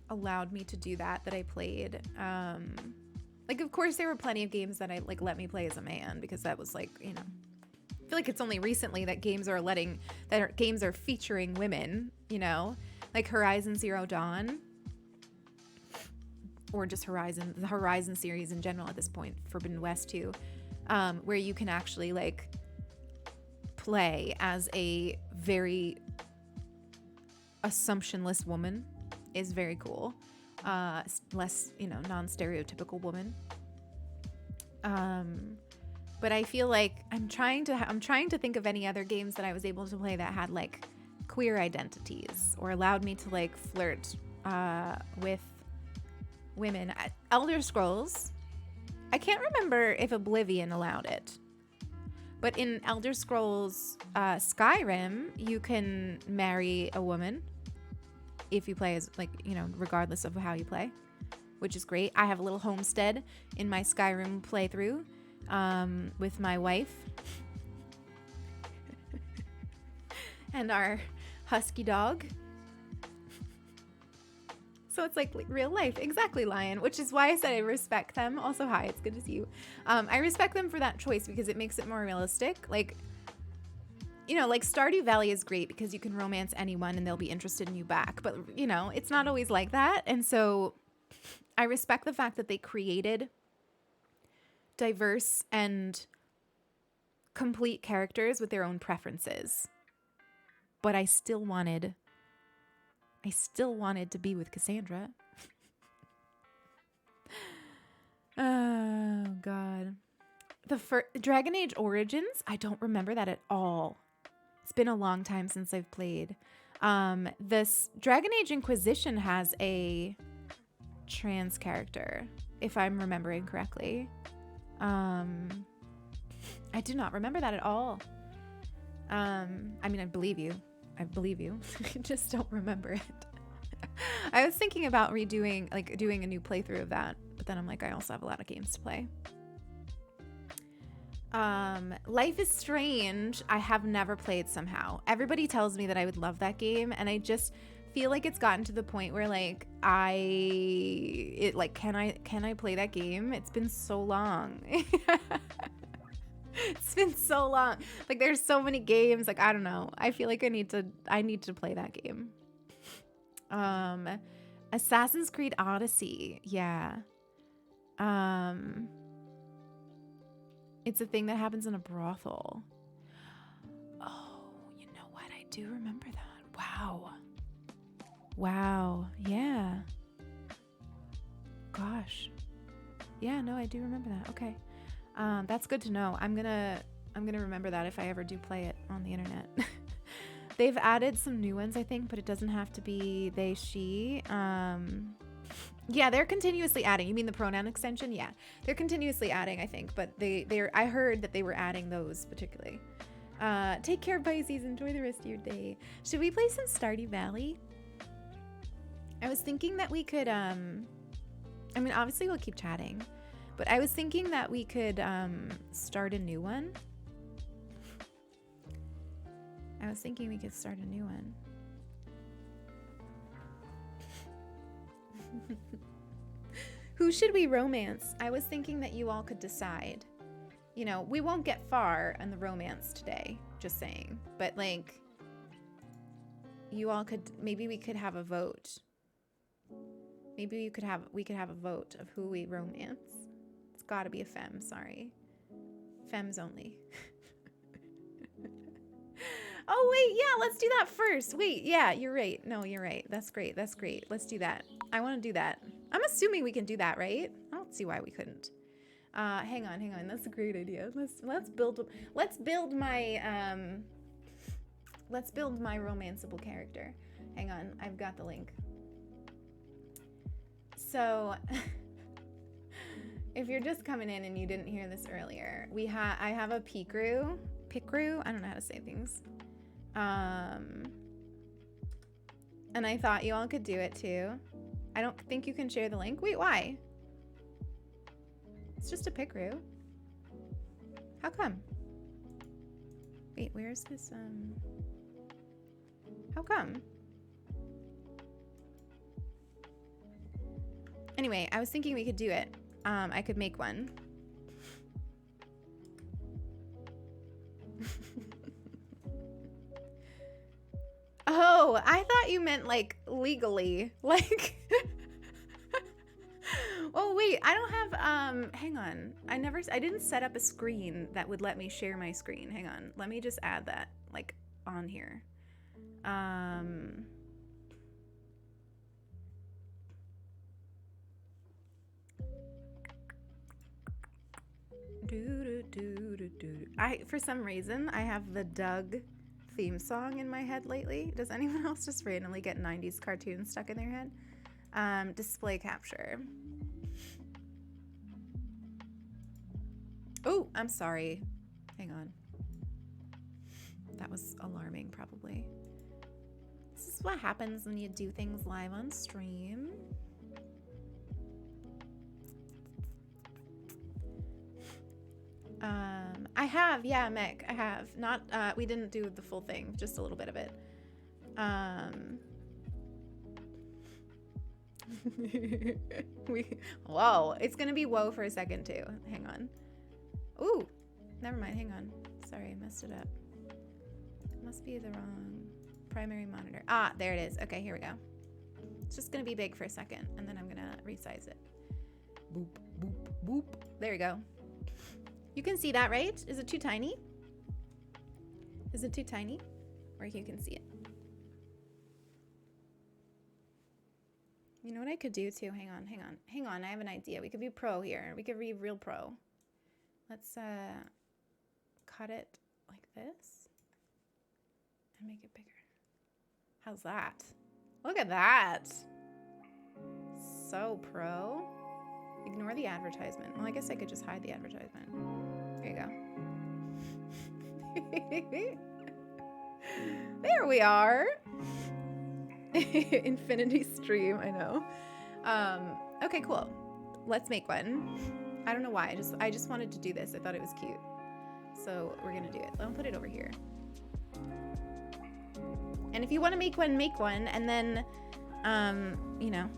allowed me to do that I played. Like, of course, there were plenty of games that I like let me play as a man, because that was like, you know, I feel like it's only recently that games are featuring women, you know, like Horizon Zero Dawn, or just the Horizon series in general at this point, Forbidden West too, where you can actually like play as a very assumptionless woman is very cool. Less, you know, non-stereotypical woman. But I feel like I'm trying to think of any other games that I was able to play that had like queer identities or allowed me to like flirt with women. Elder Scrolls, I can't remember if Oblivion allowed it, but in Elder Scrolls Skyrim, you can marry a woman if you play as, like, you know, regardless of how you play, which is great. I have a little homestead in my Skyrim playthrough with my wife and our husky dog. So it's like real life. Exactly, Lion. Which is why I said I respect them. Also, hi, it's good to see you. I respect them for that choice because it makes it more realistic. Like, you know, like Stardew Valley is great because you can romance anyone and they'll be interested in you back. But, you know, it's not always like that. And so I respect the fact that they created diverse and complete characters with their own preferences. But I still wanted to be with Cassandra. Oh, God. The Dragon Age Origins, I don't remember that at all. It's been a long time since I've played. This Dragon Age Inquisition has a trans character, if I'm remembering correctly. I do not remember that at all. I mean, I believe you. I just don't remember it. I was thinking about doing a new playthrough of that, but then I'm like, I also have a lot of games to play. Life is Strange, I have never played somehow. Everybody tells me that I would love that game, and I just feel like it's gotten to the point where like can I play that game? It's been so long. It's been so long. Like there's so many games, like I don't know. I feel like I need to play that game. Assassin's Creed Odyssey. Yeah. It's a thing that happens in a brothel. Oh, you know what? I do remember that. Wow. Yeah. Gosh. Yeah, no, I do remember that. Okay. That's good to know. I'm gonna remember that if I ever do play it on the internet. They've added some new ones, I think, but it doesn't have to be they, she. Yeah, they're continuously adding. You mean the pronoun extension? Yeah, they're continuously adding, I think. But I heard that they were adding those particularly. Take care, Pisces. Enjoy the rest of your day. Should we play some Stardew Valley? I was thinking that we could. I mean, obviously we'll keep chatting, but I was thinking that we could start a new one. Who should we romance? I was thinking that you all could decide. You know, we won't get far in the romance today, just saying. But like, you all could, maybe we could have a vote. Maybe we could have a vote of who we romance. It's gotta be a femme, sorry. Femmes only. Oh, wait, yeah, let's do that first. Wait, yeah, you're right. No, you're right. That's great. Let's do that. I want to do that. I'm assuming we can do that, right? I don't see why we couldn't. Hang on. That's a great idea. Let's build my romanceable character. Hang on, I've got the link. So, if you're just coming in and you didn't hear this earlier, I have a Picrew. I don't know how to say things. And I thought you all could do it too. I don't think you can share the link. Wait, why? It's just a Picrew. How come? Wait, where's this, how come? Anyway, I was thinking we could do it. I could make one. Oh, I thought you meant like legally. Like oh wait, I don't have hang on. I didn't set up a screen that would let me share my screen. Hang on. Let me just add that like on here. For some reason I have the Doug theme song in my head lately. Does anyone else just randomly get 90s cartoons stuck in their head? Display capture. Oh, I'm sorry. Hang on. That was alarming, probably. This is what happens when you do things live on stream. I have, yeah, Mick, I have. Not, we didn't do the full thing, just a little bit of it. Whoa, it's gonna be whoa for a second too. Hang on. Ooh, never mind. Hang on. Sorry, I messed it up. It must be the wrong primary monitor. Ah, there it is. Okay, here we go. It's just gonna be big for a second, and then I'm gonna resize it. Boop, boop, boop. There we go. You can see that, right? Is it too tiny? Is it too tiny? Or you can see it. You know what I could do too? Hang on, hang on, hang on. I have an idea. We could be pro here. We could be real pro. Let's cut it like this and make it bigger. How's that? Look at that. So pro. Ignore the advertisement. Well, I guess I could just hide the advertisement. There you go. There we are. Infinity stream, I know. Okay, cool. Let's make one. I don't know why. I just wanted to do this. I thought it was cute. So we're gonna do it. Let me put it over here. And if you want to make one, and then, you know,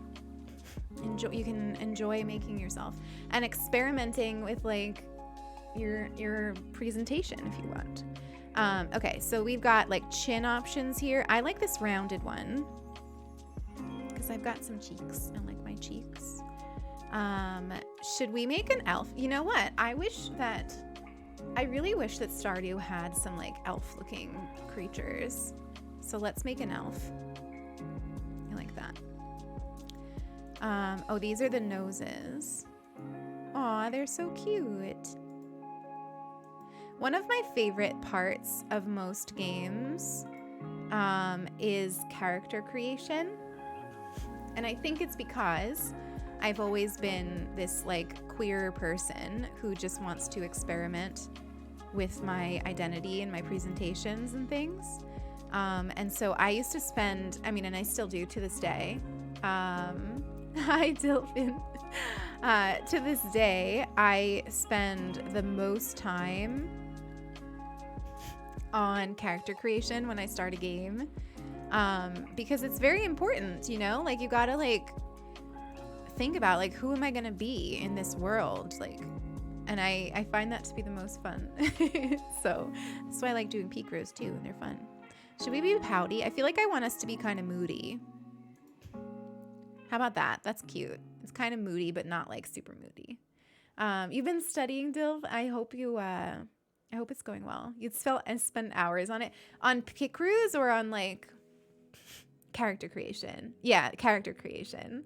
you can enjoy making yourself and experimenting with like your presentation if you want. Okay, so we've got like chin options here. I like this rounded one because I've got some cheeks. I like my cheeks. Should we make an elf? You know what? I really wish that Stardew had some like elf looking creatures. So let's make an elf. I like that. Oh, these are the noses. Aw, they're so cute. One of my favorite parts of most games is character creation. And I think it's because I've always been this like queer person who just wants to experiment with my identity and my presentations and things. And so I used to spend, I mean, and I still do to this day. To this day, I spend the most time on character creation when I start a game, because it's very important, you know, like you gotta like think about like who am I gonna be in this world, like, and I find that to be the most fun. So that's why I like doing peak rows too, and they're fun. Should we be pouty? I feel like I want us to be kind of moody. How about that? That's cute. It's kind of moody, but not like super moody. You've been studying, Dilv. I hope it's going well. You'd spend hours on it. On Pit Cruise or on like character creation? Yeah, character creation.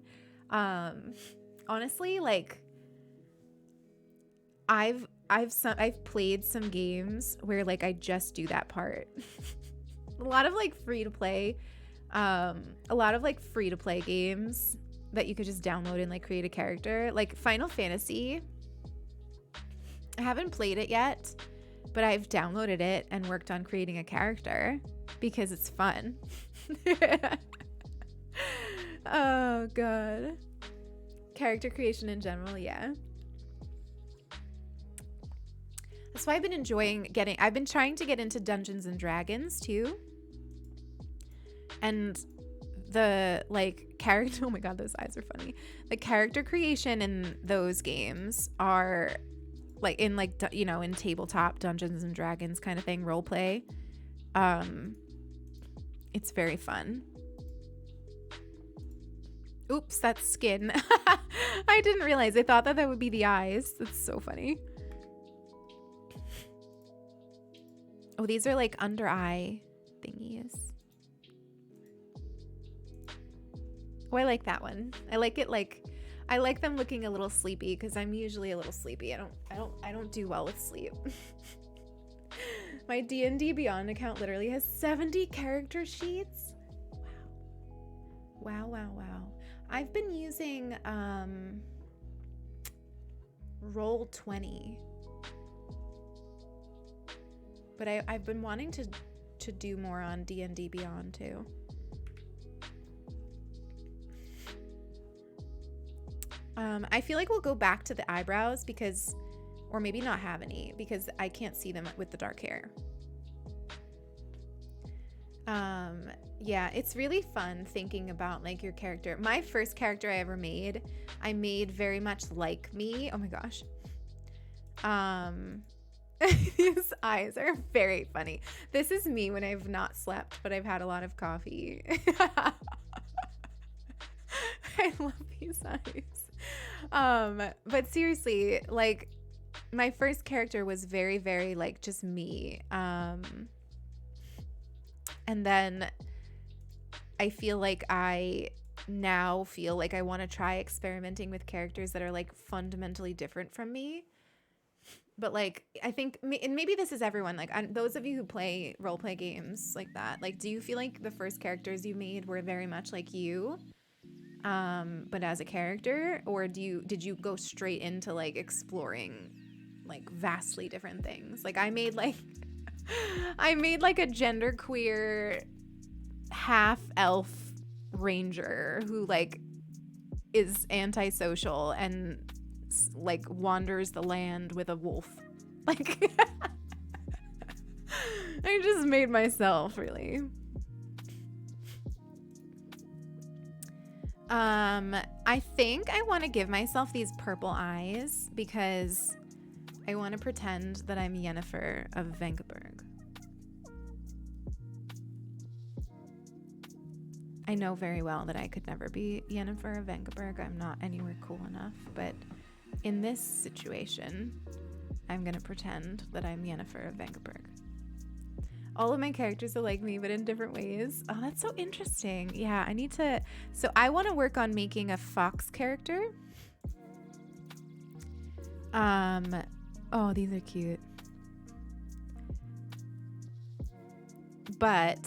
Honestly, like I've played some games where like I just do that part. A lot of like free to play games that you could just download and like create a character, like Final Fantasy. I haven't played it yet, but I've downloaded it and worked on creating a character because it's fun. Oh god. Character creation in general, yeah. That's why I've been enjoying I've been trying to get into Dungeons and Dragons too. And the like character, oh my god, those eyes are funny. The character creation in those games are like in like, you know, in tabletop Dungeons and Dragons kind of thing, role play. It's very fun. Oops, that's skin. I didn't realize. I thought that would be the eyes. That's so funny. Oh, these are like under eye thingies. Oh, I like that one. I like it like, I like them looking a little sleepy because I'm usually a little sleepy. I don't do well with sleep. My D&D Beyond account literally has 70 character sheets. Wow. Wow. I've been using Roll20. But I've been wanting to do more on D&D Beyond too. I feel like we'll go back to the eyebrows because, or maybe not have any because I can't see them with the dark hair. Yeah, it's really fun thinking about like your character. My first character I ever made, I made very much like me. Oh my gosh. His eyes are very funny. This is me when I've not slept, but I've had a lot of coffee. I love these eyes. But seriously, like my first character was very, very like just me. And then I feel like I now feel like I want to try experimenting with characters that are like fundamentally different from me. But like I think, and maybe this is everyone, like those of you who play role play games like that, like do you feel like the first characters you made were very much like you, but as a character, or did you go straight into like exploring like vastly different things? Like I made like I made like a genderqueer half elf ranger who like is antisocial and like wanders the land with a wolf. Like I just made myself, really. I think I want to give myself these purple eyes because I want to pretend that I'm Yennefer of Vengerberg. I know very well that I could never be Yennefer of Vengerberg. I'm not anywhere cool enough, but in this situation, I'm gonna pretend that I'm Yennefer of Vengerberg. All of my characters are like me, but in different ways. Oh, that's so interesting. Yeah, I need to... So I want to work on making a fox character. Oh, these are cute. But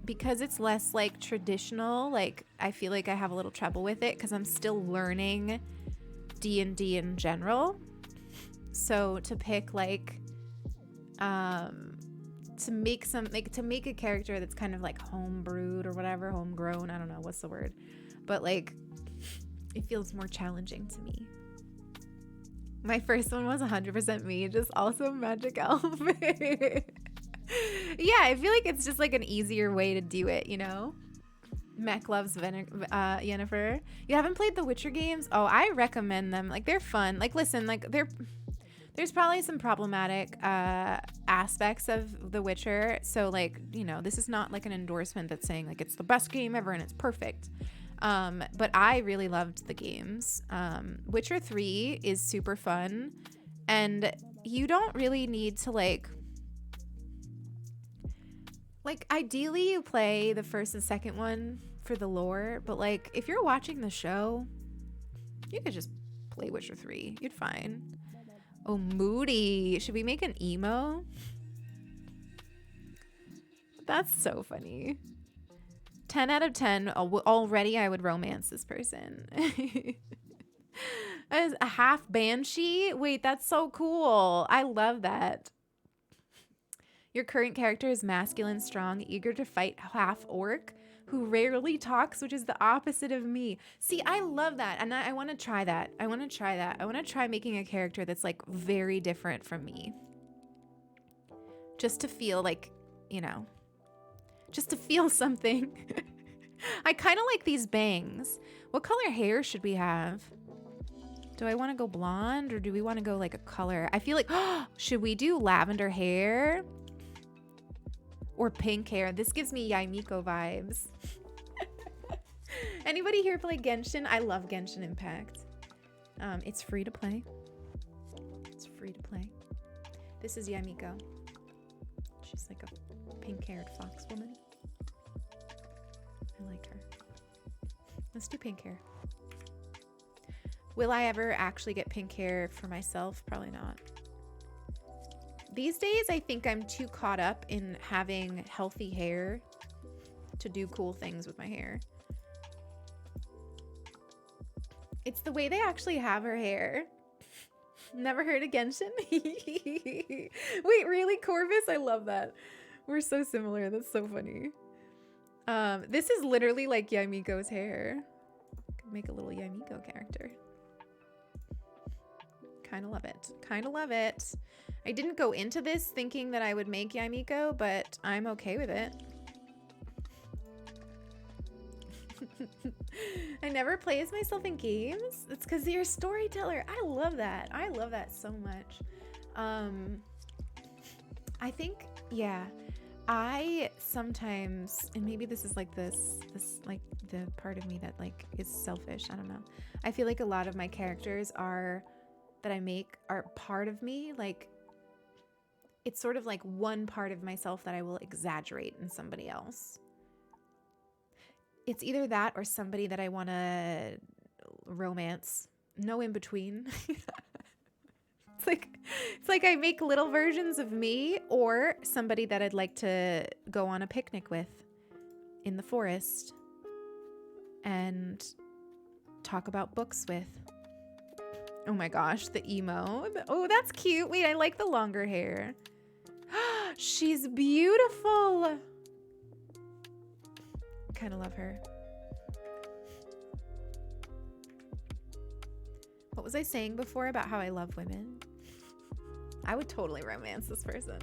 because it's less like traditional, like I feel like I have a little trouble with it because I'm still learning D&D in general. So to pick like to make a character that's kind of like homebrewed or whatever, homegrown, I don't know what's the word, but like it feels more challenging to me. My first one was 100% me, just also magic elf. Yeah, I feel like it's just like an easier way to do it, you know? Mech loves Yennefer. You haven't played the Witcher games? Oh, I recommend them. Like, they're fun. Like, listen, like, there's probably some problematic aspects of The Witcher. So, like, you know, this is not like an endorsement that's saying, like, it's the best game ever and it's perfect. But I really loved the games. Witcher 3 is super fun. And you don't really need to, like, ideally you play the first and second one for the lore, but like if you're watching the show, you could just play Witcher 3. You'd fine. Oh, Moody. Should we make an emo? That's so funny. 10 out of 10. Already I would romance this person. As a half banshee? Wait, that's so cool. I love that. Your current character is masculine, strong, eager to fight, half orc, who rarely talks, which is the opposite of me. See, I love that. And I want to try that. I want to try making a character that's like very different from me. Just to feel like, you know, just to feel something. I kind of like these bangs. What color hair should we have? Do I want to go blonde or do we want to go like a color? I feel like, should we do lavender hair? Or pink hair. This gives me Yaimiko vibes. Anybody here play Genshin? I love Genshin Impact. It's free to play. It's free to play. This is Yaimiko. She's like a pink-haired fox woman. I like her. Let's do pink hair. Will I ever actually get pink hair for myself? Probably not. These days, I think I'm too caught up in having healthy hair to do cool things with my hair. It's the way they actually have her hair. Never heard of Genshin? Wait, really, Corvus? I love that. We're so similar. That's so funny. This is literally like Yaimiko's hair. Could make a little Yaimiko character. Kind of love it. Kind of love it. I didn't go into this thinking that I would make Yaimiko, but I'm okay with it. I never play as myself in games. It's because you're a storyteller. I love that. I love that so much. I think, yeah, I sometimes, and maybe this is like this like the part of me that like is selfish. I don't know. I feel like a lot of my characters that I make are part of me. Like, it's sort of like one part of myself that I will exaggerate in somebody else. It's either that or somebody that I want to romance. No in between. It's like I make little versions of me or somebody that I'd like to go on a picnic with in the forest and talk about books with. Oh my gosh, the emo. Oh, that's cute. Wait, I like the longer hair. She's beautiful. I kind of love her. What was I saying before about how I love women? I would totally romance this person.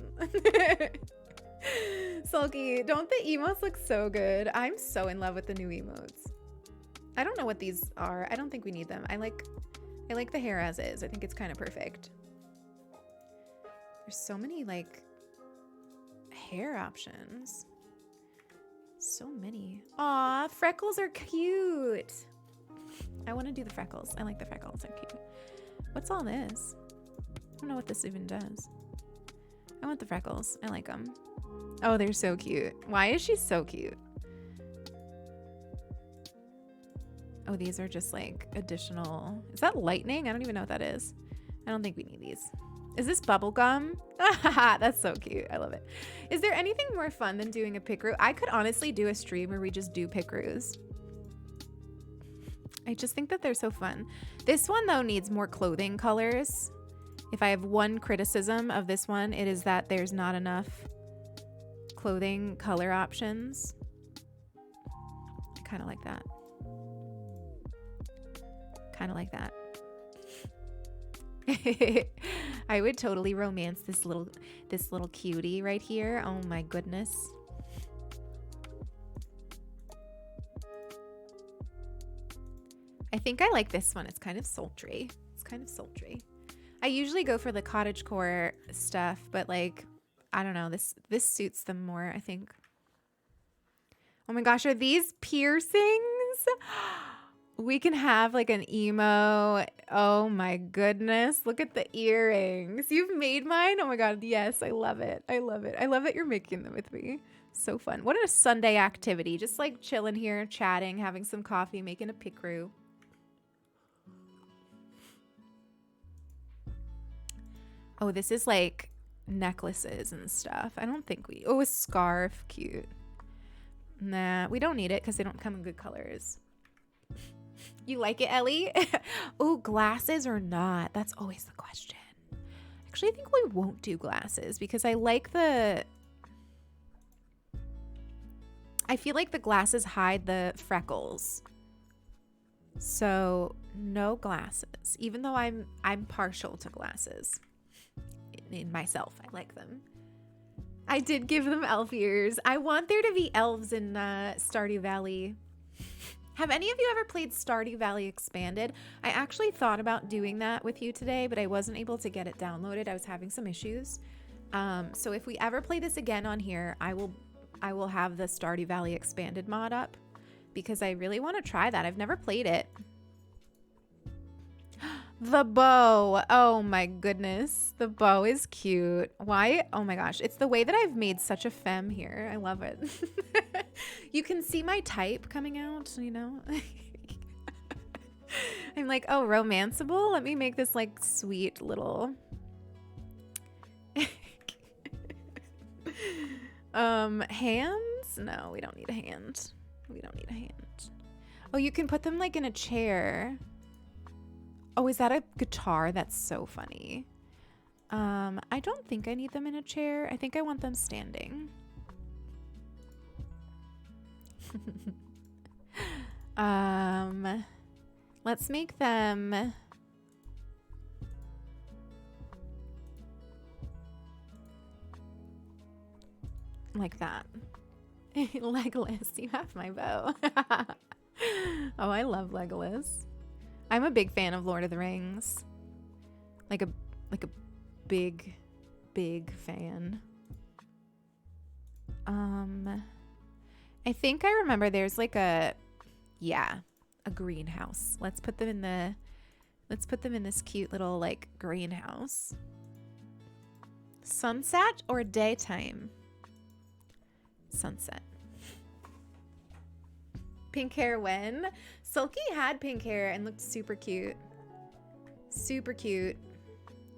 Sulky, don't the emotes look so good? I'm so in love with the new emotes. I don't know what these are. I don't think we need them. I like the hair as is. I think it's kind of perfect. There's so many like hair options. So many. Aw, freckles are cute. I want to do the freckles. I like the freckles. They're cute. What's all this? I don't know what this even does. I want the freckles. I like them. Oh, they're so cute. Why is she so cute? Oh, these are just like additional. Is that lightning? I don't even know what that is. I don't think we need these. Is this bubble gum? That's so cute. I love it. Is there anything more fun than doing a pickaroo? I could honestly do a stream where we just do pickaroos. I just think that they're so fun. This one, though, needs more clothing colors. If I have one criticism of this one, it is that there's not enough clothing color options. I kind of like that. Kind of like that. I would totally romance this little cutie right here. Oh my goodness. I think I like this one. It's kind of sultry. It's kind of sultry. I usually go for the cottagecore stuff, but like, I don't know. This suits them more, I think. Oh my gosh, are these piercings? We can have like an emo. Oh my goodness. Look at the earrings. You've made mine? Oh my God. Yes, I love it. I love it. I love that you're making them with me. So fun. What a Sunday activity. Just like chilling here, chatting, having some coffee, making a pickaroo. Oh, this is like necklaces and stuff. I don't think we... Oh, a scarf. Cute. Nah, we don't need it because they don't come in good colors. You like it, Ellie? Oh, glasses or not? That's always the question. Actually, I think we won't do glasses because I like the... I feel like the glasses hide the freckles. So, no glasses. Even though I'm partial to glasses. In myself, I like them. I did give them elf ears. I want there to be elves in Stardew Valley. Have any of you ever played Stardew Valley Expanded? I actually thought about doing that with you today, but I wasn't able to get it downloaded. I was having some issues. So if we ever play this again on here, I will have the Stardew Valley Expanded mod up because I really want to try that. I've never played it. The bow. Oh my goodness. The bow is cute. Why? Oh my gosh. It's the way that I've made such a femme here. I love it. You can see my type coming out, you know? I'm like, oh, romanceable? Let me make this like sweet little... Hands? No, we don't need a hand. We don't need a hand. Oh, you can put them like in a chair. Oh, is that a guitar? That's so funny. I don't think I need them in a chair. I think I want them standing. Let's make them like that. Legolas, you have my bow. Oh, I love Legolas. I'm a big fan of Lord of the Rings. Like a big fan. I think I remember there's like a greenhouse. Let's put them in this cute little like greenhouse. Sunset or daytime? Sunset. Pink hair when? Sulky had pink hair and looked super cute. Super cute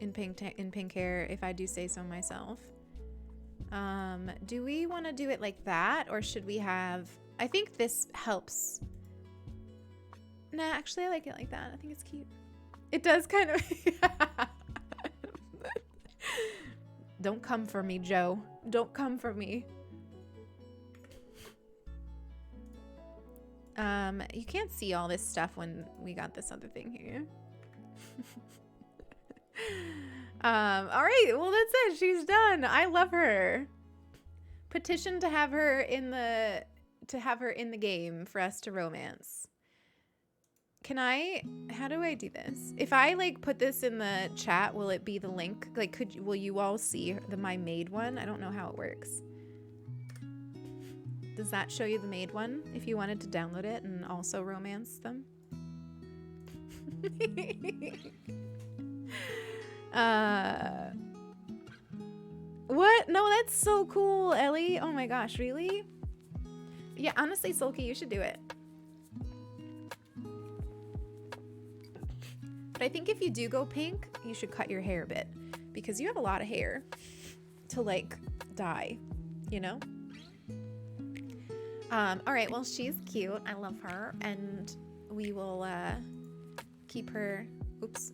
in pink hair, if I do say so myself. Do we want to do it like that, or should we have... I think this helps. Nah, actually I like it like that. I think it's cute. It does kind of... Don't come for me, Joe. Don't come for me. You can't see all this stuff when we got this other thing here. All right, well that's it. She's done. I love her. Petition to have her in the game for us to romance. How do I do this? If I like put this in the chat, will it be the link? Like will you all see my made one? I don't know how it works. Does that show you the made one if you wanted to download it and also romance them? What? No, that's so cool, Ellie. Oh my gosh, really? Yeah, honestly, Sulky, you should do it. But I think if you do go pink, you should cut your hair a bit because you have a lot of hair to like dye, you know? All right, well, she's cute. I love her, and we will keep her. Oops.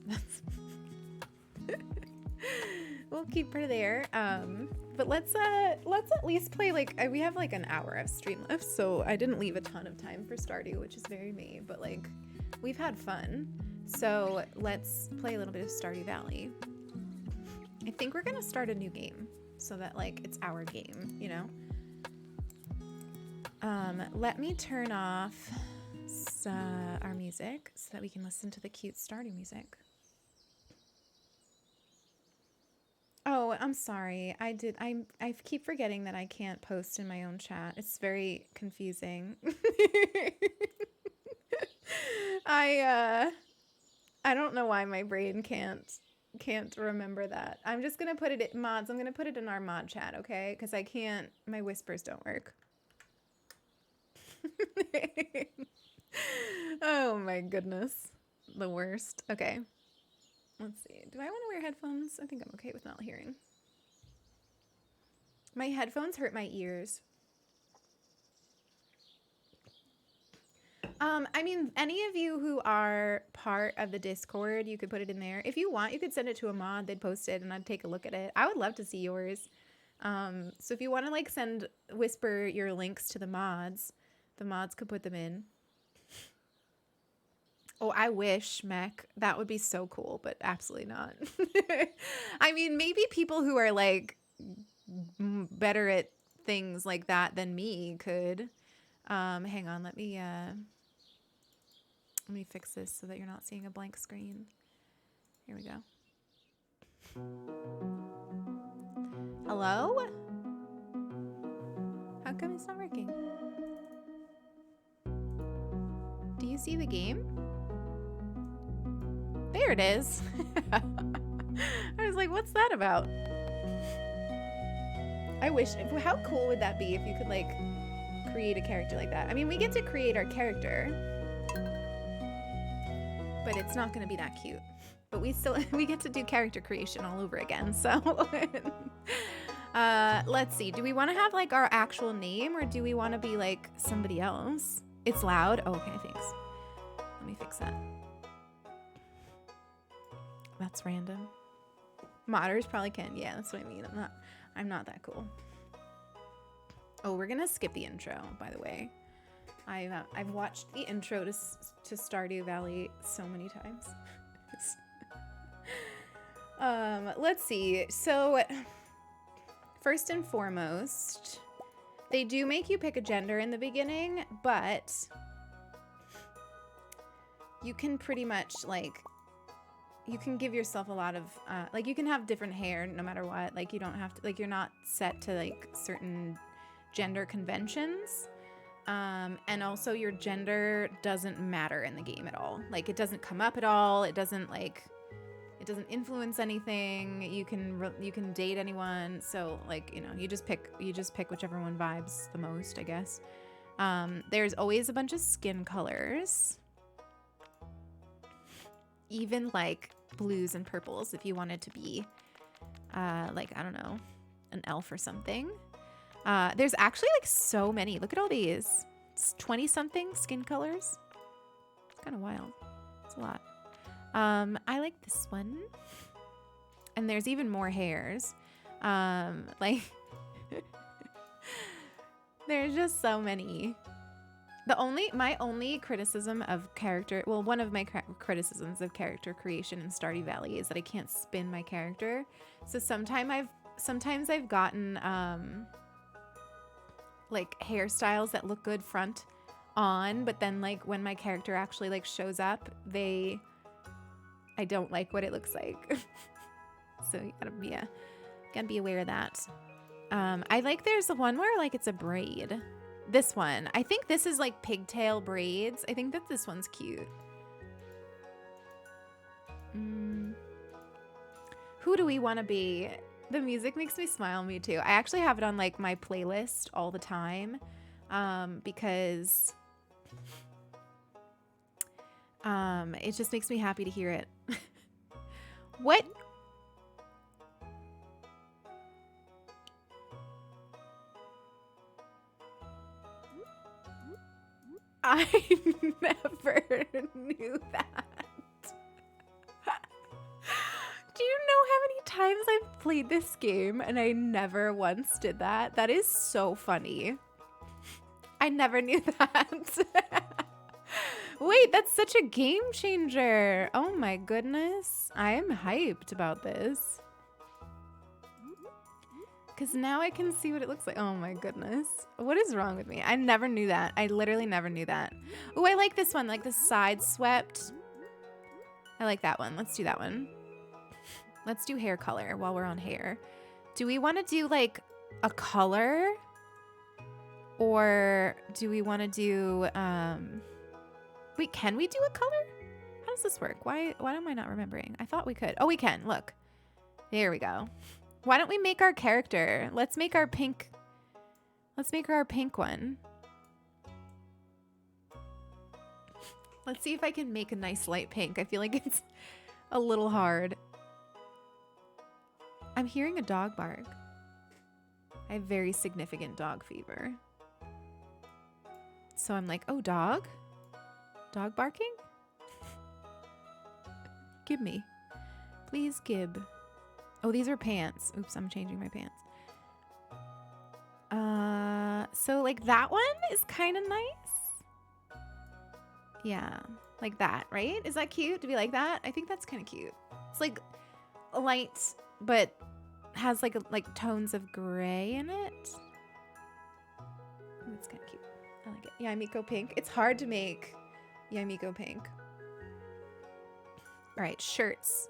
We'll keep her there. But let's at least play like we have like an hour of stream left, so I didn't leave a ton of time for Stardew, which is very me. But like we've had fun, so let's play a little bit of Stardew Valley. I think we're gonna start a new game so that like it's our game, you know. Let me turn off our music so that we can listen to the cute Stardew music. Oh, I'm sorry. I keep forgetting that I can't post in my own chat. It's very confusing. I don't know why my brain can't remember that. I'm just gonna put it in mods. I'm gonna put it in our mod chat, okay? Because I can't. My whispers don't work. Oh my goodness, the worst. Okay, let's see. Do I want to wear headphones? I think I'm okay with not hearing. My headphones hurt my ears. I mean, any of you who are part of the Discord, you could put it in there. If you want, you could send it to a mod. They'd post it and I'd take a look at it. I would love to see yours. So if you want to like whisper your links to the mods could put them in. Oh, I wish, Mech. That would be so cool, but absolutely not. I mean, maybe people who are like better at things like that than me could. Hang on, let me fix this so that you're not seeing a blank screen. Here we go. Hello? How come it's not working? Do you see the game? There it is. I was like, what's that about? I wish, how cool would that be if you could like create a character like that? I mean, we get to create our character, but it's not going to be that cute. But we get to do character creation all over again. So let's see. Do we want to have like our actual name or do we want to be like somebody else? It's loud. Oh, okay, thanks. Let me fix that. That's random. Modders probably can. Yeah, that's what I mean. I'm not that cool. Oh, we're gonna skip the intro, by the way. I've watched the intro to Stardew Valley so many times. Let's see. So, first and foremost, they do make you pick a gender in the beginning, but you can pretty much like, you can give yourself a lot of, like you can have different hair no matter what. Like you don't have to, like you're not set to like certain gender conventions. And also your gender doesn't matter in the game at all. Like it doesn't come up at all. It doesn't influence anything. You can date anyone. So like, you know, you just pick whichever one vibes the most, I guess. There's always a bunch of skin colors. Even like blues and purples if you wanted to be like, I don't know, an elf or something. There's actually like so many. Look at all these. It's 20 something skin colors. It's kind of wild. It's a lot. I like this one. And there's even more hairs. Like there's just so many. My only criticism of character, well, one of my criticisms of character creation in Stardew Valley is that I can't spin my character. So sometimes I've gotten like hairstyles that look good front on, but then like when my character actually like shows up, I don't like what it looks like. So you gotta be aware of that. I like there's the one where like it's a braid. This one. I think this is like pigtail braids. I think that this one's cute. Who do we want to be? The music makes me smile, me too. I actually have it on like my playlist all the time because it just makes me happy to hear it. What? I never knew that. Do you know how many times I've played this game and I never once did that? That is so funny. I never knew that. Wait, that's such a game changer. Oh my goodness. I am hyped about this. Because now I can see what it looks like. Oh my goodness. What is wrong with me? I never knew that. I literally never knew that. Oh, I like this one. Like the side swept. I like that one. Let's do that one. Let's do hair color while we're on hair. Do we want to do like a color? Or do we want to do... Wait, can we do a color? How does this work? Why am I not remembering? I thought we could. Oh, we can. Look. There we go. Why don't we make our character? Let's make our pink. Let's make her our pink one. Let's see if I can make a nice light pink. I feel like it's a little hard. I'm hearing a dog bark. I have very significant dog fever. So I'm like, oh, dog? Dog barking? Give me. Please gib. Oh, these are pants. Oops, I'm changing my pants. So like that one is kind of nice. Yeah, like that, right? Is that cute to be like that? I think that's kind of cute. It's like light, but has like tones of gray in it. That's kind of cute. I like it. Yamiko pink. It's hard to make Yamiko pink. All right, shirts.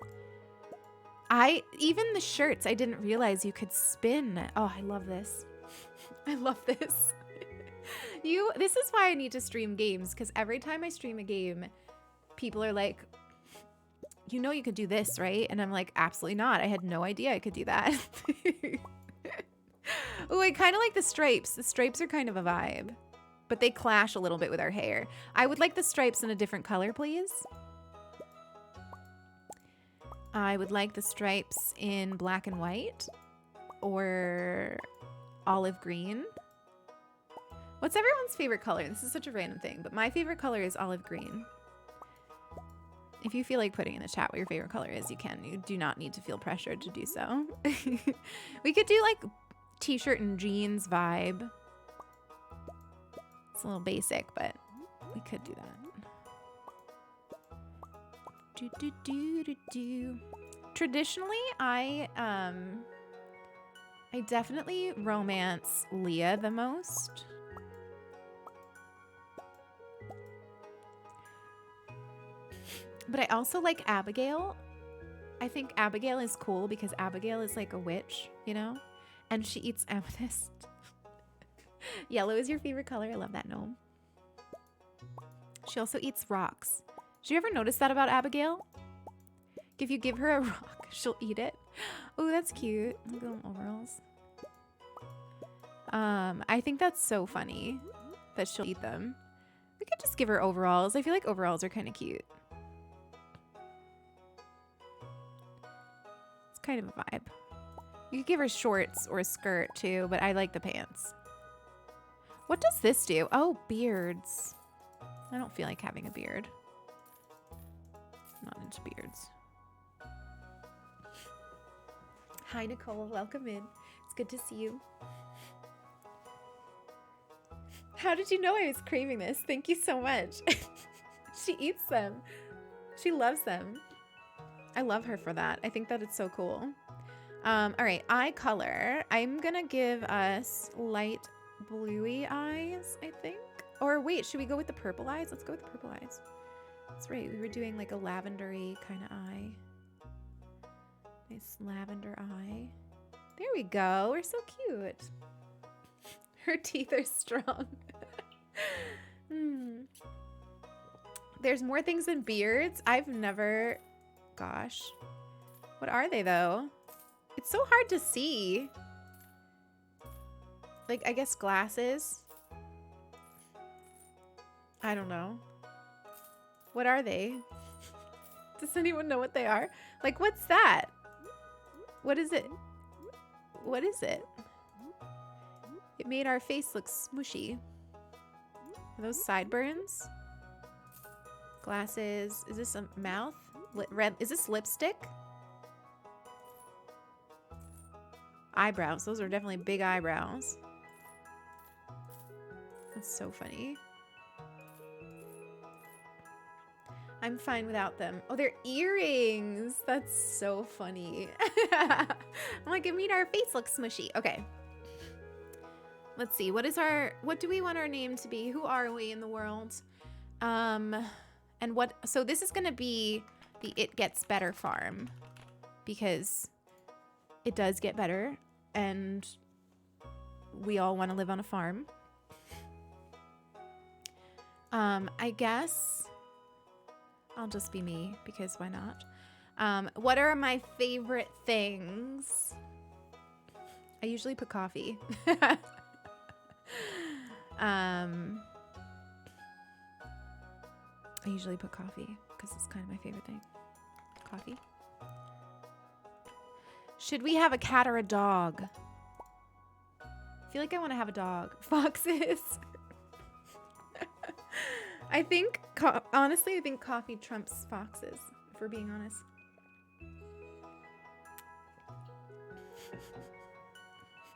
Even the shirts, I didn't realize you could spin. Oh, I love this. I love this. This is why I need to stream games, because every time I stream a game, people are like, you know you could do this, right? And I'm like, absolutely not. I had no idea I could do that. Oh, I kind of like the stripes. The stripes are kind of a vibe, but they clash a little bit with our hair. I would like the stripes in a different color, please. I would like the stripes in black and white or olive green. What's everyone's favorite color? This is such a random thing, but my favorite color is olive green. If you feel like putting in the chat what your favorite color is, you can. You do not need to feel pressured to do so. We could do like t-shirt and jeans vibe. It's a little basic, but we could do that. Traditionally, I definitely romance Leah the most. But I also like Abigail. I think Abigail is cool because Abigail is like a witch, you know? And she eats amethyst. Yellow is your favorite color. I love that gnome. She also eats rocks. Did you ever notice that about Abigail? If you give her a rock, she'll eat it. Oh, that's cute. Look at them overalls. I think that's so funny that she'll eat them. We could just give her overalls. I feel like overalls are kind of cute. It's kind of a vibe. You could give her shorts or a skirt too, but I like the pants. What does this do? Oh, beards. I don't feel like having a beard. Not into beards. Hi, Nicole. Welcome in. It's good to see you. How did you know I was craving this? Thank you so much. She eats them. She loves them. I love her for that. I think that it's so cool. All right, eye color. I'm gonna give us light bluey eyes, I think. Or wait, should we go with the purple eyes? Let's go with the purple eyes. That's right. We were doing like a lavendery kind of eye. Nice lavender eye. There we go. We're so cute. Her teeth are strong. There's more things than beards. I've never... Gosh. What are they, though? It's so hard to see. Like, I guess glasses. I don't know. What are they? Does anyone know what they are? Like, what's that? What is it? What is it? It made our face look smushy. Are those sideburns? Glasses. Is this a mouth? Red. Is this lipstick? Eyebrows. Those are definitely big eyebrows. That's so funny. I'm fine without them. Oh, they're earrings. That's so funny. I'm like, it made our face look smushy. Okay. Let's see. What do we want our name to be? Who are we in the world? And what, so this is going to be the It Gets Better farm because it does get better and we all want to live on a farm. I guess I'll just be me because why not? What are my favorite things? I usually put coffee. I usually put coffee because it's kind of my favorite thing. Coffee. Should we have a cat or a dog? I feel like I want to have a dog. Foxes. I think, honestly, I think coffee trumps foxes, if we're being honest.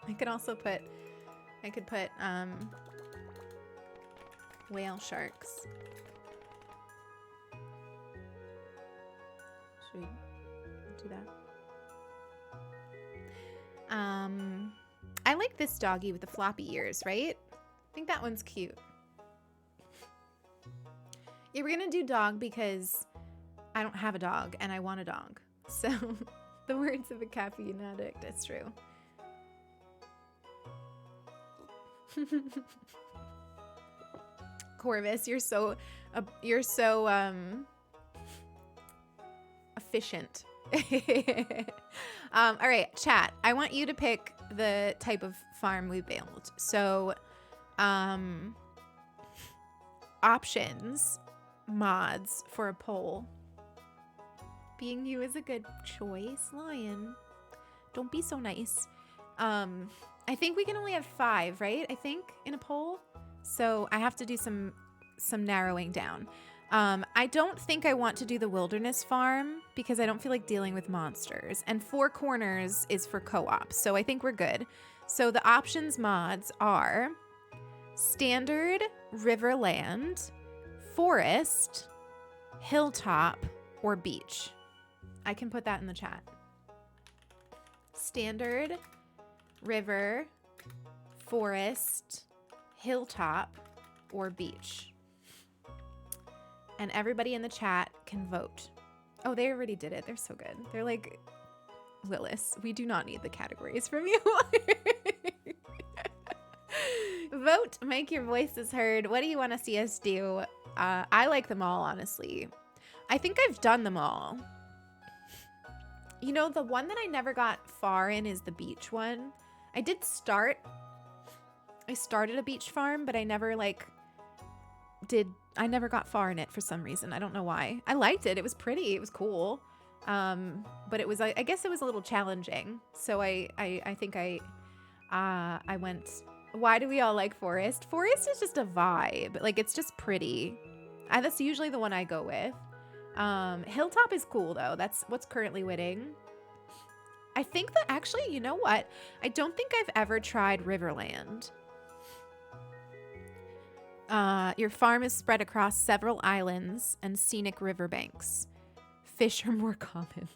I could also put, whale sharks. Should we do that? I like this doggy with the floppy ears, right? I think that one's cute. Yeah, we're gonna do dog because I don't have a dog and I want a dog. So, the words of a caffeine addict, it's true. Corvus, you're so efficient. All right, chat. I want you to pick the type of farm we build. So, options, mods for a poll. Being you is a good choice, Lion. Don't be so nice. I think we can only have 5, right? I think in a poll. So I have to do some narrowing down. I don't think I want to do the wilderness farm because I don't feel like dealing with monsters. And 4 corners is for co-op. So I think we're good. So the options mods are standard, riverland, forest, hilltop, or beach. I can put that in the chat. Standard, river, forest, hilltop, or beach. and everybody in the chat can vote. Oh, they already did it. They're so good. They're like, Lilith, we do not need the categories from you. Vote, make your voices heard. What do you want to see us do? I like them all, honestly. I think I've done them all. You know, the one that I never got far in is the beach one. I started a beach farm, but I never I never got far in it for some reason. I don't know why. I liked it. It was pretty. It was cool. But it was, I guess it was a little challenging. So I think I went, why do we all like forest? Forest is just a vibe. Like, it's just pretty. That's usually the one I go with. Hilltop is cool though. That's what's currently winning. I think that actually, you know what? I don't think I've ever tried Riverland. Your farm is spread across several islands and scenic riverbanks. Fish are more common.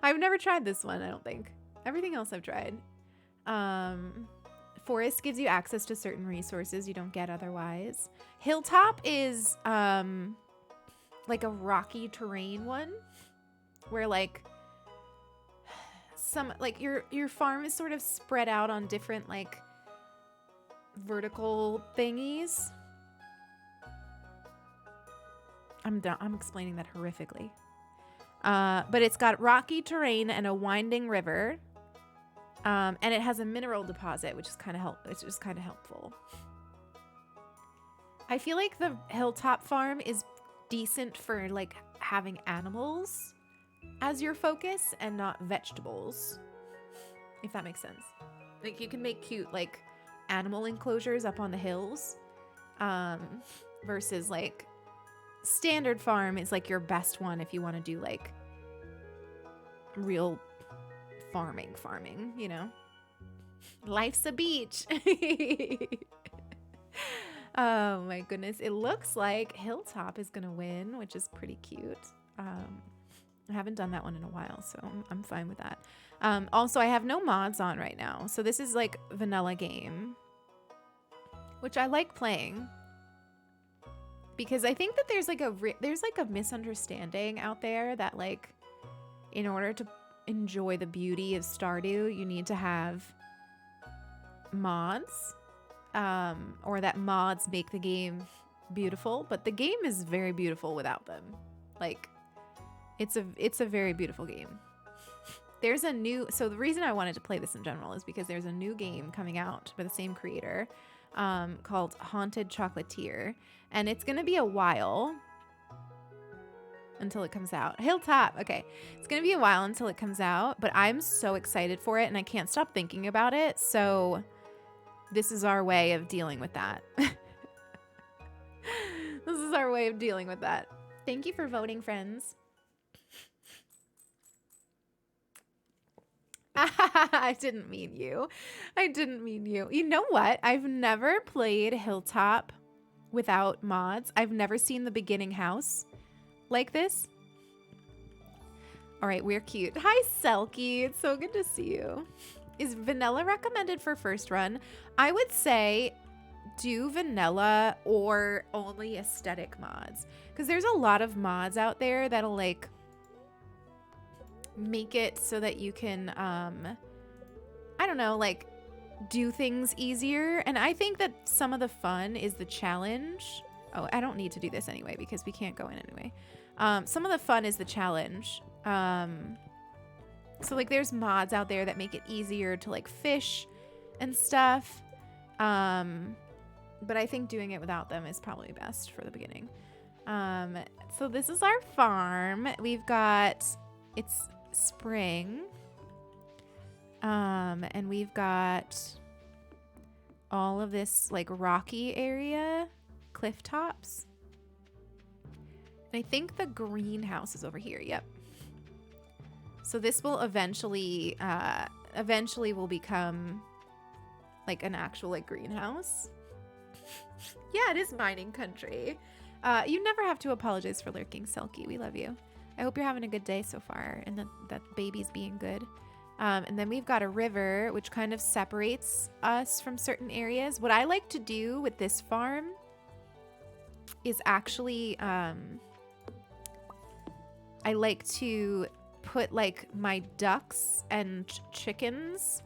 I've never tried this one, I don't think. Everything else I've tried. Forest gives you access to certain resources you don't get otherwise. Hilltop is like a rocky terrain one where like your farm is sort of spread out on different like vertical thingies. I'm explaining that horrifically. But it's got rocky terrain and a winding river. And it has a mineral deposit, which is kind of helpful. I feel like the Hilltop farm is decent for like having animals as your focus and not vegetables, if that makes sense. Like, you can make cute like animal enclosures up on the hills, versus like standard farm is like your best one if you want to do like real farming, you know? Life's a beach. Oh my goodness. It looks like Hilltop is gonna win, which is pretty cute. I haven't done that one in a while, so I'm fine with that. Also, I have no mods on right now, so this is like vanilla game, which I like playing because I think that there's like a misunderstanding out there that like in order to enjoy the beauty of Stardew, you need to have mods, or that mods make the game beautiful, but the game is very beautiful without them. Like, it's a very beautiful game. There's a new, so the reason I wanted to play this in general is because there's a new game coming out by the same creator, called Haunted Chocolatier, and it's gonna be a while until it comes out. Hilltop, okay. It's gonna be a while until it comes out, but I'm so excited for it and I can't stop thinking about it, so this is our way of dealing with that. This is our way of dealing with that. Thank you for voting, friends. I didn't mean you. I didn't mean you. You know what? I've never played Hilltop without mods. I've never seen the beginning house like this. All right, we're cute. Hi, Selkie. It's so good to see you. Is vanilla recommended for first run? I would say do vanilla or only aesthetic mods, because there's a lot of mods out there that'll like make it so that you can I don't know, like do things easier. And I think that some of the fun is the challenge. Oh, I don't need to do this anyway because we can't go in anyway. Some of the fun is the challenge. So like there's mods out there that make it easier to like fish and stuff. But I think doing it without them is probably best for the beginning. So this is our farm. We've got, it's spring. And we've got all of this like rocky area, cliff tops. And I think the greenhouse is over here. Yep. So this will eventually will become like an actual like greenhouse. Yeah, it is mining country. You never have to apologize for lurking, Selkie. We love you. I hope you're having a good day so far and that baby's being good. And then we've got a river, which kind of separates us from certain areas. What I like to do with this farm is actually, I like to put like my ducks and chickens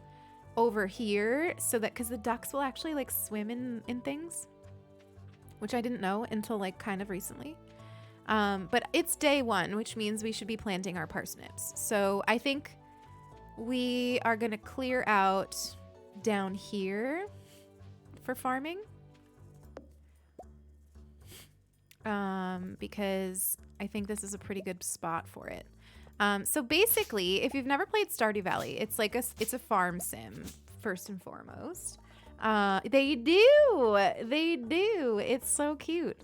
over here so that, because the ducks will actually like swim in things, which I didn't know until like kind of recently. But it's day 1, which means we should be planting our parsnips. So I think we are going to clear out down here for farming. Because I think this is a pretty good spot for it. So basically, if you've never played Stardew Valley, it's like it's a farm sim first and foremost. They do. It's so cute.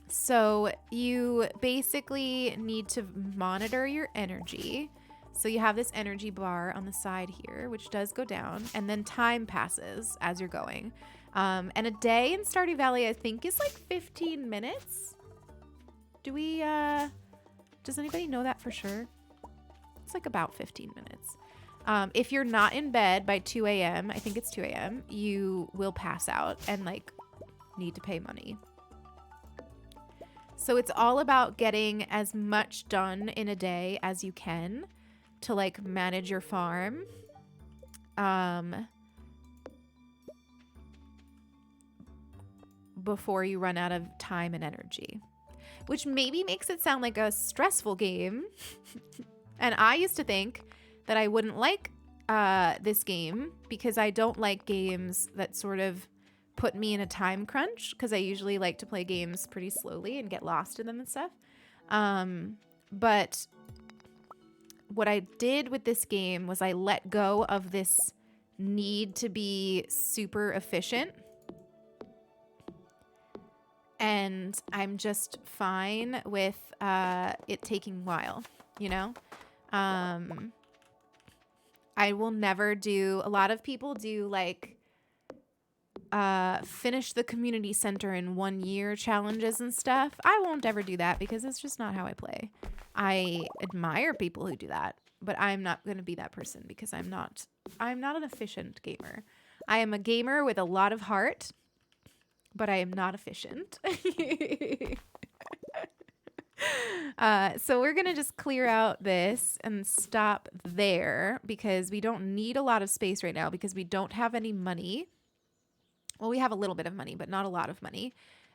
So you basically need to monitor your energy. So you have this energy bar on the side here, which does go down, and then time passes as you're going. And a day in Stardew Valley, I think, is like 15 minutes. Does anybody know that for sure? It's like about 15 minutes. If you're not in bed by 2 a.m., I think it's 2 a.m., you will pass out and like need to pay money. So it's all about getting as much done in a day as you can to like manage your farm. Before you run out of time and energy, which maybe makes it sound like a stressful game. And I used to think that I wouldn't like this game because I don't like games that sort of put me in a time crunch, because I usually like to play games pretty slowly and get lost in them and stuff. But what I did with this game was I let go of this need to be super efficient. And I'm just fine with it taking a while, you know? I will never do, a lot of people do like finish the community center in 1 year challenges and stuff. I won't ever do that because it's just not how I play. I admire people who do that, but I'm not going to be that person because I'm not an efficient gamer. I am a gamer with a lot of heart, but I am not efficient. So we're going to just clear out this and stop there because we don't need a lot of space right now because we don't have any money. Well, we have a little bit of money, but not a lot of money.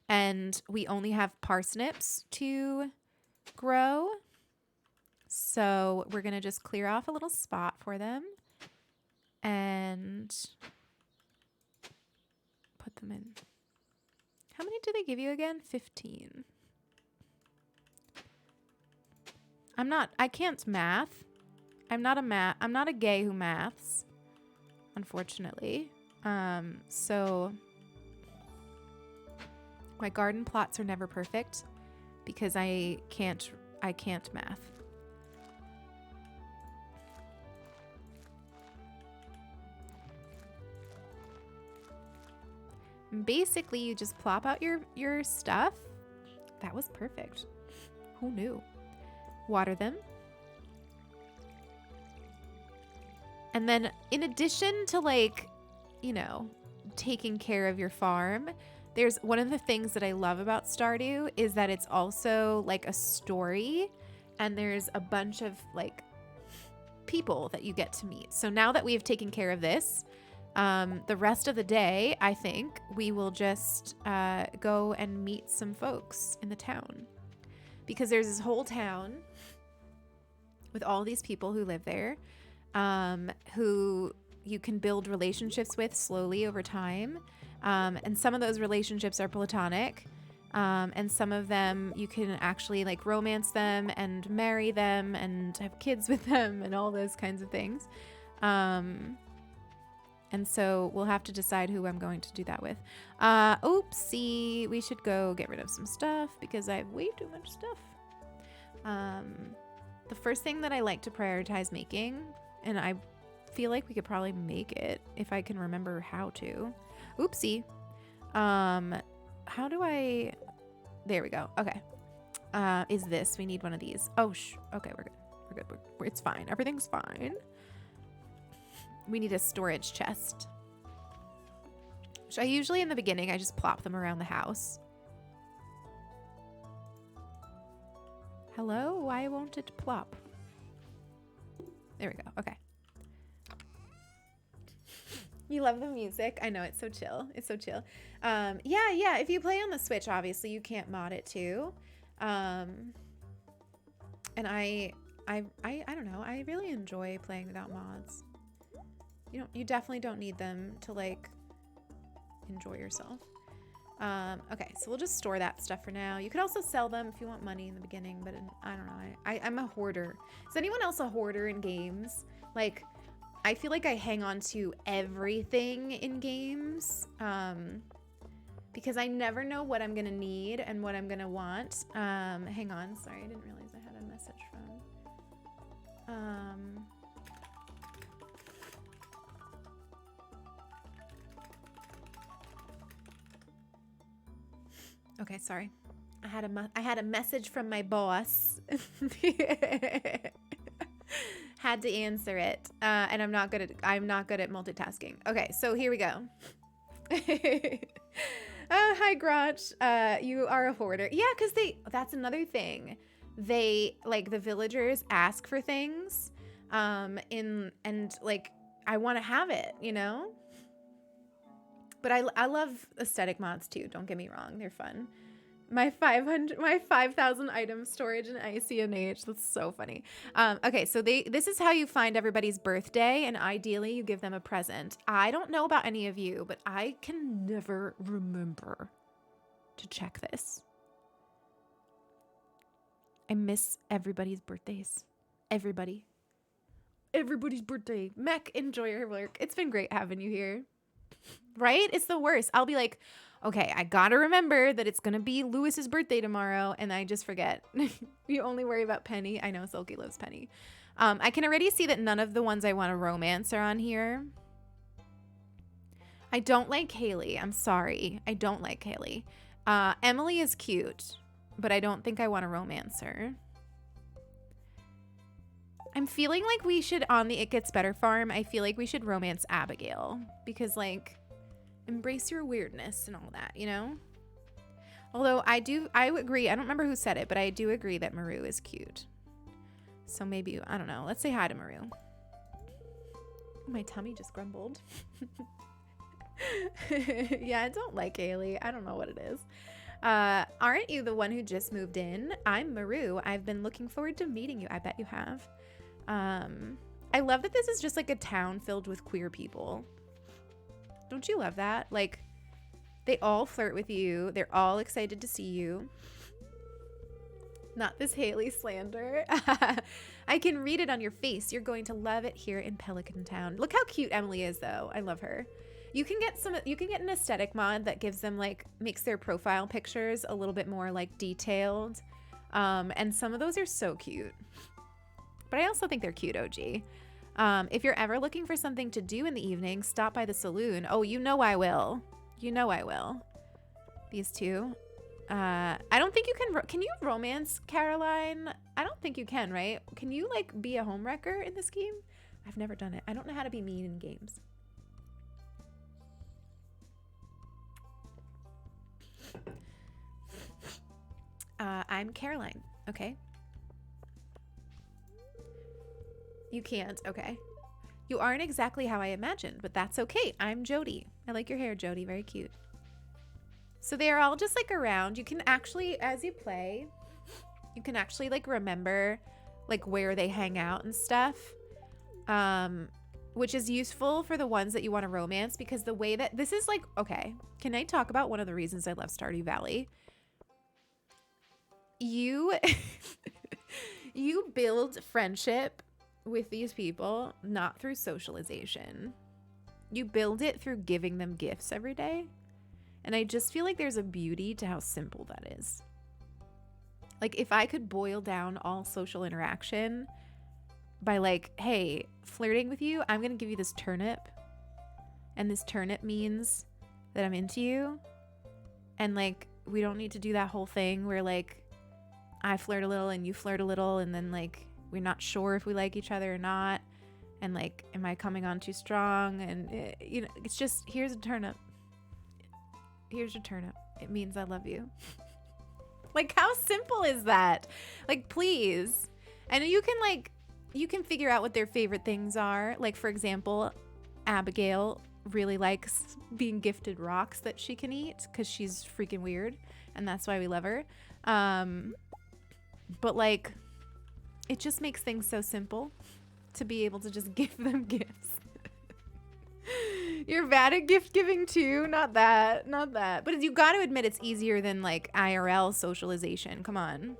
And we only have parsnips to grow. So we're going to just clear off a little spot for them and put them in. How many do they give you again? 15. I can't math. I'm not a gay who maths, unfortunately. So my garden plots are never perfect because I can't math. Basically, you just plop out your stuff. That was perfect. Who knew? Water them. And then in addition to like, you know, taking care of your farm, there's one of the things that I love about Stardew is that it's also like a story, and there's a bunch of like people that you get to meet. So now that we have taken care of this, the rest of the day, I think we will just go and meet some folks in the town, because there's this whole town with all these people who live there, who you can build relationships with slowly over time. And some of those relationships are platonic. And some of them you can actually like romance them and marry them and have kids with them and all those kinds of things. And so we'll have to decide who I'm going to do that with. Oopsie, we should go get rid of some stuff because I have way too much stuff. The first thing that I like to prioritize making, and I feel like we could probably make it if I can remember how to. Oopsie. How do I... There we go. Okay. Is this... We need one of these. Oh, okay, we're good. We're good. It's fine. Everything's fine. We need a storage chest. which I usually in the beginning, I just plop them around the house. Hello? Why won't it plop? There we go. Okay. You love the music. I know, it's so chill. It's so chill. Yeah. If you play on the Switch, obviously you can't mod it too. And I don't know. I really enjoy playing without mods. You definitely don't need them to like enjoy yourself. Okay, so we'll just store that stuff for now. You could also sell them if you want money in the beginning, but I don't know. I'm a hoarder. Is anyone else a hoarder in games? Like, I feel like I hang on to everything in games because I never know what I'm gonna need and what I'm gonna want. Hang on, sorry, I didn't realize I had a message from. Okay, sorry. I had a message from my boss. Had to answer it, and I'm not good at multitasking. Okay, so here we go. Hi, Grotch. You are a hoarder. Yeah, because that's another thing. They, like, the villagers ask for things, and like, I want to have it, you know? But I love aesthetic mods too, don't get me wrong. They're fun. My 5,000 item storage in ICNH. That's so funny. Okay, so this is how you find everybody's birthday, and ideally you give them a present. I don't know about any of you, but I can never remember to check this. I miss everybody's birthdays. Everybody's birthday. Mech, enjoy your work. It's been great having you here. Right? It's the worst. I'll be like, okay, I gotta remember that it's gonna be Lewis's birthday tomorrow, and I just forget. You only worry about Penny. I know Silky loves Penny. I can already see that none of the ones I want to romance are on here. I don't like Haley. I'm sorry. I don't like Haley. Emily is cute, but I don't think I want to romance her. I'm feeling like we should, on the It Gets Better farm, I feel like we should romance Abigail. Because, like, embrace your weirdness and all that, you know? Although I agree. I don't remember who said it, but I do agree that Maru is cute. So maybe, I don't know. Let's say hi to Maru. My tummy just grumbled. Yeah, I don't like Haley. I don't know what it is. Aren't you the one who just moved in? I'm Maru. I've been looking forward to meeting you. I bet you have. I love that this is just like a town filled with queer people. Don't you love that? Like, they all flirt with you. They're all excited to see you. Not this Haley slander. I can read it on your face. You're going to love it here in Pelican Town. Look how cute Emily is, though. I love her. You can get an aesthetic mod that gives them, like, makes their profile pictures a little bit more, like, detailed. And some of those are so cute. But I also think they're cute, OG. If you're ever looking for something to do in the evening, stop by the saloon. Oh, you know I will. You know I will. These two. I don't think you can you romance Caroline? I don't think you can, right? Can you, like, be a homewrecker in this game? I've never done it. I don't know how to be mean in games. I'm Caroline. Okay. You can't. Okay. You aren't exactly how I imagined, but that's okay. I'm Jody. I like your hair, Jody. Very cute. So they are all just, like, around. You can actually, as you play, you can actually, like, remember, like, where they hang out and stuff, which is useful for the ones that you want to romance, because the way that this is, like, okay, can I talk about one of the reasons I love Stardew Valley? You build friendship with these people not through socialization. You build it through giving them gifts every day. And I just feel like there's a beauty to how simple that is. Like, if I could boil down all social interaction by, like, hey, flirting with you, I'm going to give you this turnip. And this turnip means that I'm into you. And, like, we don't need to do that whole thing where, like, I flirt a little and you flirt a little, and then, like, we're not sure if we like each other or not. And, like, am I coming on too strong? And, you know, it's just, here's a turnip. Here's your turnip. It means I love you. Like, how simple is that? Like, please. And you can figure out what their favorite things are. Like, for example, Abigail really likes being gifted rocks that she can eat because she's freaking weird, and that's why we love her. But like, it just makes things so simple to be able to just give them gifts. You're bad at gift giving too? Not that. But you got to admit it's easier than like IRL socialization. Come on.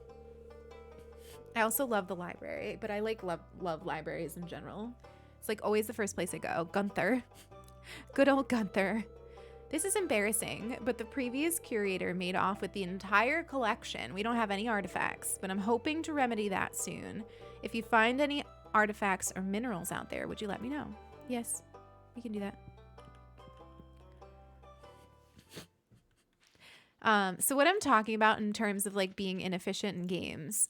I also love the library, but I like love libraries in general. It's like always the first place I go. Gunther. Good old Gunther. This is embarrassing, but the previous curator made off with the entire collection. We don't have any artifacts, but I'm hoping to remedy that soon. If you find any artifacts or minerals out there, would you let me know? Yes, we can do that. So what I'm talking about in terms of like being inefficient in games,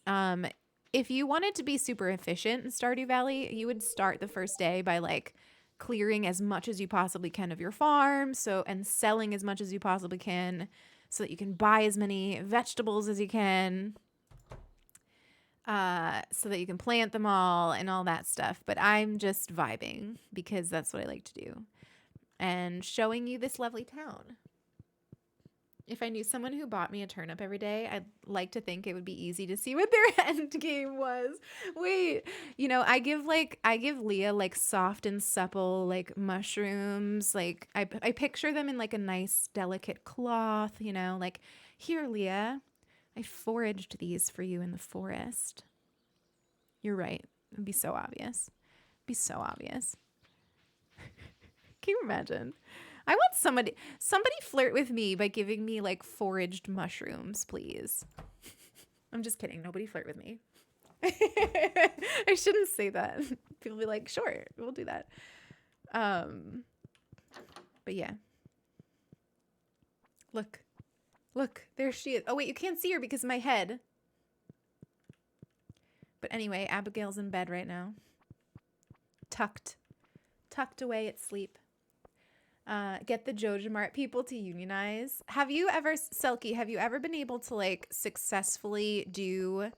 if you wanted to be super efficient in Stardew Valley, you would start the first day by like clearing as much as you possibly can of your farm, and selling as much as you possibly can so that you can buy as many vegetables as you can, so that you can plant them all and all that stuff. But I'm just vibing because that's what I like to do and showing you this lovely town. If I knew someone who bought me a turnip every day, I'd like to think it would be easy to see what their end game was. Wait, I give Leah like soft and supple like mushrooms. Like I picture them in like a nice delicate cloth, like, here, Leah, I foraged these for you in the forest. You're right. It'd be so obvious. Can you imagine? I want somebody flirt with me by giving me like foraged mushrooms, please. I'm just kidding. Nobody flirt with me. I shouldn't say that. People be like, sure, we'll do that. But yeah. Look, there she is. Oh wait, you can't see her because of my head. But anyway, Abigail's in bed right now. Tucked away at sleep. Get the Joja Mart people to unionize. Selkie, have you ever been able to like successfully do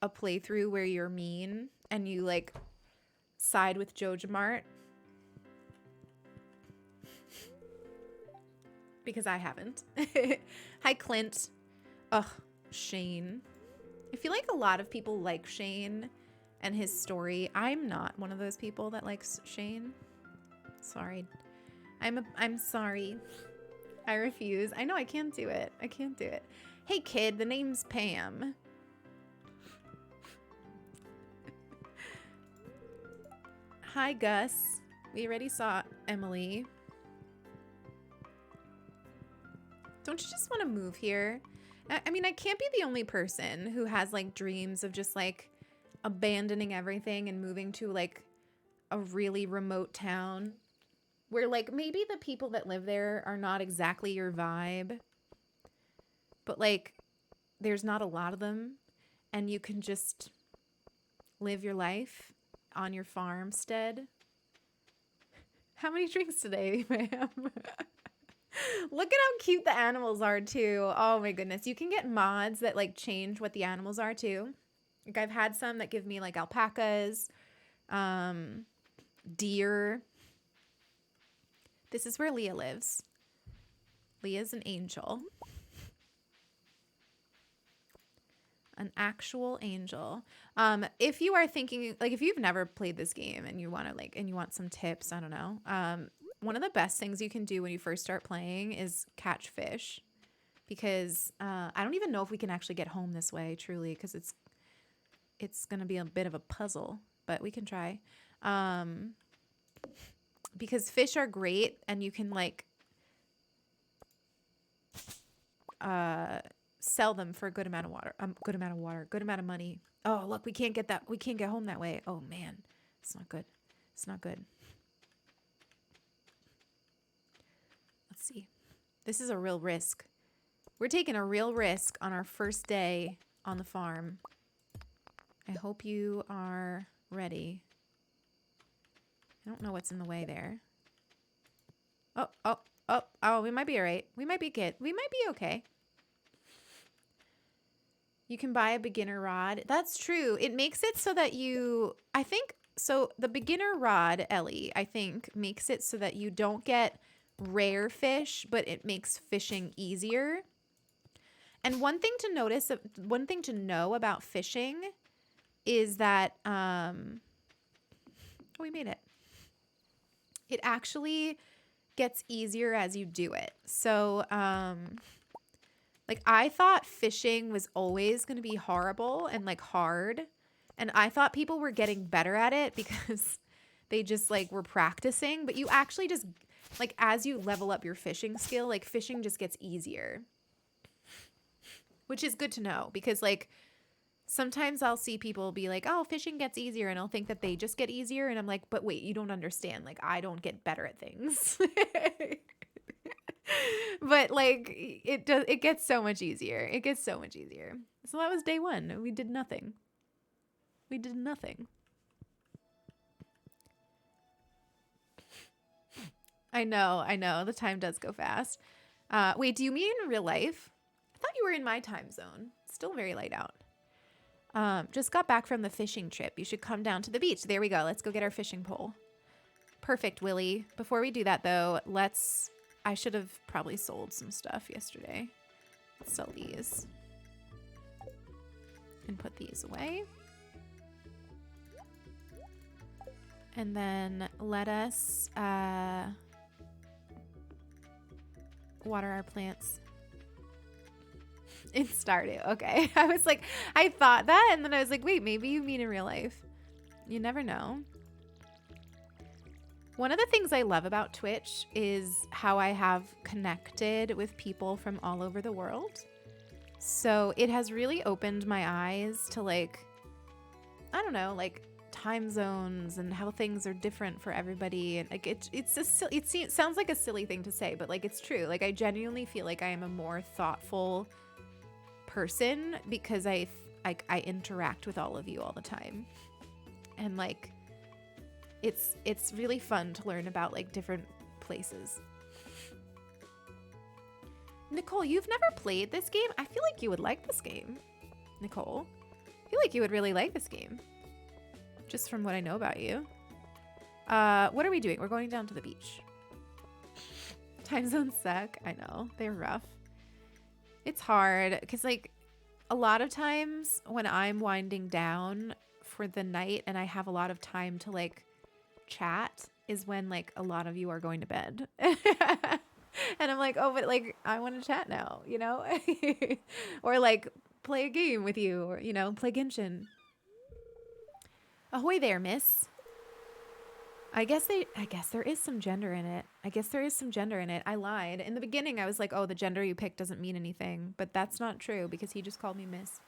a playthrough where you're mean and you like side with Joja Mart? Because I haven't. Hi, Clint. Ugh, Shane. I feel like a lot of people like Shane and his story. I'm not one of those people that likes Shane. Sorry. I'm sorry. I refuse. I know I can't do it. Hey kid, the name's Pam. Hi Gus. We already saw Emily. Don't you just want to move here? I mean, I can't be the only person who has like dreams of just like abandoning everything and moving to like a really remote town where like maybe the people that live there are not exactly your vibe, but like there's not a lot of them and you can just live your life on your farmstead. How many drinks today, ma'am? Look at how cute the animals are too. Oh my goodness. You can get mods that like change what the animals are too. Like I've had some that give me like alpacas, deer. This is where Leah lives. Leah's an angel. An actual angel. If you are thinking, like, if you've never played this game and you want to like, and you want some tips, I don't know. One of the best things you can do when you first start playing is catch fish, because I don't even know if we can actually get home this way, truly, because it's gonna be a bit of a puzzle, but we can try. Because fish are great and you can like sell them for a good amount of money. Oh, look, we can't get home that way. Oh man, it's not good. Let's see. This is a real risk. We're taking a real risk on our first day on the farm. I hope you are ready. I don't know what's in the way there. Oh, Oh, we might be all right. We might be good. We might be okay. You can buy a beginner rod. That's true. It makes it so that I think, so the beginner rod, Ellie, I think makes it so that you don't get rare fish, but it makes fishing easier. And one thing to know about fishing is that, we made it. It actually gets easier as you do it. So, like I thought fishing was always going to be horrible and like hard. And I thought people were getting better at it because they just like were practicing, but you actually just like as you level up your fishing skill, like fishing just gets easier. Which is good to know because like sometimes I'll see people be like, "Oh, fishing gets easier." And I'll think that they just get easier and I'm like, "But wait, you don't understand. Like I don't get better at things." But like it gets so much easier. It gets so much easier. So that was day 1. We did nothing. We did nothing. I know. The time does go fast. Wait, do you mean in real life? I thought you were in my time zone. It's still very light out. Just got back from the fishing trip. You should come down to the beach. There we go. Let's go get our fishing pole. Perfect, Willie. Before we do that though, I should have probably sold some stuff yesterday. Let's sell these. And put these away. And then let us water our plants. It started. Okay. I was like, I thought that. And then I was like, wait, maybe you mean in real life. You never know. One of the things I love about Twitch is how I have connected with people from all over the world. So it has really opened my eyes to like, I don't know, like time zones and how things are different for everybody. And like it sounds like a silly thing to say, but like it's true. Like I genuinely feel like I am a more thoughtful person because I interact with all of you all the time. And like it's really fun to learn about like different places. Nicole, you've never played this game? I feel like you would like this game. Nicole, I feel like you would really like this game. Just from what I know about you. What are we doing? We're going down to the beach. Time zones suck. I know. They're rough. It's hard because like a lot of times when I'm winding down for the night and I have a lot of time to like chat is when like a lot of you are going to bed. And I'm like, oh, but like I want to chat now, you know? Or like play a game with you or, you know, play Genshin. Ahoy there, miss. I guess there is some gender in it. I lied. In the beginning, I was like, oh, the gender you picked doesn't mean anything. But that's not true because he just called me miss.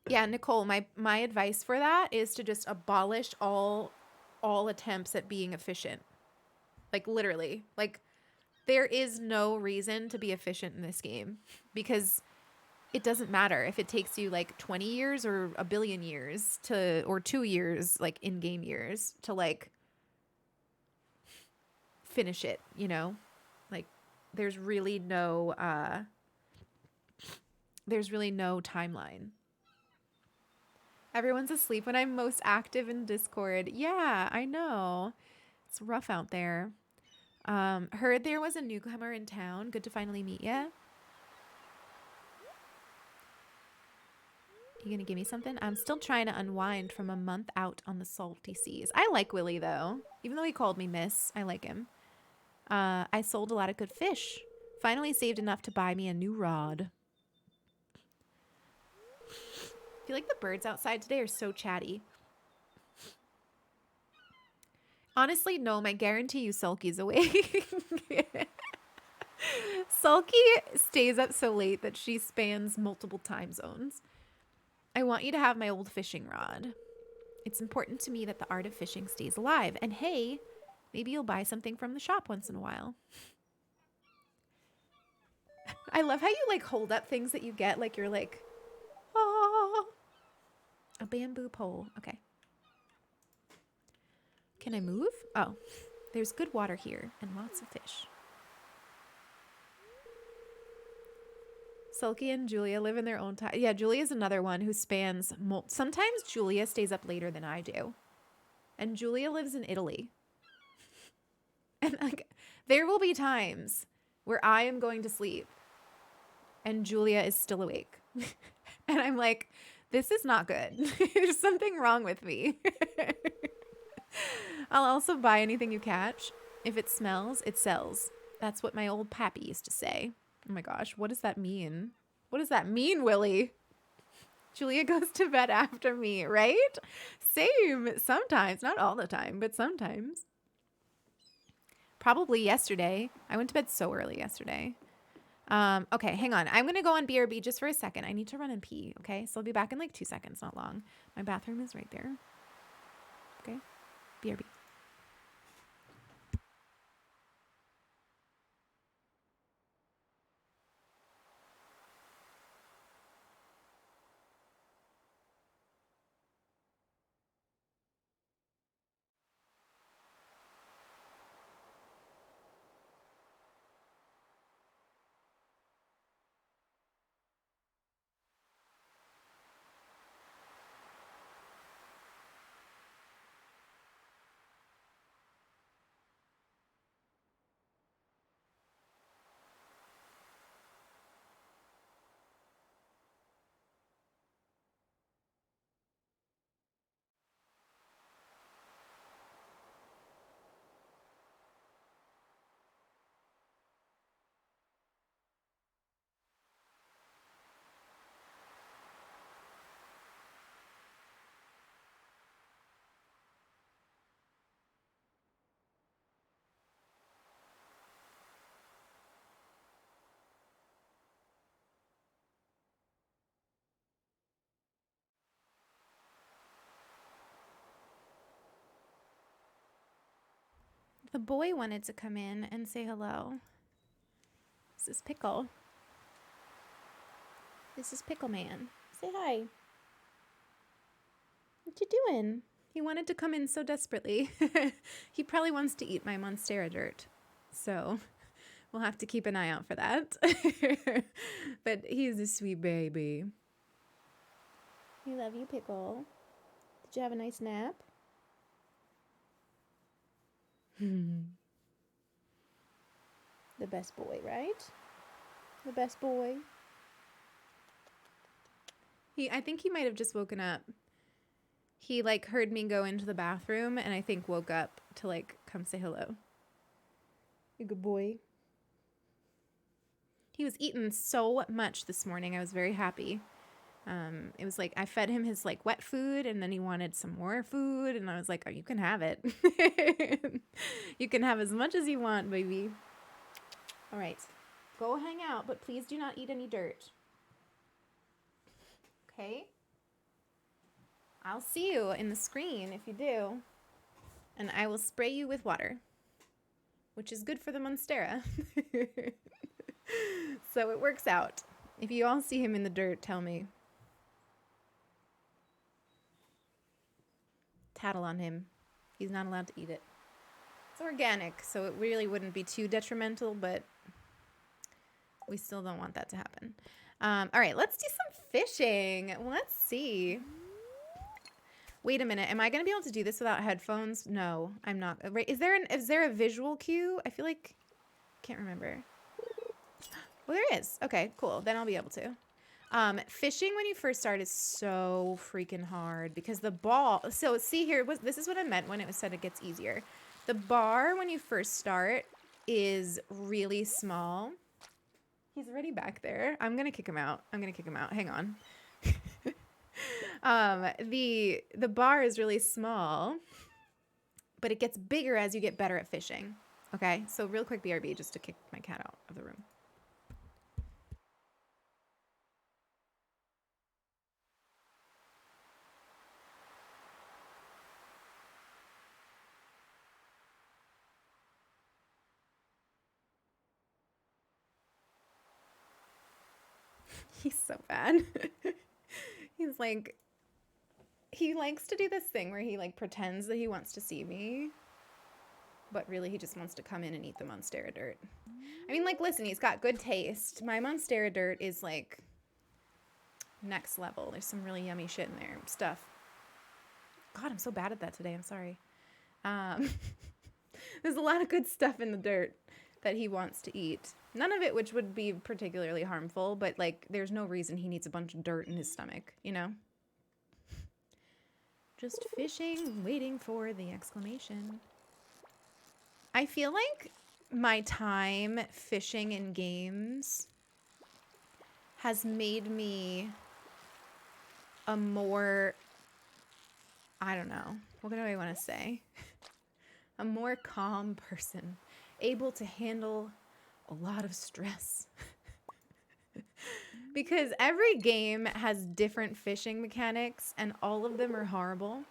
Yeah, Nicole, my advice for that is to just abolish all attempts at being efficient. Like literally. Like there is no reason to be efficient in this game because it doesn't matter if it takes you like 20 years or a billion years or 2 years, like in-game years to like finish it, you know? Like there's really no timeline. Everyone's asleep when I'm most active in Discord. Yeah, I know. It's rough out there. Heard there was a newcomer in town. Good to finally meet ya. You gonna give me something? I'm still trying to unwind from a month out on the salty seas. I like Willie though. Even though he called me miss, I like him. I sold a lot of good fish. Finally saved enough to buy me a new rod. I feel like the birds outside today are so chatty. Honestly, no, I guarantee you Sulky's awake. Sulky stays up so late that she spans multiple time zones. I want you to have my old fishing rod. It's important to me that the art of fishing stays alive. And hey, maybe you'll buy something from the shop once in a while. I love how you like hold up things that you get like you're like, oh, a bamboo pole. Okay. Can I move? Oh, there's good water here and lots of fish. Sulky and Julia live in their own time. Yeah, Julia's another one who spans. Sometimes Julia stays up later than I do. And Julia lives in Italy. And like, there will be times where I am going to sleep and Julia is still awake. And I'm like, this is not good. There's something wrong with me. I'll also buy anything you catch. If it smells, it sells. That's what my old pappy used to say. Oh my gosh, what does that mean? What does that mean, Willie? Julia goes to bed after me, right? Same. Sometimes. Not all the time, but sometimes. Probably yesterday. I went to bed so early yesterday. Okay, hang on. I'm going to go on BRB just for a second. I need to run and pee, okay? So I'll be back in like 2 seconds, not long. My bathroom is right there. Okay? BRB. The boy wanted to come in and say hello. This is Pickle. This is Pickle Man. Say hi. What you doing? He wanted to come in so desperately. He probably wants to eat my Monstera dirt. So we'll have to keep an eye out for that. But he's a sweet baby. We love you, Pickle. Did you have a nice nap? The best boy, right? The best boy. I think he might have just woken up. He like heard me go into the bathroom and I think woke up to like come say hello. You good boy. He was eating so much this morning. I was very happy. It was like I fed him his like wet food and then he wanted some more food and I was like, oh, you can have it. You can have as much as you want, baby. All right. Go hang out, but please do not eat any dirt. Okay? I'll see you in the screen if you do. And I will spray you with water, which is good for the Monstera. So it works out. If you all see him in the dirt, tell me. Tattle on him. He's not allowed to eat it. It's organic, so it really wouldn't be too detrimental, but we still don't want that to happen. All right, let's do some fishing. Let's see. Wait a minute. Am I going to be able to do this without headphones? No, I'm not. Is there a visual cue? I feel like I can't remember. Well, there is. Okay, cool. Then I'll be able to. Fishing when you first start is so freaking hard because the ball. So see here, this is what I meant when it was said it gets easier. The bar when you first start is really small. He's already back there. I'm gonna kick him out. Hang on. The bar is really small, but it gets bigger as you get better at fishing. Okay, so real quick BRB just to kick my cat out of the room. He's so bad. He's like, he likes to do this thing where he like pretends that he wants to see me, but really he just wants to come in and eat the Monstera dirt. I mean, like, listen, he's got good taste. My Monstera dirt is like next level. There's some really yummy shit in there. Stuff. God, I'm so bad at that today. I'm sorry. There's a lot of good stuff in the dirt that he wants to eat. None of it which would be particularly harmful, but like there's no reason he needs a bunch of dirt in his stomach, you know? Just fishing, waiting for the exclamation. I feel like my time fishing in games has made me a more, I don't know, what do I want to say? A more calm person, able to handle a lot of stress. Because every game has different fishing mechanics and all of them are horrible.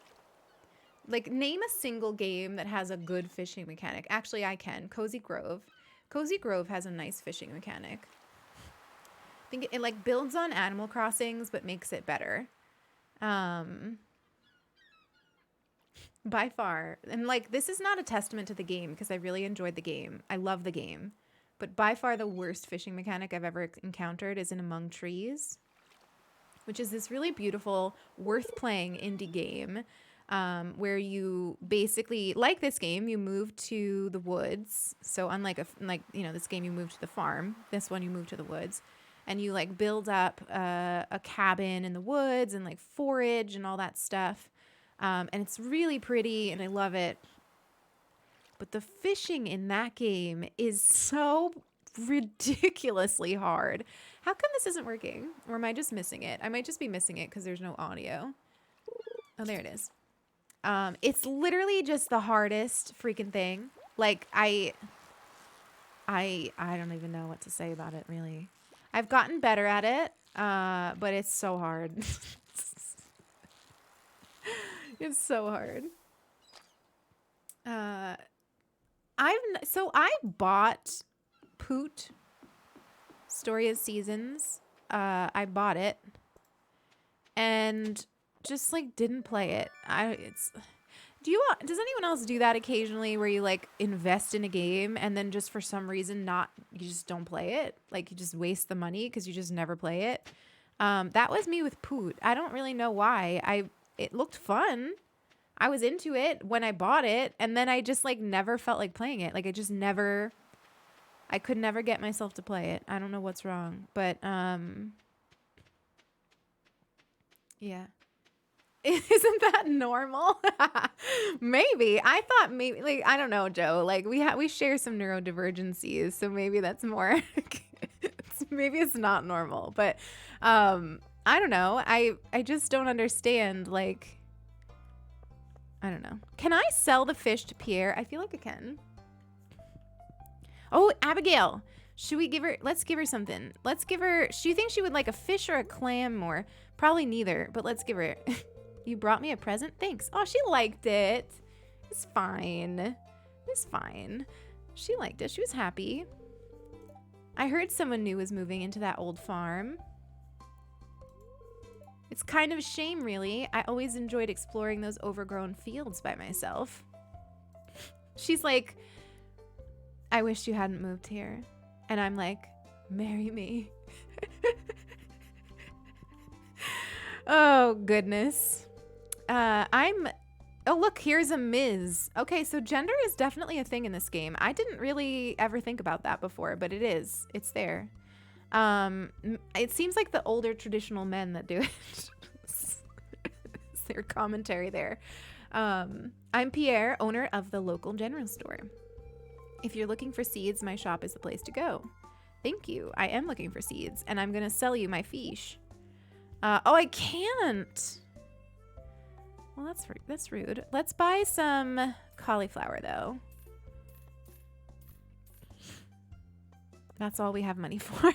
Like, name a single game that has a good fishing mechanic. Actually, I can. Cozy Grove. Cozy Grove has a nice fishing mechanic. I think it like builds on Animal Crossings but makes it better. By far. And like, this is not a testament to the game because I really enjoyed the game. I love the game. But by far the worst fishing mechanic I've ever encountered is in Among Trees, which is this really beautiful, worth playing indie game where you basically, like this game, you move to the woods. So unlike this game, you move to the farm. This one, you move to the woods. And you like build up a cabin in the woods and like forage and all that stuff. And it's really pretty and I love it. But the fishing in that game is so ridiculously hard. How come this isn't working? Or am I just missing it? I might just be missing it because there's no audio. Oh, there it is. It's literally just the hardest freaking thing. Like, I don't even know what to say about it, really. I've gotten better at it, but it's so hard. It's so hard. I bought Poot Story of Seasons. I bought it and just like didn't play it. Does anyone else do that occasionally where you like invest in a game and then just for some reason you just don't play it? Like you just waste the money because you just never play it. That was me with Poot. I don't really know why. It looked fun. I was into it when I bought it, and then I just like never felt like playing it. Like I could never get myself to play it. I don't know what's wrong, but yeah. Isn't that normal? Maybe. I thought maybe, like, I don't know, Joe. Like we share some neurodivergencies, so maybe that's more maybe it's not normal, but I don't know. I just don't understand, like, I don't know. Can I sell the fish to Pierre? I feel like I can. Oh, Abigail. Let's give her something. Do you think she would like a fish or a clam more? Probably neither, but let's give her. You brought me a present? Thanks. Oh, she liked it. It's fine. It's fine. She liked it. She was happy. I heard someone new was moving into that old farm. It's kind of a shame, really. I always enjoyed exploring those overgrown fields by myself. She's like, I wish you hadn't moved here. And I'm like, marry me. Oh, goodness. Oh, look, here's a Ms. Okay, so gender is definitely a thing in this game. I didn't really ever think about that before, but it is. It's there. It seems like the older traditional men that do it. It's their commentary there. I'm Pierre, owner of the local general store. If you're looking for seeds, my shop is the place to go. Thank you. I am looking for seeds, and I'm going to sell you my fish. Oh, I can't. Well, that's rude. Let's buy some cauliflower, though. That's all we have money for.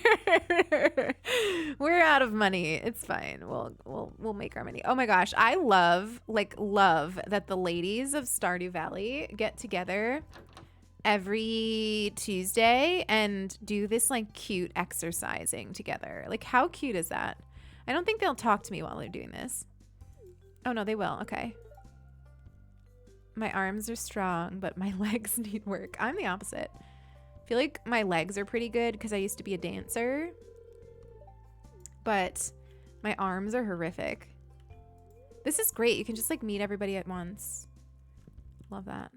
We're out of money. It's fine. We'll make our money. Oh my gosh, I love that the ladies of Stardew Valley get together every Tuesday and do this like cute exercising together. Like, how cute is that? I don't think they'll talk to me while they're doing this. Oh no, they will. Okay. My arms are strong, but my legs need work. I'm the opposite. I feel like my legs are pretty good because I used to be a dancer, but my arms are horrific. This is great. You can just like meet everybody at once. Love that.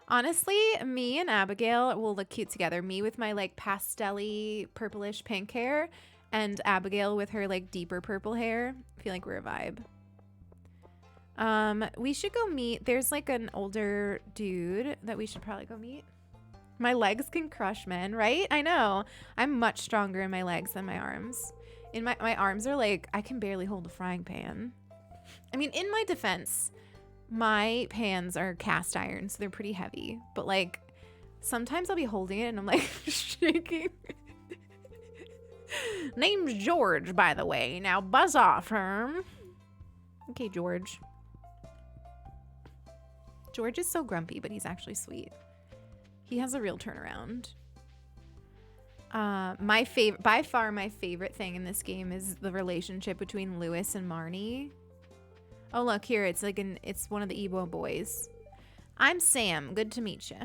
Honestly, me and Abigail will look cute together. Me with my like pastel-y purplish pink hair, and Abigail with her like deeper purple hair. I feel like we're a vibe. We should go meet. There's like an older dude that we should probably go meet. My legs can crush men, right? I know. I'm much stronger in my legs than my arms. In my arms are like, I can barely hold a frying pan. I mean, in my defense, my pans are cast iron, so they're pretty heavy. But like, sometimes I'll be holding it and I'm like shaking. Name's George, by the way. Now buzz off, Herm. Okay, George. George is so grumpy, but he's actually sweet. He has a real turnaround. By far my favorite thing in this game is the relationship between Lewis and Marnie. Oh look, here it's like it's one of the Ebo boys. I'm Sam. Good to meet you.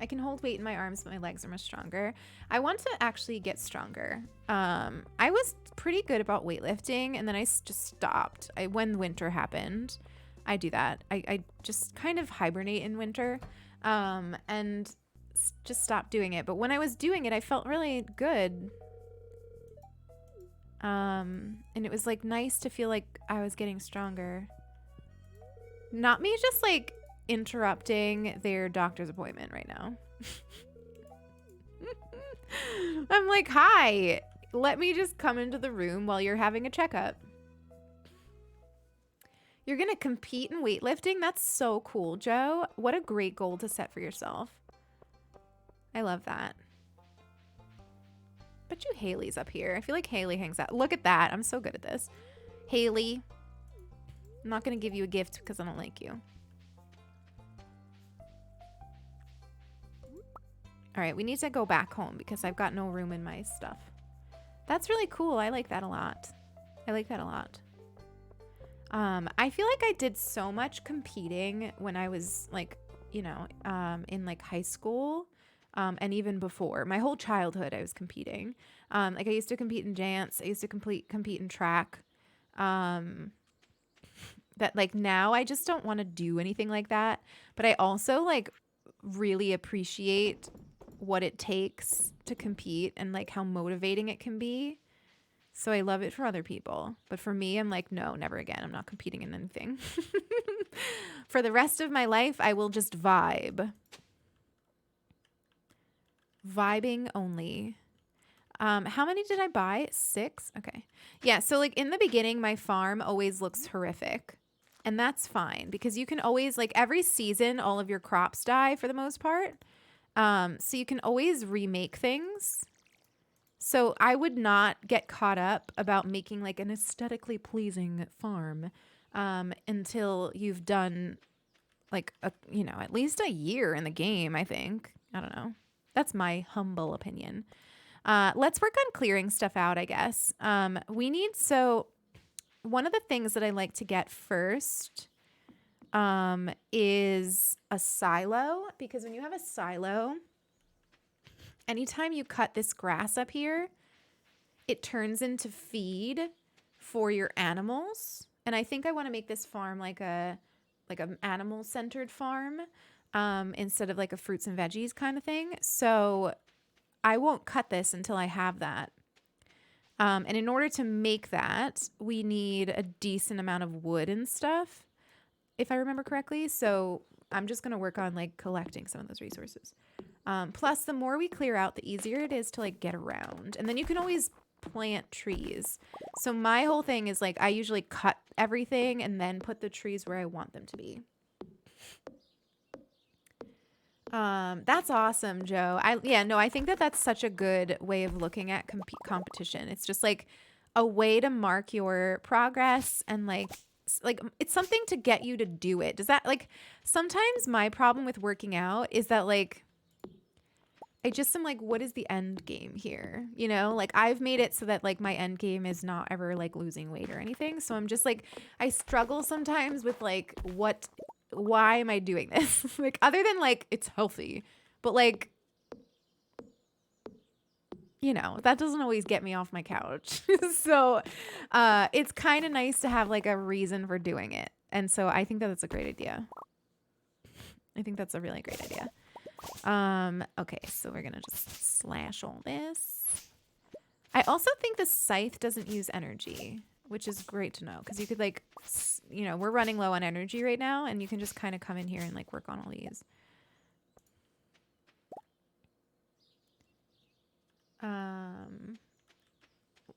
I can hold weight in my arms, but my legs are much stronger. I want to actually get stronger. I was pretty good about weightlifting, and then I just stopped. When winter happened, I do that. I just kind of hibernate in winter, and just stopped doing it. But when I was doing it, I felt really good. And it was like nice to feel like I was getting stronger. Not me just like interrupting their doctor's appointment right now. I'm like, hi, let me just come into the room while you're having a checkup. You're gonna compete in weightlifting? That's so cool, Joe. What a great goal to set for yourself. I love that. Bet you Haley's up here. I feel like Haley hangs out. Look at that. I'm so good at this. Haley, I'm not going to give you a gift because I don't like you. All right, we need to go back home because I've got no room in my stuff. That's really cool. I like that a lot. I like that a lot. I feel like I did so much competing when I was like, you know, in like high school. And even before my whole childhood, I was competing. Like I used to compete in dance. I used to compete in track. That like now I just don't want to do anything like that. But I also like really appreciate what it takes to compete and like how motivating it can be. So I love it for other people. But for me, I'm like, no, never again. I'm not competing in anything. For the rest of my life, I will just vibe. Vibing only. How many did I buy? 6? Okay. Yeah, so like in the beginning, my farm always looks horrific. And that's fine because you can always, like every season, all of your crops die for the most part. So you can always remake things. So I would not get caught up about making like an aesthetically pleasing farm until you've done like, you know, at least a year in the game, I think. I don't know. That's my humble opinion. Let's work on clearing stuff out, I guess. So one of the things that I like to get first is a silo, because when you have a silo, anytime you cut this grass up here, it turns into feed for your animals. And I think I want to make this farm like an animal-centered farm. Instead of like a fruits and veggies kind of thing. So I won't cut this until I have that. And in order to make that, we need a decent amount of wood and stuff, if I remember correctly. So I'm just going to work on like collecting some of those resources. Plus, the more we clear out, the easier it is to like get around. And then you can always plant trees. So my whole thing is like I usually cut everything and then put the trees where I want them to be. That's awesome, Joe. I think that's such a good way of looking at competition. It's just like a way to mark your progress and like it's something to get you to do it. Does that like sometimes my problem with working out is that like I just am like, what is the end game here? You know, like I've made it so that like my end game is not ever like losing weight or anything. So I'm just like, I struggle sometimes with like, why am I doing this? Like, other than like, it's healthy, but like, you know, that doesn't always get me off my couch. So it's kind of nice to have like a reason for doing it. And so I think that that's a great idea. I think that's a really great idea. Okay, so we're gonna just slash all this. I also think the scythe doesn't use energy, which is great to know because you could like, you know, we're running low on energy right now, and you can just kind of come in here and like work on all these.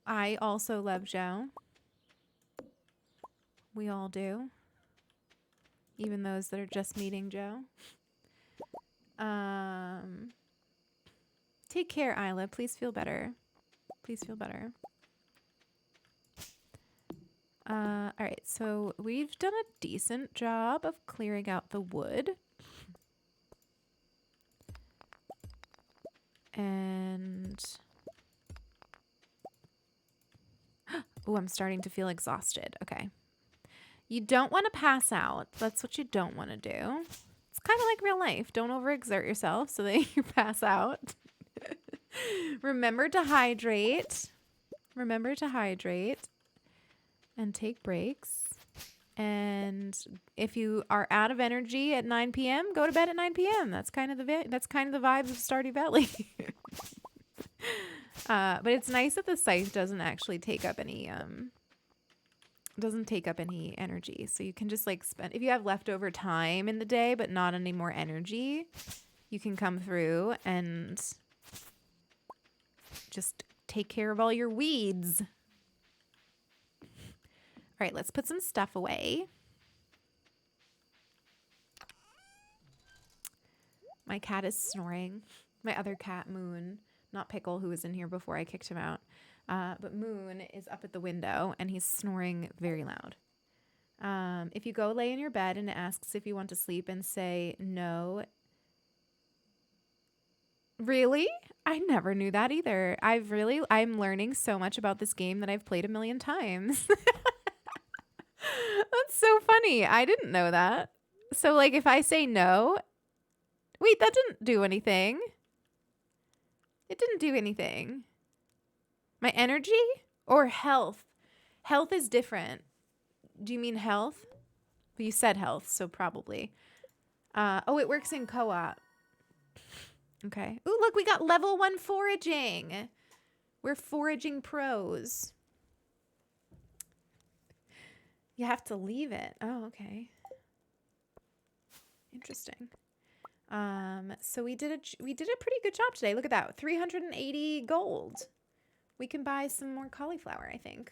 I also love Joe. We all do, even those that are just meeting Joe. Take care, Isla. Please feel better. Please feel better. All right, so we've done a decent job of clearing out the wood. And oh, I'm starting to feel exhausted. Okay. You don't want to pass out. That's what you don't want to do. It's kind of like real life. Don't overexert yourself so that you pass out. Remember to hydrate. Remember to hydrate and take breaks. And if you are out of energy at 9 p.m., go to bed at 9 p.m. That's kind of the vibes of Stardew Valley. But it's nice that the scythe doesn't actually take up any energy. So you can just like spend, if you have leftover time in the day but not any more energy, you can come through and just take care of all your weeds. All right, let's put some stuff away. My cat is snoring. My other cat, Moon, not Pickle, who was in here before I kicked him out, but Moon is up at the window and he's snoring very loud. If you go lay in your bed and it asks if you want to sleep and say no. Really? I never knew that either. I'm learning so much about this game that I've played a million times. That's so funny. I didn't know that. So like if I say no, wait, that didn't do anything. It didn't do anything. My energy or health? Health is different. Do you mean health? Well, you said health, so probably. Oh, it works in co-op. Okay. Ooh, look, we got level 1 foraging. We're foraging pros. You have to leave it. Oh, okay. Interesting. So we did a pretty good job today. Look at that. 380 gold. We can buy some more cauliflower, I think.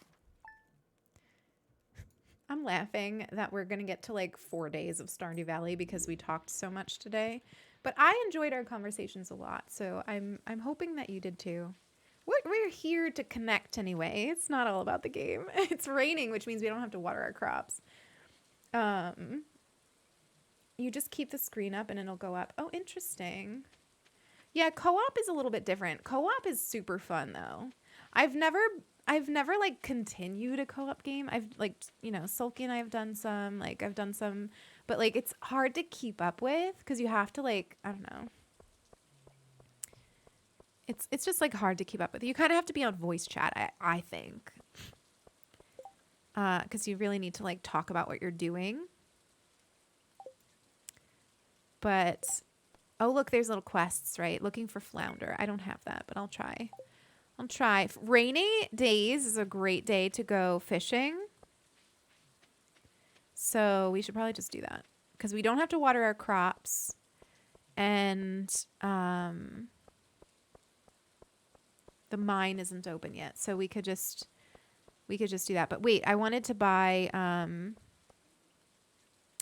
I'm laughing that we're going to get to like 4 days of Stardew Valley because we talked so much today. But I enjoyed our conversations a lot, so I'm hoping that you did too. We're here to connect anyway. It's not all about the game. It's raining, which means we don't have to water our crops. You just keep the screen up and it'll go up. Oh, interesting. Yeah, co-op is a little bit different. Co-op is super fun though. I've never like continued a co-op game. I've like, you know, Sulky and I have done some, like I've done some, but like it's hard to keep up with because you have to like, I don't know. It's just like hard to keep up with. You kind of have to be on voice chat, I think. Because you really need to like talk about what you're doing. But oh, look, there's little quests, right? Looking for flounder. I don't have that, but I'll try. I'll try. Rainy days is a great day to go fishing. So we should probably just do that because we don't have to water our crops. And the mine isn't open yet. So we could just do that. But wait, I wanted to buy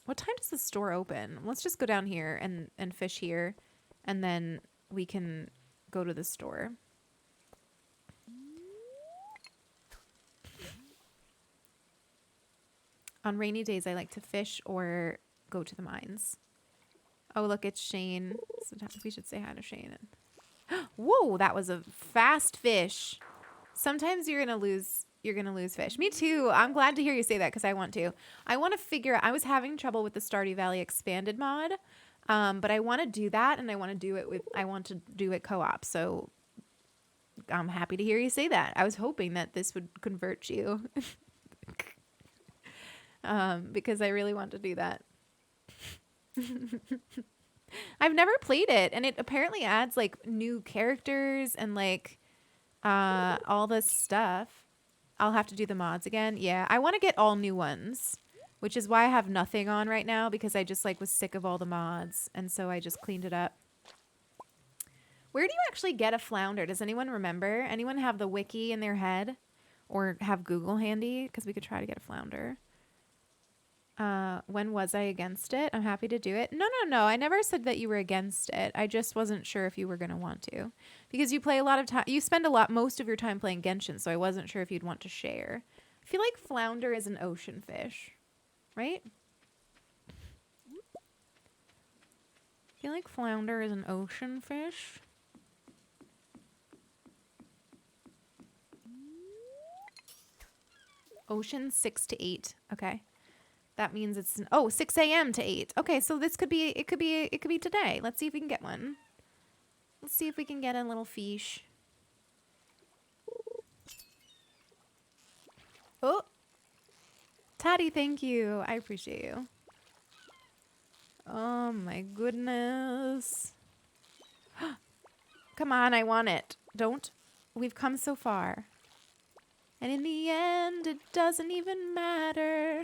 what time does the store open? Let's just go down here and fish here, and then we can go to the store. On rainy days, I like to fish or go to the mines. Oh, look, it's Shane. Sometimes we should say hi to Shane. Whoa, that was a fast fish. Sometimes you're gonna lose fish. Me too. I'm glad to hear you say that because I want to. I want to figure out. I was having trouble with the Stardew Valley expanded mod, but I want to do that, and I want to do it co-op. So I'm happy to hear you say that. I was hoping that this would convert you, because I really want to do that. I've never played it, and it apparently adds like new characters and like all this stuff. I'll have to do the mods again. Yeah, I want to get all new ones, which is why I have nothing on right now, because I just like was sick of all the mods, and so I just cleaned it up. Where do you actually get a flounder? Does anyone remember? Anyone have the wiki in their head, or have Google handy? Because we could try to get a flounder. When was I against it? I'm happy to do it. No. I never said that you were against it. I just wasn't sure if you were going to want to, because you play a lot of time. You spend most of your time playing Genshin. So I wasn't sure if you'd want to share. I feel like flounder is an ocean fish, right? I feel like flounder is an ocean fish. Ocean 6 to 8. Okay. That means it's 6 a.m. to 8. Okay, so this could be it could be today. Let's see if we can get one. Let's see if we can get a little fish. Oh, Taddy, thank you. I appreciate you. Oh my goodness. Come on, I want it. Don't. We've come so far. And in the end, it doesn't even matter.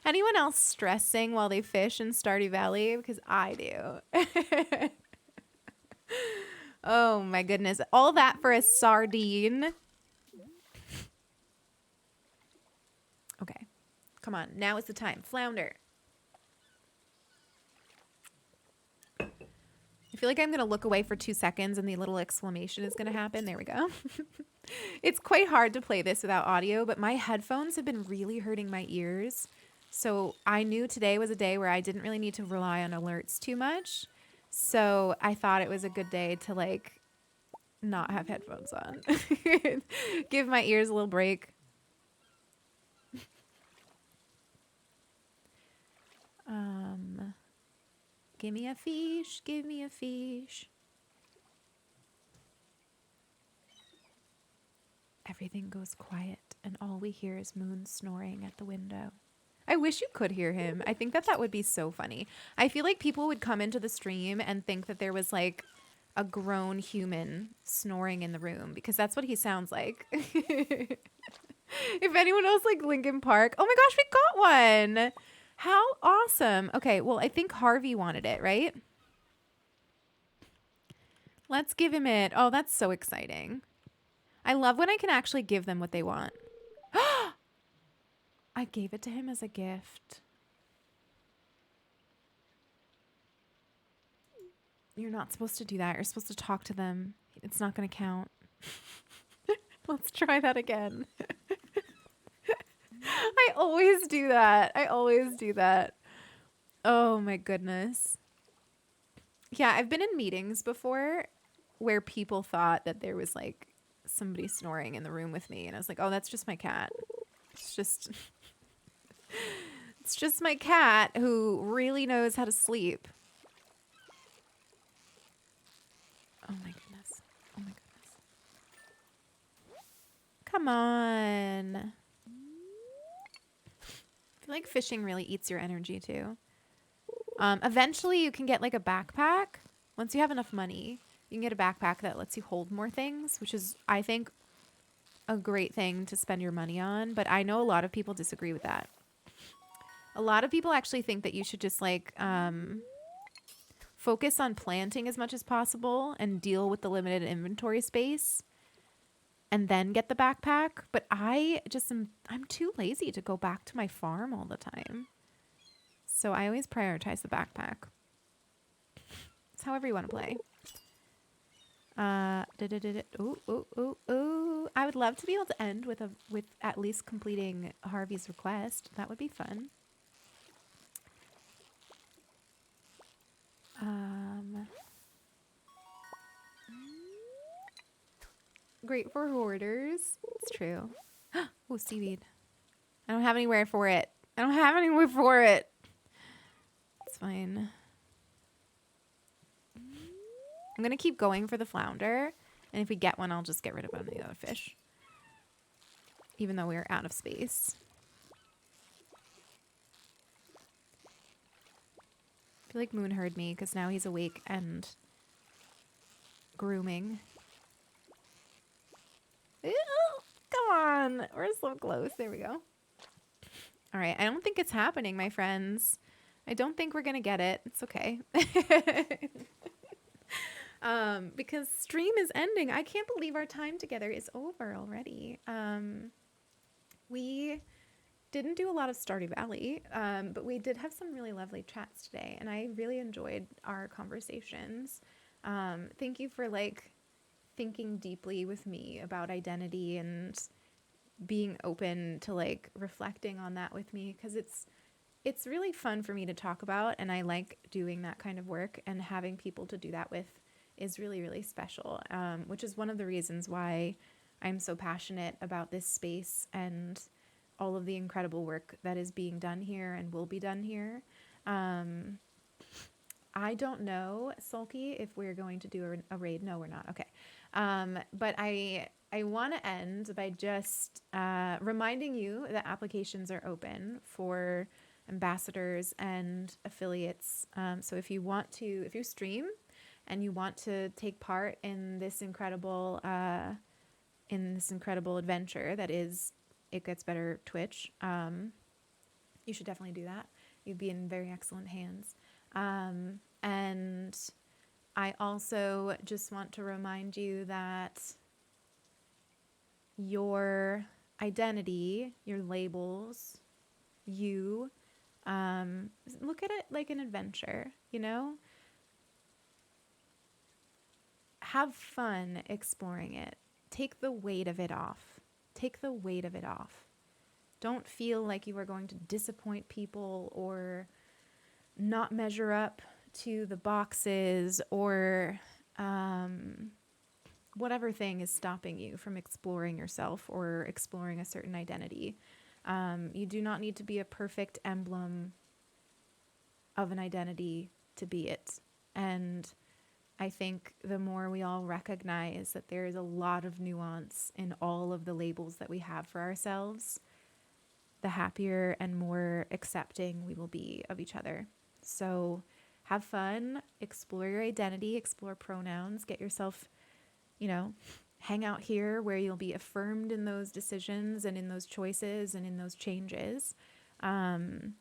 Anyone else stressing while they fish in Stardew Valley? Because I do. Oh my goodness. All that for a sardine. Okay. Come on. Now is the time. Flounder. I feel like I'm going to look away for 2 seconds and the little exclamation is going to happen. There we go. It's quite hard to play this without audio, but my headphones have been really hurting my ears. So I knew today was a day where I didn't really need to rely on alerts too much. So I thought it was a good day to like not have headphones on. Give my ears a little break. Give me a fish, give me a fish. Everything goes quiet and all we hear is Moon snoring at the window. I wish you could hear him. I think that would be so funny. I feel like people would come into the stream and think that there was like a grown human snoring in the room, because that's what he sounds like. If anyone else like Linkin Park. Oh my gosh, we got one. How awesome. Okay, well, I think Harvey wanted it, right? Let's give him it. Oh, that's so exciting. I love when I can actually give them what they want. I gave it to him as a gift. You're not supposed to do that. You're supposed to talk to them. It's not going to count. Let's try that again. I always do that. I always do that. Oh my goodness. Yeah, I've been in meetings before where people thought that there was like somebody snoring in the room with me. And I was like, oh, that's just my cat. It's just... It's just my cat who really knows how to sleep. Oh my goodness. Oh my goodness. Come on. I feel like fishing really eats your energy too. Eventually you can get like a backpack. Once you have enough money, you can get a backpack that lets you hold more things, which is, I think, a great thing to spend your money on. But I know a lot of people disagree with that. A lot of people actually think that you should just like focus on planting as much as possible and deal with the limited inventory space and then get the backpack. But I'm too lazy to go back to my farm all the time. So I always prioritize the backpack. It's however you want to play. I would love to be able to end with at least completing Harvey's request. That would be fun. great for hoarders. It's true. Oh, seaweed. I don't have anywhere for it. I don't have anywhere for it. It's fine. I'm going to keep going for the flounder. And if we get one, I'll just get rid of one of the other fish. Even though we're out of space. I feel like Moon heard me because now he's awake and grooming. Ew, come on. We're so close. There we go. All right. I don't think it's happening, my friends. I don't think we're going to get it. It's okay. Because stream is ending. I can't believe our time together is over already. We didn't do a lot of Stardew Valley, but we did have some really lovely chats today, and I really enjoyed our conversations. Thank you for like thinking deeply with me about identity and being open to like reflecting on that with me, because it's really fun for me to talk about, and I like doing that kind of work, and having people to do that with is really, really special, which is one of the reasons why I'm so passionate about this space and all of the incredible work that is being done here and will be done here. I don't know, Sulky, if we're going to do a raid. No, we're not. Okay. But I want to end by just reminding you that applications are open for ambassadors and affiliates. So if you stream and you want to take part in this incredible adventure that is It Gets Better Twitch, you should definitely do that. You'd be in very excellent hands. And I also just want to remind you that your identity, your labels, you, look at it like an adventure, you know? Have fun exploring it. Take the weight of it off. Take the weight of it off. Don't feel like you are going to disappoint people or not measure up to the boxes or whatever thing is stopping you from exploring yourself or exploring a certain identity. You do not need to be a perfect emblem of an identity to be it. And I think the more we all recognize that there is a lot of nuance in all of the labels that we have for ourselves, the happier and more accepting we will be of each other. So have fun, explore your identity, explore pronouns, get yourself, hang out here where you'll be affirmed in those decisions and in those choices and in those changes, and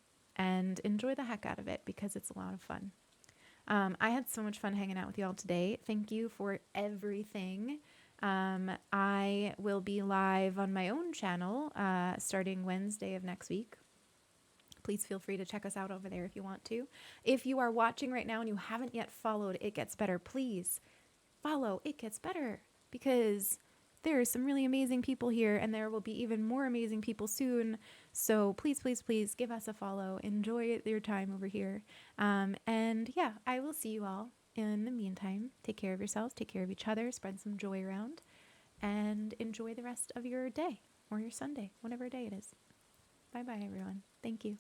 enjoy the heck out of it because it's a lot of fun. I had so much fun hanging out with y'all today. Thank you for everything. I will be live on my own channel starting Wednesday of next week. Please feel free to check us out over there if you want to. If you are watching right now and you haven't yet followed It Gets Better, please follow It Gets Better, because there are some really amazing people here and there will be even more amazing people soon. So please, please, please give us a follow. Enjoy your time over here. And yeah, I will see you all in the meantime. Take care of yourselves, take care of each other, spread some joy around, and enjoy the rest of your day or your Sunday, whatever day it is. Bye-bye, everyone. Thank you.